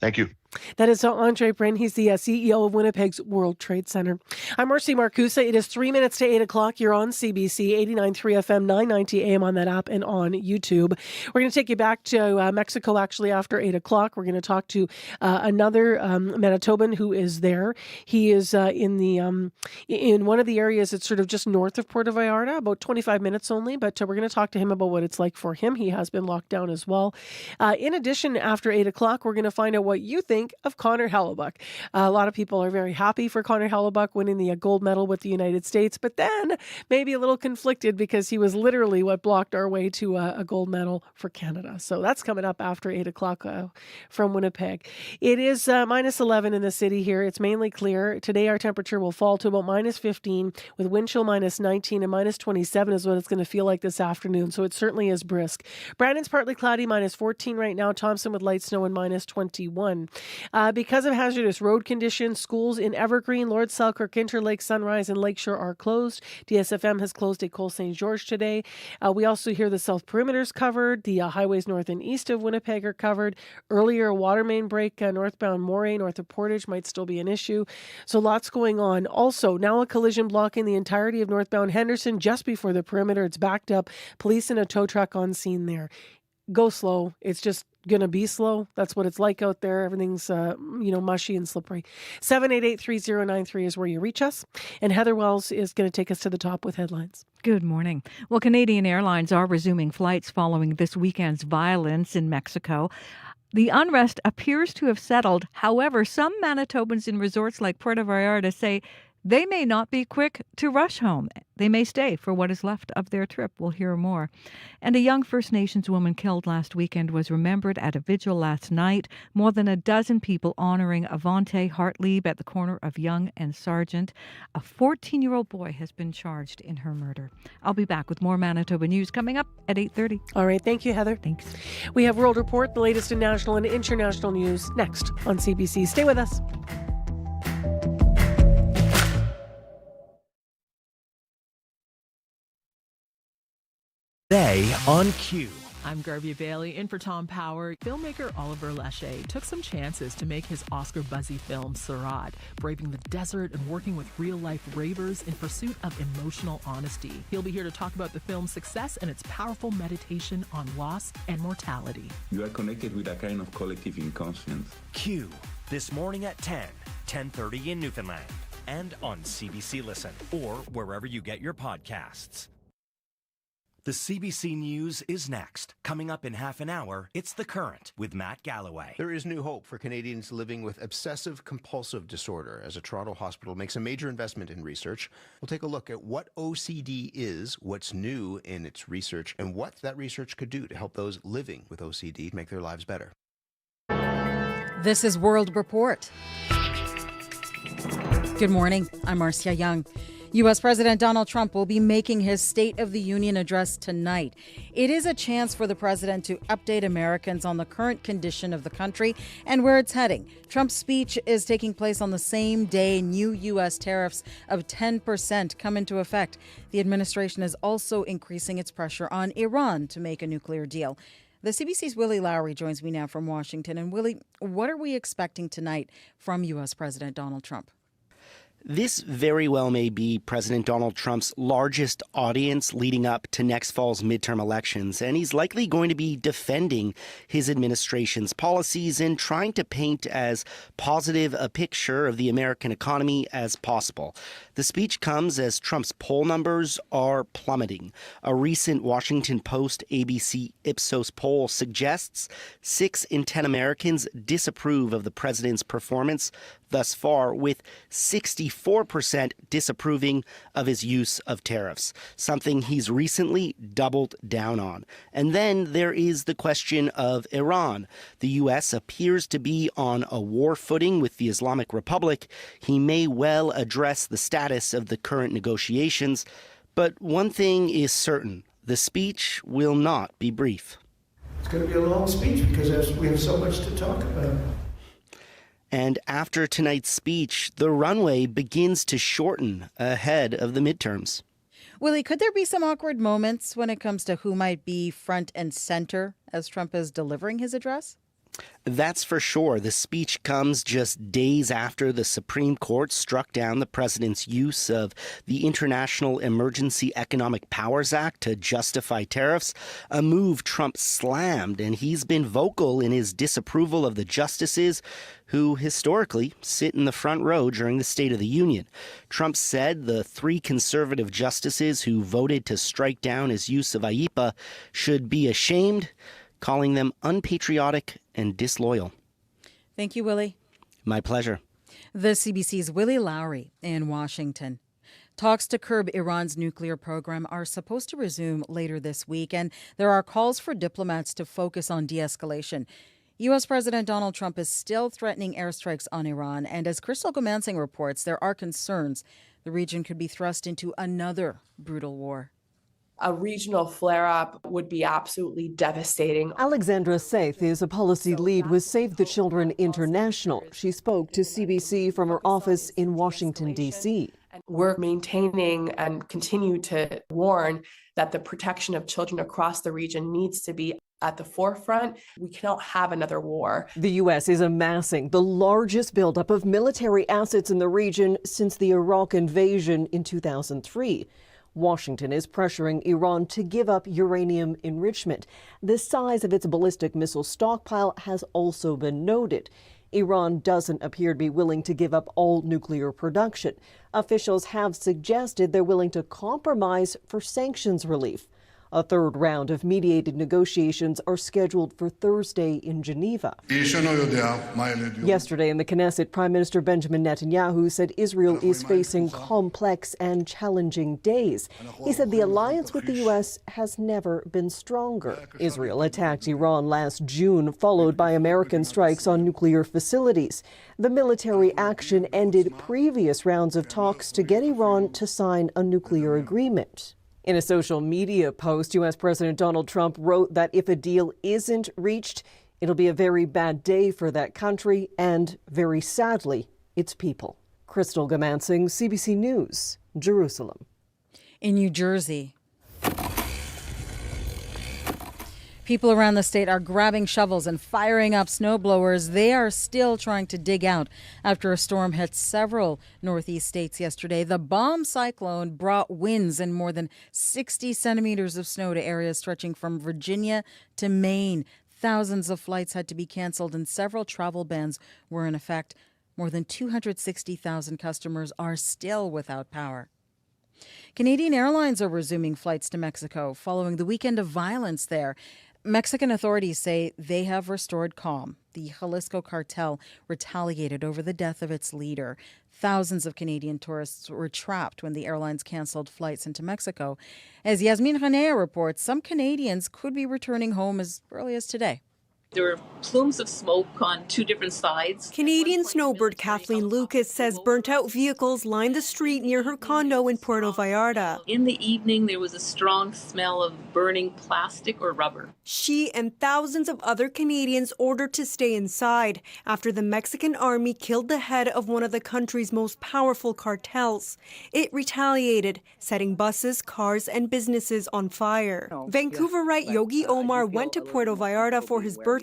Thank you. That is Andre Brin. He's the CEO of Winnipeg's World Trade Center. I'm Mercy Marcusa. It is 3 minutes to 8 o'clock. You're on CBC 89.3 FM, 990 AM on that app and on YouTube. We're going to take you back to Mexico actually after 8 o'clock. We're going to talk to another Manitoban who is there. He is in one of the areas that's sort of just north of Puerto Vallarta, about 25 minutes only, but we're going to talk to him about what it's like for him. He has been locked down as well. In addition, after 8 o'clock, we're going to find out what you think of Connor Hellebuyck. A lot of people are very happy for Connor Hellebuyck winning the gold medal with the United States, but then maybe a little conflicted because he was literally what blocked our way to a gold medal for Canada. So that's coming up after 8 o'clock from Winnipeg. It is minus 11 in the city here. It's mainly clear. Today our temperature will fall to about minus 15 with wind chill minus 19, and minus 27 is what it's going to feel like this afternoon. So it certainly is brisk. Brandon's partly cloudy, minus 14 right now. Thompson with light snow and minus 21. Because of hazardous road conditions, schools in Evergreen, Lord Selkirk, Interlake, Sunrise, and Lakeshore are closed. DSFM has closed at Cole St. George today. We also hear the South Perimeter's covered. The highways north and east of Winnipeg are covered. Earlier, a water main break northbound Moray, north of Portage might still be an issue. So lots going on. Also, now a collision blocking the entirety of northbound Henderson just before the perimeter. It's backed up. Police and a tow truck on scene there. Go slow. It's just going to be slow. That's what it's like out there. Everything's, mushy and slippery. 788-3093 is where you reach us. And Heather Wells is going to take us to the top with headlines. Good morning. Well, Canadian Airlines are resuming flights following this weekend's violence in Mexico. The unrest appears to have settled. However, some Manitobans in resorts like Puerto Vallarta say they may not be quick to rush home. They may stay for what is left of their trip. We'll hear more. And a young First Nations woman killed last weekend was remembered at a vigil last night. More than a dozen people honoring Avante Hartlieb at the corner of Yonge and Sargent. A 14-year-old boy has been charged in her murder. I'll be back with more Manitoba news coming up at 8:30. All right. Thank you, Heather. Thanks. We have World Report, the latest in national and international news, next on CBC. Stay with us. Today on Q. I'm Garvey Bailey, in for Tom Power. Filmmaker Oliver Lachey took some chances to make his Oscar-buzzy film Surratt, braving the desert and working with real-life ravers in pursuit of emotional honesty. He'll be here to talk about the film's success and its powerful meditation on loss and mortality. You are connected with a kind of collective inconscience. Q, this morning at 10:30 in Newfoundland, and on CBC Listen, or wherever you get your podcasts. The CBC News is next. Coming up in half an hour, it's The Current with Matt Galloway. There is new hope for Canadians living with obsessive-compulsive disorder as a Toronto hospital makes a major investment in research. We'll take a look at what OCD is, what's new in its research, and what that research could do to help those living with OCD make their lives better. This is World Report. Good morning. I'm Marcia Young. U.S. President Donald Trump will be making his State of the Union address tonight. It is a chance for the president to update Americans on the current condition of the country and where it's heading. Trump's speech is taking place on the same day new U.S. tariffs of 10% come into effect. The administration is also increasing its pressure on Iran to make a nuclear deal. The CBC's Willie Lowry joins me now from Washington. And Willie, what are we expecting tonight from U.S. President Donald Trump? This very well may be President Donald Trump's largest audience leading up to next fall's midterm elections, and he's likely going to be defending his administration's policies and trying to paint as positive a picture of the American economy as possible. The speech comes as Trump's poll numbers are plummeting. A recent Washington Post ABC Ipsos poll suggests 6 in 10 Americans disapprove of the president's performance thus far, with 64% disapproving of his use of tariffs, something he's recently doubled down on. And then there is the question of Iran. The U.S. appears to be on a war footing with the Islamic Republic. He may well address the status of the current negotiations, but one thing is certain: the speech will not be brief. It's going to be a long speech because we have so much to talk about. And after tonight's speech, the runway begins to shorten ahead of the midterms. Willie, could there be some awkward moments when it comes to who might be front and center as Trump is delivering his address? That's for sure. The speech comes just days after the Supreme Court struck down the president's use of the International Emergency Economic Powers Act to justify tariffs, a move Trump slammed, and he's been vocal in his disapproval of the justices who historically sit in the front row during the State of the Union. Trump said the 3 conservative justices who voted to strike down his use of IEPA should be ashamed, calling them unpatriotic and disloyal. Thank you, Willie. My pleasure. The CBC's Willie Lowry in Washington. Talks to curb Iran's nuclear program are supposed to resume later this week, and there are calls for diplomats to focus on de-escalation. U.S. President Donald Trump is still threatening airstrikes on Iran, and as Crystal Gomansing reports, there are concerns the region could be thrust into another brutal war. A regional flare-up would be absolutely devastating. Alexandra Saith is a policy lead with Save the Children International. She spoke to CBC from her office in Washington, D.C. We're maintaining and continue to warn that the protection of children across the region needs to be at the forefront. We cannot have another war. The U.S. is amassing the largest buildup of military assets in the region since the Iraq invasion in 2003. Washington is pressuring Iran to give up uranium enrichment. The size of its ballistic missile stockpile has also been noted. Iran doesn't appear to be willing to give up all nuclear production. Officials have suggested they're willing to compromise for sanctions relief. A third round of mediated negotiations are scheduled for Thursday in Geneva. Yesterday in the Knesset, Prime Minister Benjamin Netanyahu said Israel is facing complex and challenging days. He said the alliance with the U.S. has never been stronger. Israel attacked Iran last June, followed by American strikes on nuclear facilities. The military action ended previous rounds of talks to get Iran to sign a nuclear agreement. In a social media post, U.S. President Donald Trump wrote that if a deal isn't reached, it'll be a very bad day for that country and, very sadly, its people. Crystal Gomansing, CBC News, Jerusalem. In New Jersey, People around the state are grabbing shovels and firing up snowblowers. They are still trying to dig out after a storm hit several northeast states yesterday. The bomb cyclone brought winds and more than 60 centimeters of snow to areas stretching from Virginia to Maine. Thousands of flights had to be canceled and several travel bans were in effect. More than 260,000 customers are still without power. Canadian Airlines are resuming flights to Mexico following the weekend of violence there. Mexican authorities say they have restored calm. The Jalisco cartel retaliated over the death of its leader. Thousands of Canadian tourists were trapped when the airlines canceled flights into Mexico. As Yasmin Hanea reports, some Canadians could be returning home as early as today. There were plumes of smoke on two different sides. Canadian snowbird Kathleen Lucas says burnt-out vehicles lined the street near her condo in Puerto Vallarta. In the evening, there was a strong smell of burning plastic or rubber. She and thousands of other Canadians ordered to stay inside after the Mexican army killed the head of one of the country's most powerful cartels. It retaliated, setting buses, cars, and businesses on fire. Vancouverite Yogi Omar went to Puerto Vallarta for his birthday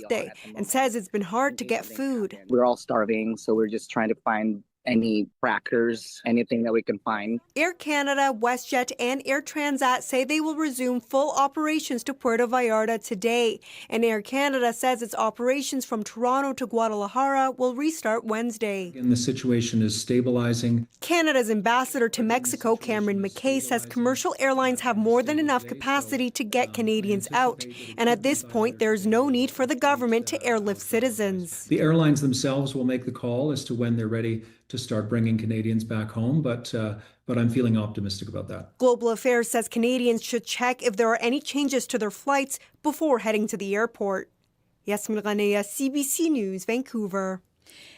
and says it's been hard to get food. We're all starving, so we're just trying to find any crackers, anything that we can find. Air Canada, WestJet, and Air Transat say they will resume full operations to Puerto Vallarta today. And Air Canada says its operations from Toronto to Guadalajara will restart Wednesday. And the situation is stabilizing. Canada's ambassador to Mexico, Cameron McKay, says commercial airlines have more than enough capacity to get Canadians out. And at this point, there is no need for the government to airlift citizens. The airlines themselves will make the call as to when they're ready to start bringing Canadians back home, but I'm feeling optimistic about that. Global Affairs says Canadians should check if there are any changes to their flights before heading to the airport. Yasmin Ghanea, CBC News, Vancouver.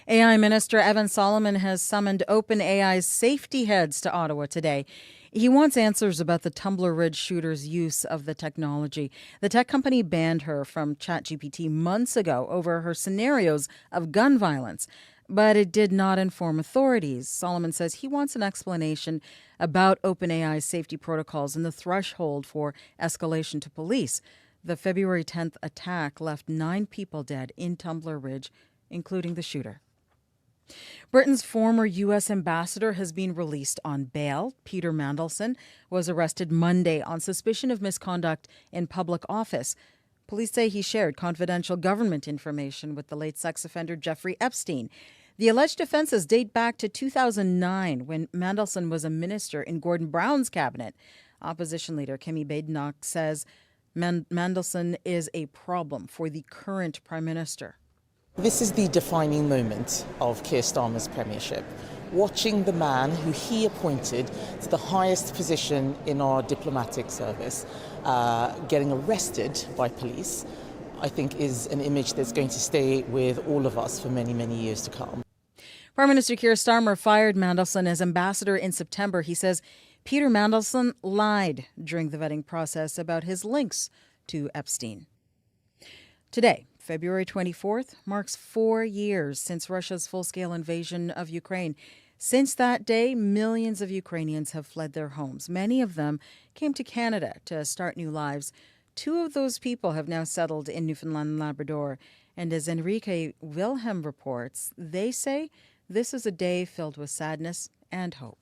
AI Minister Evan Solomon has summoned OpenAI's safety heads to Ottawa today. He wants answers about the Tumbler Ridge shooter's use of the technology. The tech company banned her from ChatGPT months ago over her scenarios of gun violence. But it did not inform authorities. Solomon says he wants an explanation about OpenAI's safety protocols and the threshold for escalation to police. The February 10th attack left 9 people dead in Tumbler Ridge, including the shooter. Britain's former U.S. ambassador has been released on bail. Peter Mandelson was arrested Monday on suspicion of misconduct in public office. Police say he shared confidential government information with the late sex offender Jeffrey Epstein. The alleged offenses date back to 2009 when Mandelson was a minister in Gordon Brown's cabinet. Opposition leader Kemi Badenoch says Mandelson is a problem for the current prime minister. This is the defining moment of Keir Starmer's premiership. Watching the man who he appointed to the highest position in our diplomatic service getting arrested by police, I think is an image that's going to stay with all of us for many, many years to come. Prime Minister Keir Starmer fired Mandelson as ambassador in September. He says Peter Mandelson lied during the vetting process about his links to Epstein. Today, February 24th, marks 4 years since Russia's full-scale invasion of Ukraine. Since that day, millions of Ukrainians have fled their homes. Many of them came to Canada to start new lives. 2 of those people have now settled in Newfoundland and Labrador. And as Enrique Wilhelm reports, they say this is a day filled with sadness and hope.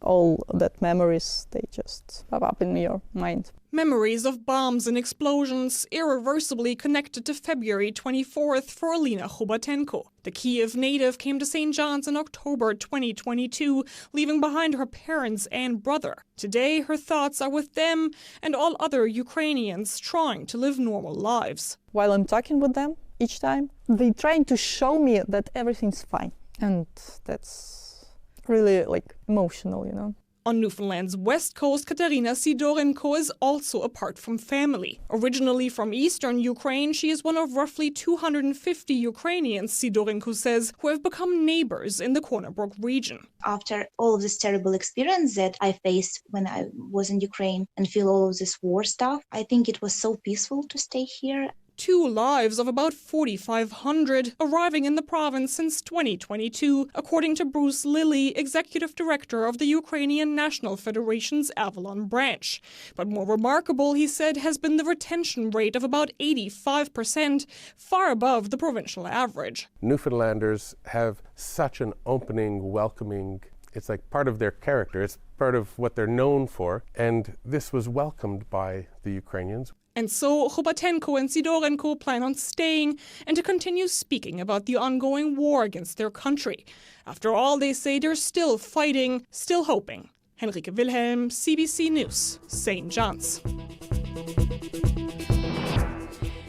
All that memories, they just pop up in your mind. Memories of bombs and explosions irreversibly connected to February 24th for Alina Khubatenko. The Kiev native came to St. John's in October 2022, leaving behind her parents and brother. Today, her thoughts are with them and all other Ukrainians trying to live normal lives. While I'm talking with them each time, they're trying to show me that everything's fine. And that's really emotional, you know. On Newfoundland's west coast, Katerina Sidorenko is also apart from family. Originally from eastern Ukraine, she is one of roughly 250 Ukrainians, Sidorenko says, who have become neighbors in the Corner Brook region. After all of this terrible experience that I faced when I was in Ukraine and feel all of this war stuff, I think it was so peaceful to stay here. two lives of about 4,500 arriving in the province since 2022, according to Bruce Lilly, executive director of the Ukrainian National Federation's Avalon branch. But more remarkable, he said, has been the retention rate of about 85%, far above the provincial average. Newfoundlanders have such an opening, welcoming, it's like part of their character, it's part of what they're known for, and this was welcomed by the Ukrainians. And so Khubatenko and Sidorenko plan on staying and to continue speaking about the ongoing war against their country. After all, they say they're still fighting, still hoping. Henrike Wilhelm, CBC News, St. John's.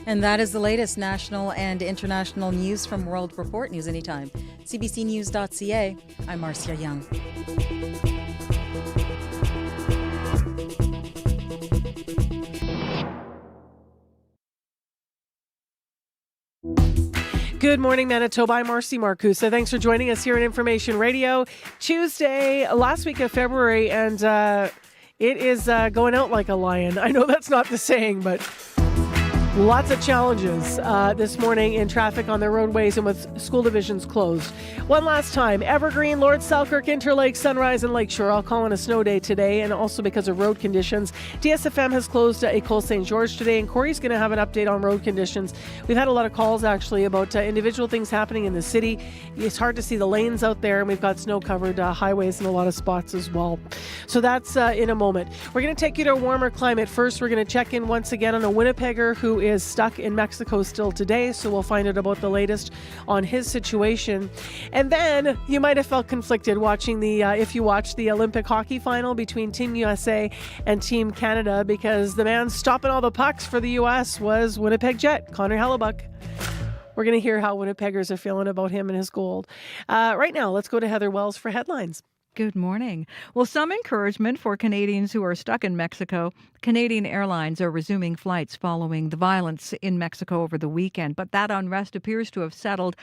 And that is the latest national and international news from World Report. News anytime. CBCNews.ca. I'm Marcia Young. Good morning, Manitoba. I'm Marcy Marcusa. Thanks for joining us here on Information Radio. Tuesday, last week of February, and it is going out like a lion. I know that's not the saying, but lots of challenges this morning in traffic on the roadways and with school divisions closed. One last time, Evergreen, Lord Selkirk, Interlake, Sunrise, and Lakeshore all calling a snow day today, and also because of road conditions. DSFM has closed École St. George today, and Corey's going to have an update on road conditions. We've had a lot of calls, actually, about individual things happening in the city. It's hard to see the lanes out there, and we've got snow-covered highways in a lot of spots as well. So that's in a moment. We're going to take you to a warmer climate. First, we're going to check in once again on a Winnipegger who is stuck in Mexico still today, so we'll find out about the latest on his situation. And then you might have felt conflicted watching if you watched the Olympic hockey final between Team USA and Team Canada, because the man stopping all the pucks for the US was Winnipeg Jet, Connor Hellebuck. We're going to hear how Winnipeggers are feeling about him and his gold. Right now, let's go to Heather Wells for headlines. Good morning. Well, some encouragement for Canadians who are stuck in Mexico. Canadian Airlines are resuming flights following the violence in Mexico over the weekend, but that unrest appears to have settled.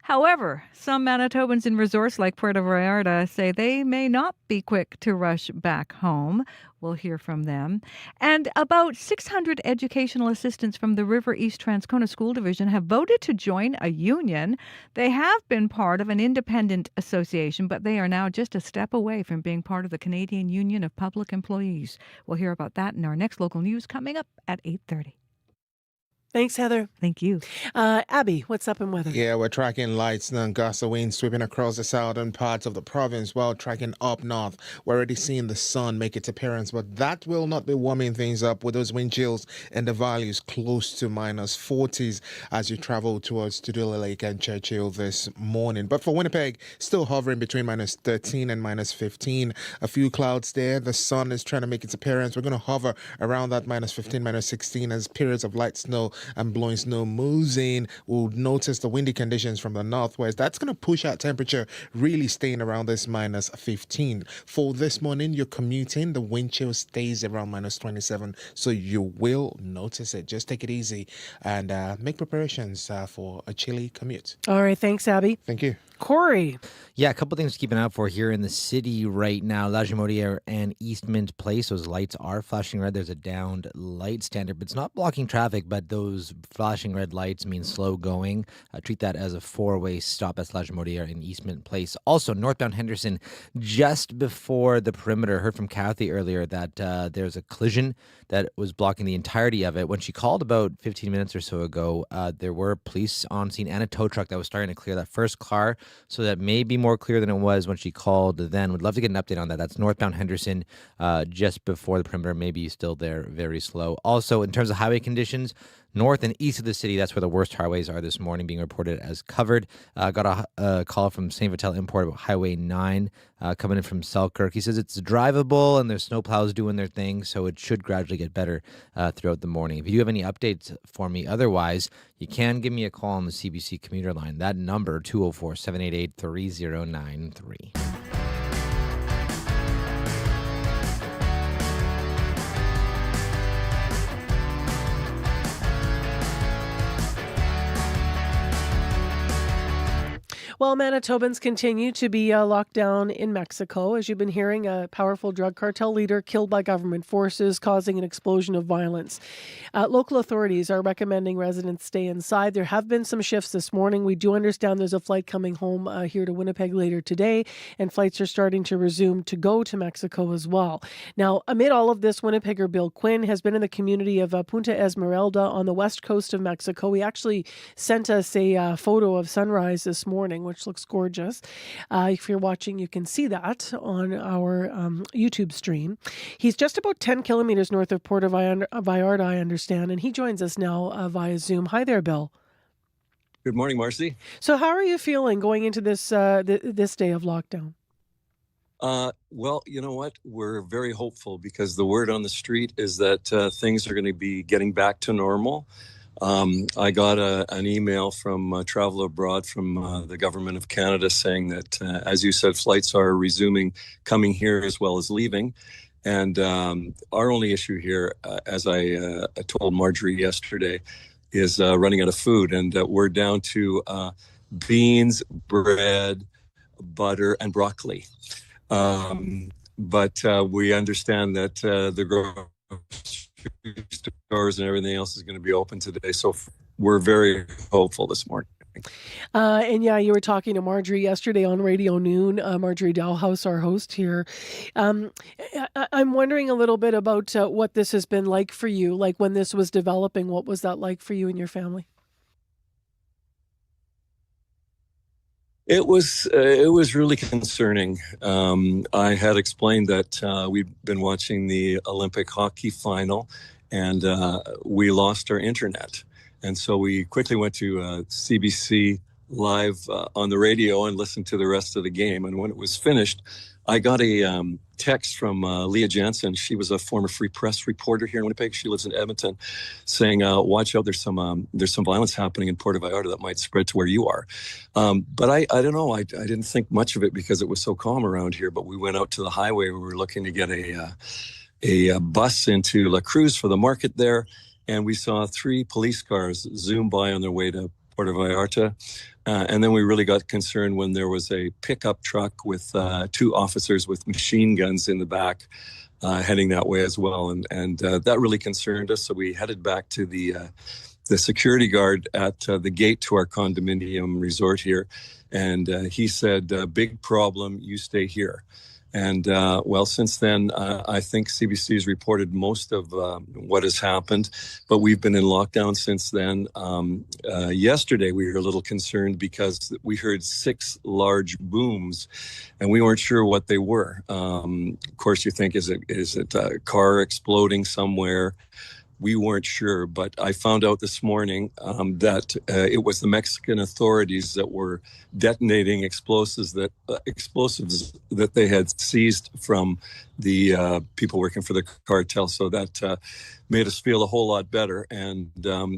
However, some Manitobans in resorts like Puerto Vallarta say they may not be quick to rush back home. We'll hear from them. And about 600 educational assistants from the River East Transcona School Division have voted to join a union. They have been part of an independent association, but they are now just a step away from being part of the Canadian Union of Public Employees. We'll hear about that in our next local news coming up at 8:30. Thanks, Heather. Thank you. Abby, what's up in weather? Yeah, we're tracking light snow and gusts of wind sweeping across the southern parts of the province while tracking up north. We're already seeing the sun make its appearance, but that will not be warming things up with those wind chills and the values close to minus 40s as you travel towards Tudela Lake and Churchill this morning. But for Winnipeg, still hovering between minus 13 and minus 15. A few clouds there. The sun is trying to make its appearance. We're going to hover around that minus 15, minus 16 as periods of light snow and blowing snow moves in. We'll notice the windy conditions from the northwest. That's going to push our temperature really staying around this minus 15. For this morning, you're commuting. The wind chill stays around minus 27, so you will notice it. Just take it easy and make preparations for a chilly commute. All right. Thanks, Abby. Thank you. Corey. Yeah, a couple things to keep an eye out for here in the city right now. La Jamodière and East Mint Place, those lights are flashing red. There's a downed light standard, but it's not blocking traffic, but those flashing red lights mean slow going. Treat that as a four-way stop at La Jamodière and East Mint Place. Also, northbound Henderson, just before the perimeter. Heard from Kathy earlier that there's a collision that was blocking the entirety of it. When she called about 15 minutes or so ago, there were police on scene and a tow truck that was starting to clear that first car. So that may be more clear than it was when she called then. Would love to get an update on that. That's northbound Henderson, just before the perimeter, maybe still there, very slow. Also, in terms of highway conditions, north and east of the city, that's where the worst highways are this morning, being reported as covered. Got a call from St. Vital Import about Highway 9 coming in from Selkirk. He says it's drivable and there's snowplows doing their thing, so it should gradually get better throughout the morning. If you have any updates for me otherwise, you can give me a call on the CBC Commuter line. That number, 204-788-3093. Well, Manitobans continue to be locked down in Mexico. As you've been hearing, a powerful drug cartel leader killed by government forces, causing an explosion of violence. Local authorities are recommending residents stay inside. There have been some shifts this morning. We do understand there's a flight coming home here to Winnipeg later today, and flights are starting to resume to go to Mexico as well. Now, amid all of this, Winnipegger Bill Quinn has been in the community of Punta Esmeralda on the west coast of Mexico. He actually sent us a photo of sunrise this morning, which looks gorgeous. If you're watching, you can see that on our YouTube stream. He's just about 10 kilometers north of Puerto Vallarta, I understand, and he joins us now via Zoom. Hi there, Bill. Good morning, Marcy. So how are you feeling going into this this day of lockdown? Well, you know what? We're very hopeful because the word on the street is that things are going to be getting back to normal. I got an email from Travel Abroad from the Government of Canada saying that, as you said, flights are resuming coming here as well as leaving. And our only issue here, as I told Marjorie yesterday, is running out of food. And we're down to beans, bread, butter, and broccoli. But we understand that the grocery stores and everything else is going to be open today. So we're very hopeful this morning. And yeah, you were talking to Marjorie yesterday on Radio Noon, Marjorie Dalhouse, our host here. I'm wondering a little bit about what this has been like for you, like when this was developing. What was that like for you and your family? It was really concerning. I had explained that we'd been watching the Olympic hockey final, and we lost our internet. And so we quickly went to CBC Live on the radio and listened to the rest of the game. And when it was finished, I got a text from Leah Jansen. She was a former Free Press reporter here in Winnipeg. She lives in Edmonton, saying, "Watch out! There's some violence happening in Puerto Vallarta that might spread to where you are." But I don't know. I didn't think much of it because it was so calm around here. But we went out to the highway. We were looking to get a bus into La Cruz for the market there. And we saw 3 police cars zoom by on their way to Puerto Vallarta. And then we really got concerned when there was a pickup truck with 2 officers with machine guns in the back heading that way as well. And that really concerned us. So we headed back to the security guard at the gate to our condominium resort here. And he said, "Big problem, you stay here." And well, since then, I think CBC has reported most of what has happened, but we've been in lockdown since then. Yesterday, we were a little concerned because we heard 6 large booms, and we weren't sure what they were. Of course, you think, is it a car exploding somewhere? We weren't sure, but I found out this morning that it was the Mexican authorities that were detonating explosives that they had seized from the people working for the cartel. So that made us feel a whole lot better. And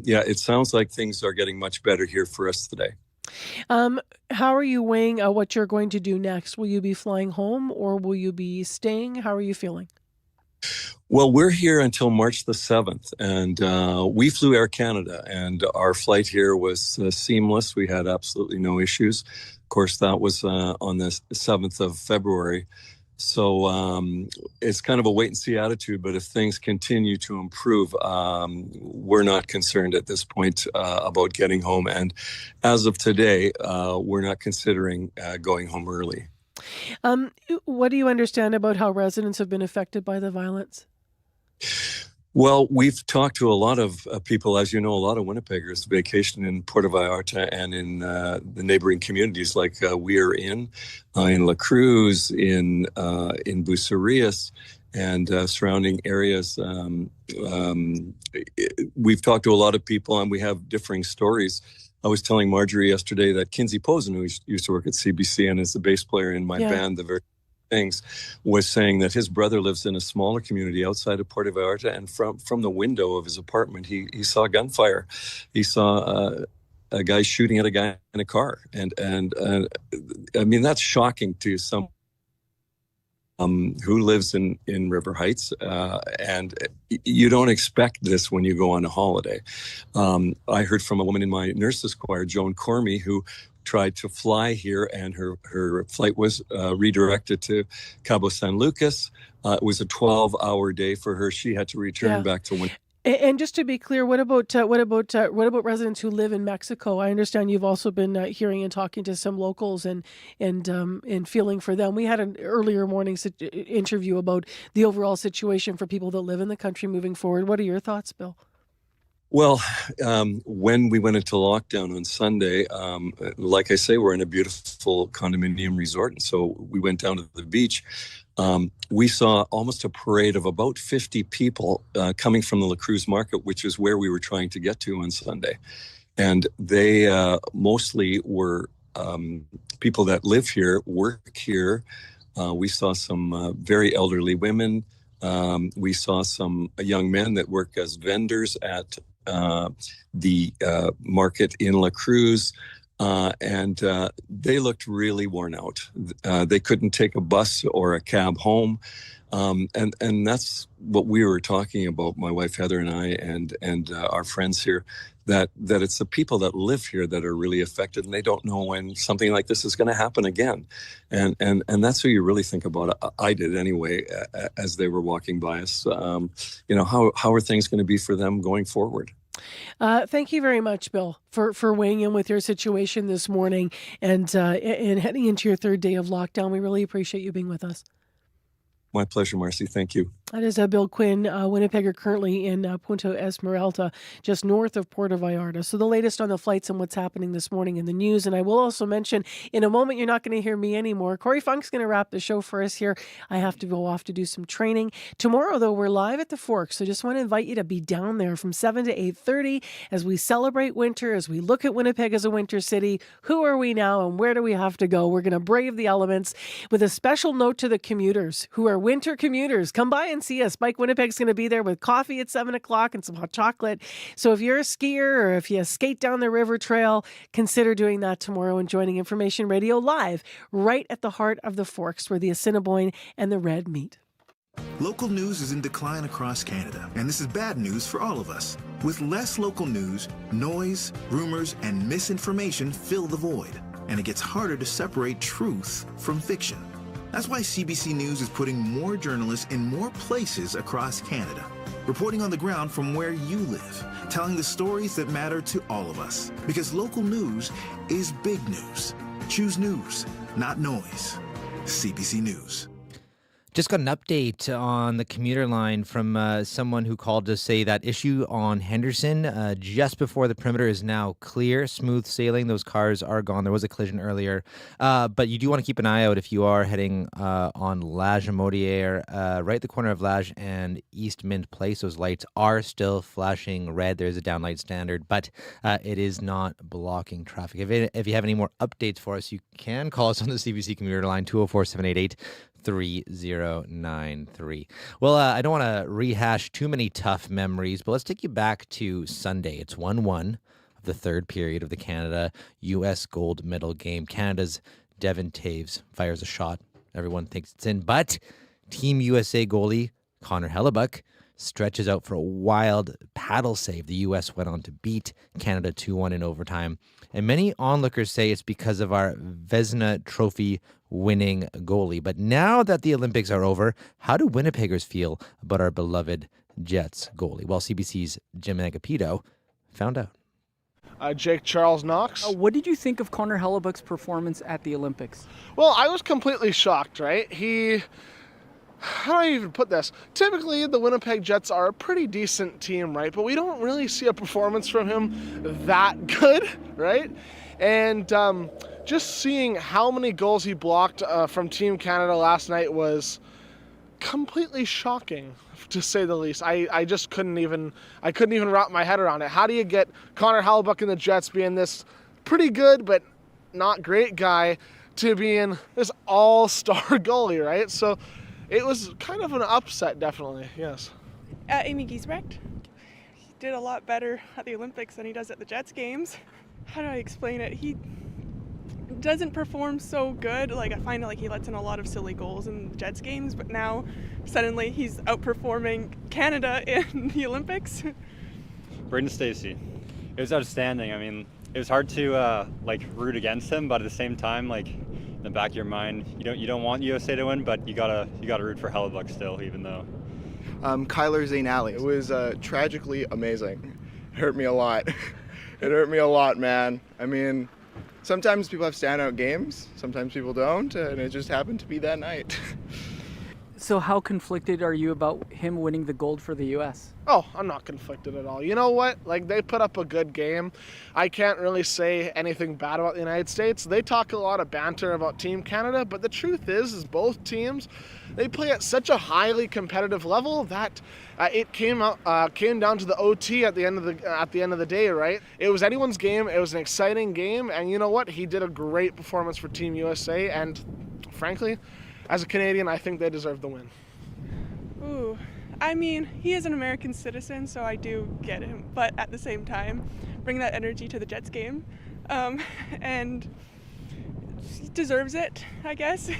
yeah, it sounds like things are getting much better here for us today. How are you weighing what you're going to do next? Will you be flying home or will you be staying? How are you feeling? Well, we're here until March the 7th, and we flew Air Canada, and our flight here was seamless. We had absolutely no issues. Of course, that was on the 7th of February. So it's kind of a wait-and-see attitude, but if things continue to improve, we're not concerned at this point about getting home. And as of today, we're not considering going home early. What do you understand about how residents have been affected by the violence? Well, we've talked to a lot of people, as you know, a lot of Winnipeggers vacation in Puerto Vallarta and in the neighboring communities like we are in La Cruz, in Bucerias, and surrounding areas. We've talked to a lot of people, and we have differing stories. I was telling Marjorie yesterday that Kinsey Posen, who used to work at CBC and is the bass player in my band, The Very Things, was saying that his brother lives in a smaller community outside of Puerto Vallarta, and from the window of his apartment, he saw gunfire. He saw a guy shooting at a guy in a car, and I mean, that's shocking to some who lives in River Heights, and you don't expect this when you go on a holiday. I heard from a woman in my nurses choir, Joan Cormie, who tried to fly here, and her flight was redirected to Cabo San Lucas. It was a 12-hour day for her. She had to return back to Winnipeg. And just to be clear, what about residents who live in Mexico? I understand you've also been hearing and talking to some locals and feeling for them. We had an earlier morning interview about the overall situation for people that live in the country moving forward. What are your thoughts, Bill? Well, when we went into lockdown on Sunday, like I say, we're in a beautiful condominium resort, and so we went down to the beach. We saw almost a parade of about 50 people coming from the La Cruz market, which is where we were trying to get to on Sunday. And they mostly were people that live here, work here. We saw some very elderly women. We saw some young men that work as vendors at the market in La Cruz. And they looked really worn out. They couldn't take a bus or a cab home. And that's what we were talking about, my wife Heather and I and our friends here, that it's the people that live here that are really affected, and they don't know when something like this is going to happen again. And that's who you really think about. I did anyway, as they were walking by us. How are things going to be for them going forward? Thank you very much, Bill, for weighing in with your situation this morning and heading into your third day of lockdown. We really appreciate you being with us. My pleasure, Marcy. Thank you. That is Bill Quinn, Winnipegger, currently in Punta Esmeralda, just north of Puerto Vallarta. So the latest on the flights and what's happening this morning in the news. And I will also mention, in a moment, you're not going to hear me anymore. Corey Funk's going to wrap the show for us here. I have to go off to do some training. Tomorrow, though, we're live at the Forks. So just want to invite you to be down there from 7 to 8:30 as we celebrate winter, as we look at Winnipeg as a winter city. Who are we now and where do we have to go? We're going to brave the elements with a special note to the commuters who are winter commuters. Come by and see us. Mike Winnipeg's going to be there with coffee at 7 o'clock and some hot chocolate. So if you're a skier or if you skate down the river trail, consider doing that tomorrow and joining Information Radio live right at the heart of the Forks where the Assiniboine and the Red meet. Local news is in decline across Canada, and this is bad news for all of us. With less local news, noise, rumors, and misinformation fill the void, and it gets harder to separate truth from fiction. That's why CBC News is putting more journalists in more places across Canada, reporting on the ground from where you live, telling the stories that matter to all of us. Because local news is big news. Choose news, not noise. CBC News. Just got an update on the commuter line from someone who called to say that issue on Henderson just before the perimeter is now clear. Smooth sailing. Those cars are gone. There was a collision earlier. But you do want to keep an eye out if you are heading on Lage and Modière, right at the corner of Lage and East Mint Place. Those lights are still flashing red. There's a downlight standard, but it is not blocking traffic. If you have any more updates for us, you can call us on the CBC commuter line, 204-788-3093. Well, I don't want to rehash too many tough memories, but let's take you back to Sunday. It's 1-1 of the third period of the Canada-U.S. gold medal game. Canada's Devon Toews fires a shot. Everyone thinks it's in, but Team USA goalie Connor Hellebuyck stretches out for a wild paddle save. The U.S. went on to beat Canada 2-1 in overtime. And many onlookers say it's because of our Vezina Trophy winning goalie. But now that the Olympics are over, how do Winnipeggers feel about our beloved Jets goalie? Well, CBC's Jim Agapito found out. Jake Charles Knox. What did you think of Connor Hellebuyck's performance at the Olympics? Well, I was completely shocked, right? How do I even put this? Typically, the Winnipeg Jets are a pretty decent team, right? But we don't really see a performance from him that good, right? And just seeing how many goals he blocked from Team Canada last night was completely shocking, to say the least. I just couldn't even wrap my head around it. How do you get Connor Hellebuyck and the Jets being this pretty good but not great guy to being this all-star goalie, right? So it was kind of an upset, definitely, yes. Amy Giesbrecht. He did a lot better at the Olympics than he does at the Jets games. How do I explain it? He doesn't perform so good. Like, I find like he lets in a lot of silly goals in the Jets games, but now suddenly he's outperforming Canada in the Olympics. Brendan Stacey. It was outstanding. I mean, it was hard to like root against him, but at the same time, like in the back of your mind, you don't want USA to win, but you gotta root for Hellebuyck still, even though. Kyler Zainali. It was tragically amazing. It hurt me a lot. It hurt me a lot, man. I mean, sometimes people have standout games, sometimes people don't, and it just happened to be that night. So how conflicted are you about him winning the gold for the U.S.? Oh, I'm not conflicted at all. You know what? Like, they put up a good game. I can't really say anything bad about the United States. They talk a lot of banter about Team Canada, but the truth is both teams, they play at such a highly competitive level that it came down to the OT at the end of the day, right? It was anyone's game. It was an exciting game, and you know what? He did a great performance for Team USA, and frankly, as a Canadian, I think they deserve the win. Ooh, I mean, he is an American citizen, so I do get him. But at the same time, bring that energy to the Jets game. And he deserves it, I guess.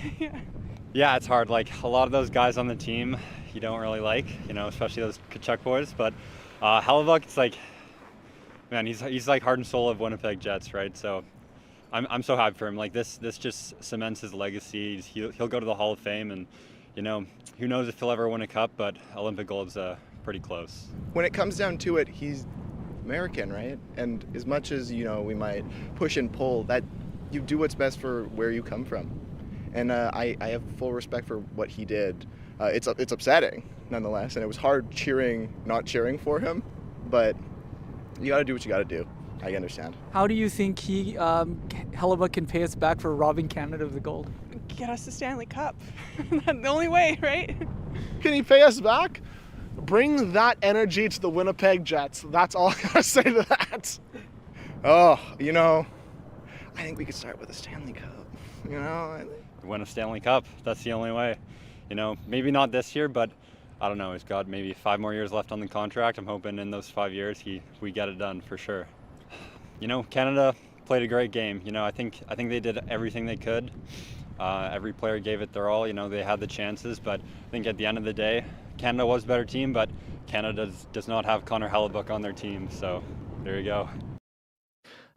Yeah, it's hard. Like, a lot of those guys on the team you don't really like, especially those Kachuk boys. But Hellebuyck, it's like, man, he's like heart and soul of Winnipeg Jets, right? So I'm so happy for him. Like, this just cements his legacy. He'll go to the Hall of Fame, and who knows if he'll ever win a cup, but Olympic gold's pretty close. When it comes down to it, he's American, right? And as much as we might push and pull, that you do what's best for where you come from. And I have full respect for what he did. It's upsetting nonetheless, and it was hard not cheering for him, but you got to do what you got to do. I understand. How do you think Hellebuyck can pay us back for robbing Canada of the gold? Get us the Stanley Cup. That's the only way, right? Can he pay us back? Bring that energy to the Winnipeg Jets. That's all I gotta say to that. Oh, I think we could start with a Stanley Cup. Win a Stanley Cup. That's the only way. Maybe not this year, but I don't know. He's got maybe 5 more years left on the contract. I'm hoping in those 5 years we get it done for sure. Canada played a great game. I think they did everything they could. Every player gave it their all. They had the chances, but I think at the end of the day, Canada was a better team, but Canada does not have Connor Hellebuyck on their team. So there you go.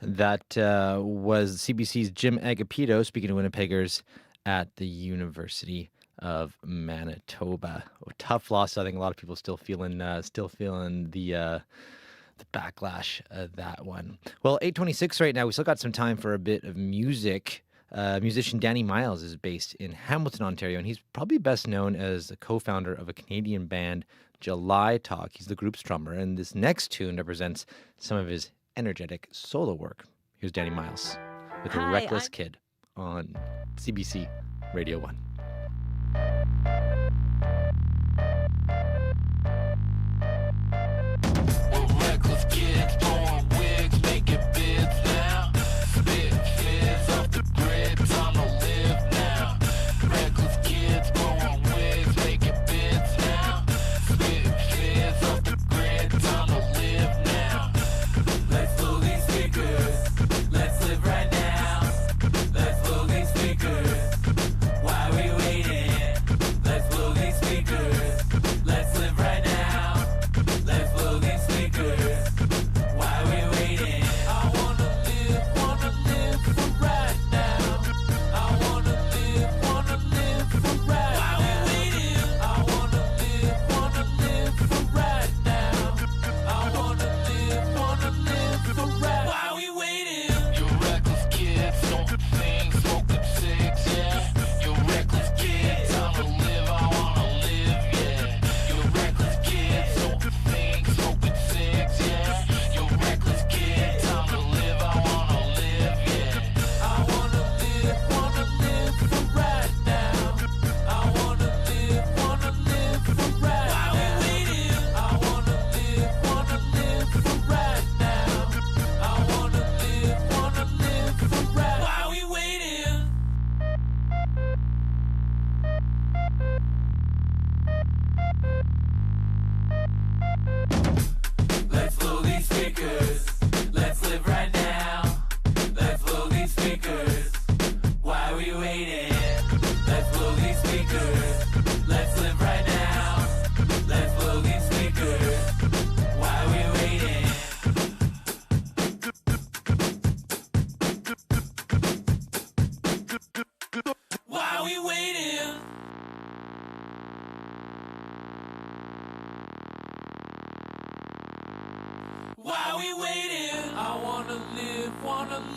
That was CBC's Jim Agapito speaking to Winnipeggers at the University of Manitoba. Tough loss. I think a lot of people still feeling the backlash of that one. Well, 8:26 right now. We still got some time for a bit of music. Musician Danny Miles is based in Hamilton, Ontario, and he's probably best known as the co-founder of a Canadian band, July Talk. He's the group's drummer, and this next tune represents some of his energetic solo work. Here's Danny Miles with A Reckless Kid on CBC Radio 1. Kids throwing wigs, making bids now. Fizz off the grid, time to live now. Reckless kids throwing wigs, making bids now. Fizz off the grid, time to live now. Let's blow these speakers, let's live right now. Let's blow these speakers, why are we waiting? Let's blow these speakers, let's live right now. Let's blow these speakers. Why we waiting? Why we waiting? I wanna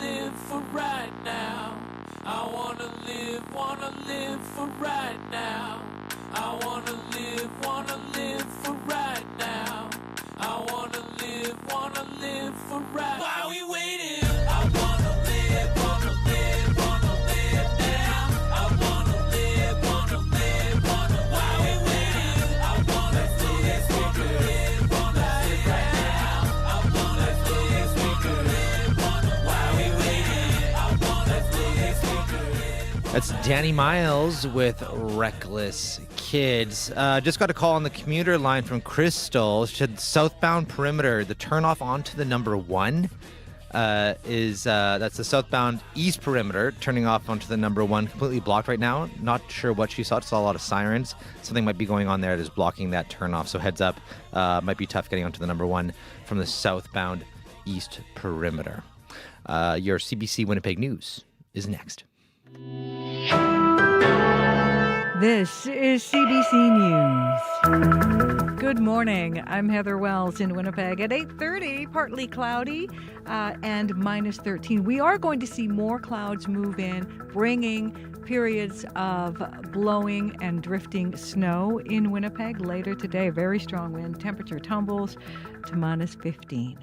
live for right now. I wanna live for right now. I wanna live for right now. I wanna live for right. Why we waiting? I wanna live now. I wanna live. Why we waiting? I wanna live right now. I wanna live. Why we waiting? I wanna live. That's Danny Miles with Reckless Kids. Just got a call on the commuter line from Crystal. Should southbound perimeter, the turnoff onto the number 1 that's the southbound east perimeter, turning off onto the number 1, completely blocked right now. Not sure what she saw. Saw a lot of sirens. Something might be going on there that is blocking that turnoff. So heads up, might be tough getting onto the number 1 from the southbound east perimeter. Your CBC Winnipeg News is next. This is CBC News. Good morning. I'm Heather Wells in Winnipeg at 8:30, partly cloudy and minus 13. We are going to see more clouds move in, bringing periods of blowing and drifting snow in Winnipeg later today. Very strong wind. Temperature tumbles to minus 15.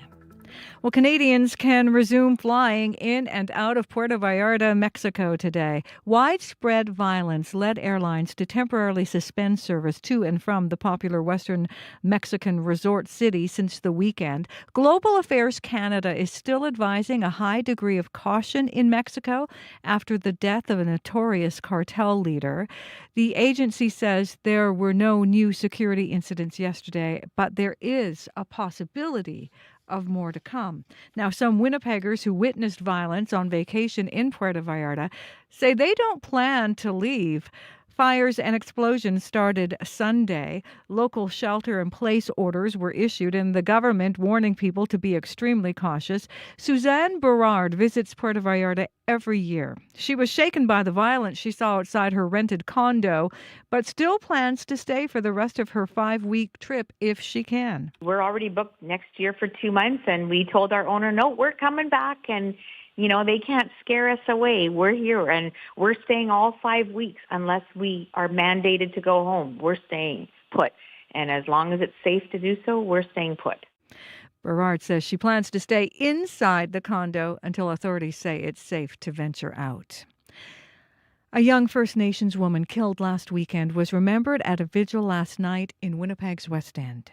Well, Canadians can resume flying in and out of Puerto Vallarta, Mexico today. Widespread violence led airlines to temporarily suspend service to and from the popular western Mexican resort city since the weekend. Global Affairs Canada is still advising a high degree of caution in Mexico after the death of a notorious cartel leader. The agency says there were no new security incidents yesterday, but there is a possibility of more to come. Now, some Winnipeggers who witnessed violence on vacation in Puerto Vallarta say they don't plan to leave. Fires and explosions started Sunday. Local shelter-in-place orders were issued, and the government warning people to be extremely cautious. Suzanne Berard visits Puerto Vallarta every year. She was shaken by the violence she saw outside her rented condo, but still plans to stay for the rest of her 5-week trip if she can. We're already booked next year for 2 months, and we told our owner, no, we're coming back, and you know, they can't scare us away. We're here, and we're staying all 5 weeks unless we are mandated to go home. We're staying put. And as long as it's safe to do so, we're staying put. Berard says she plans to stay inside the condo until authorities say it's safe to venture out. A young First Nations woman killed last weekend was remembered at a vigil last night in Winnipeg's West End.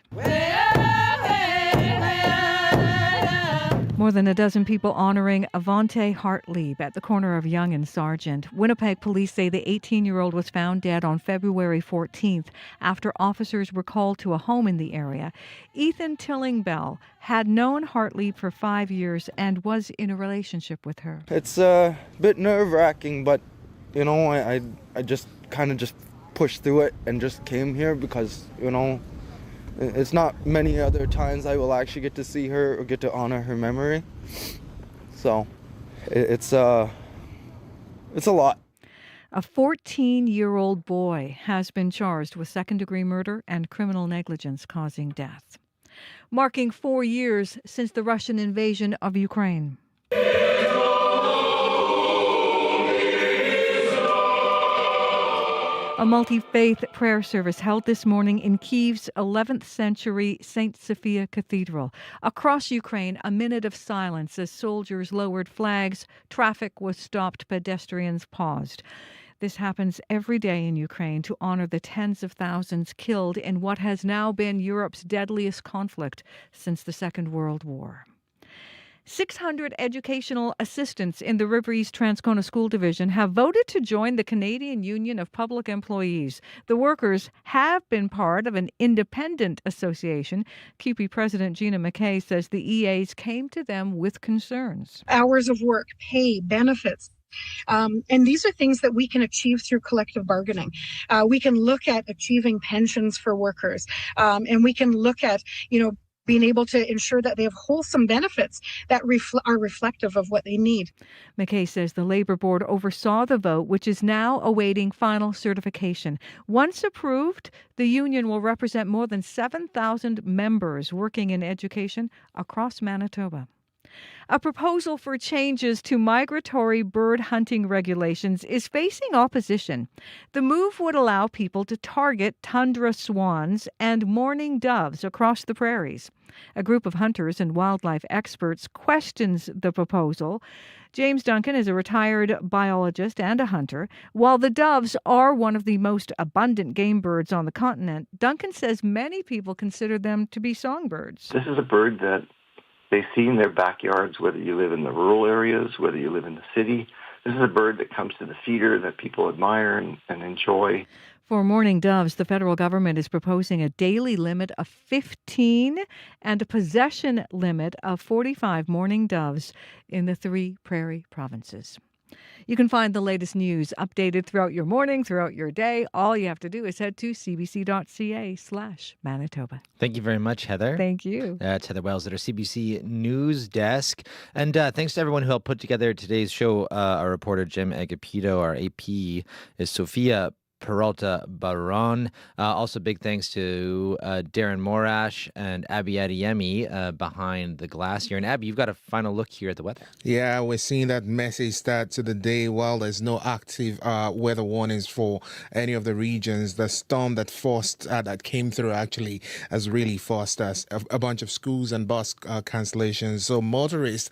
More than a dozen people honoring Avante Hartlieb at the corner of Yonge and Sargent. Winnipeg police say the 18-year-old was found dead on February 14th after officers were called to a home in the area. Ethan Tillingbell had known Hartlieb for 5 years and was in a relationship with her. It's a bit nerve-wracking, but, you know, I just kind of just pushed through it and just came here because, you know, it's not many other times I will actually get to see her or get to honor her memory. So it's a lot. A 14-year-old boy has been charged with second-degree murder and criminal negligence causing death, marking 4 years since the Russian invasion of Ukraine. A multi-faith prayer service held this morning in Kyiv's 11th century St. Sophia Cathedral. Across Ukraine, a minute of silence as soldiers lowered flags, traffic was stopped, pedestrians paused. This happens every day in Ukraine to honor the tens of thousands killed in what has now been Europe's deadliest conflict since the Second World War. 600 educational assistants in the River East Transcona School Division have voted to join the Canadian Union of Public Employees. The workers have been part of an independent association. CUPE President Gina McKay says the EAs came to them with concerns. Hours of work, pay, benefits. And these are things that we can achieve through collective bargaining. We can look at achieving pensions for workers, and we can look at, being able to ensure that they have wholesome benefits that are reflective of what they need. McKay says the Labour Board oversaw the vote, which is now awaiting final certification. Once approved, the union will represent more than 7,000 members working in education across Manitoba. A proposal for changes to migratory bird hunting regulations is facing opposition. The move would allow people to target tundra swans and mourning doves across the prairies. A group of hunters and wildlife experts questions the proposal. James Duncan is a retired biologist and a hunter. While the doves are one of the most abundant game birds on the continent, Duncan says many people consider them to be songbirds. This is a bird that they see in their backyards, whether you live in the rural areas, whether you live in the city. This is a bird that comes to the feeder that people admire and enjoy. For mourning doves, the federal government is proposing a daily limit of 15 and a possession limit of 45 mourning doves in the 3 prairie provinces. You can find the latest news updated throughout your morning, throughout your day. All you have to do is head to cbc.ca/Manitoba. Thank you very much, Heather. Thank you. That's Heather Wells at our CBC News Desk. And thanks to everyone who helped put together today's show. Our reporter, Jim Agapito. Our AP is Sophia Peralta Baron. Also, big thanks to Darren Morash and Abby Adeyemi behind the glass here. And Abby, you've got a final look here at the weather. Yeah, we're seeing that messy start to the day. While there's no active weather warnings for any of the regions, the storm that came through actually has really forced us a bunch of schools and bus cancellations. So motorists,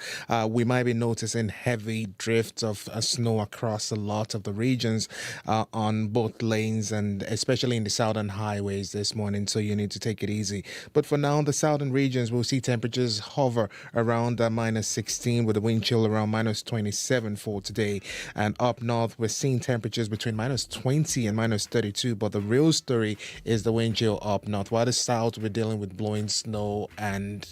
we might be noticing heavy drifts of snow across a lot of the regions on both lanes and especially in the southern highways this morning, so you need to take it easy. But for now, the southern regions will see temperatures hover around minus 16 with a wind chill around minus 27 for today. And up north, we're seeing temperatures between minus 20 and minus 32, but the real story is the wind chill up north. While the south, we're dealing with blowing snow and,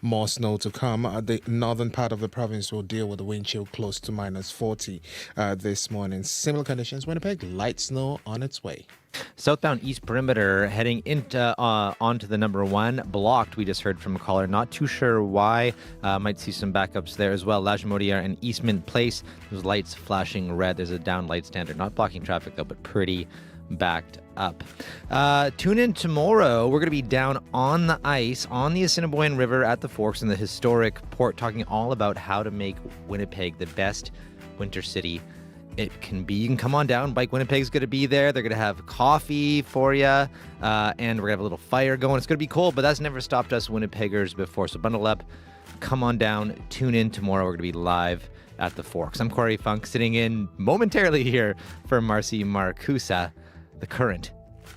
more snow to come. The northern part of the province will deal with the wind chill close to minus 40 this morning. Similar conditions, Winnipeg, light snow on its way. Southbound East Perimeter heading into onto the number 1 blocked. We just heard from a caller. Not too sure why. Might see some backups there as well. Lajimodiere and Eastmont Place. Those lights flashing red. There's a down light standard. Not blocking traffic though, but pretty backed up. Tune in tomorrow. We're going to be down on the ice on the Assiniboine River at the Forks in the historic port, talking all about how to make Winnipeg the best winter city it can be. You can come on down. Bike Winnipeg's going to be there. They're going to have coffee for you, and we're going to have a little fire going. It's going to be cold, but that's never stopped us Winnipeggers before. So bundle up, come on down, tune in tomorrow. We're going to be live at the Forks. I'm Corey Funk, sitting in momentarily here for Marcy Marcusa. The Current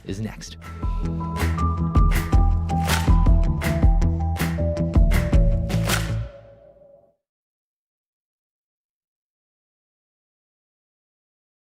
is next.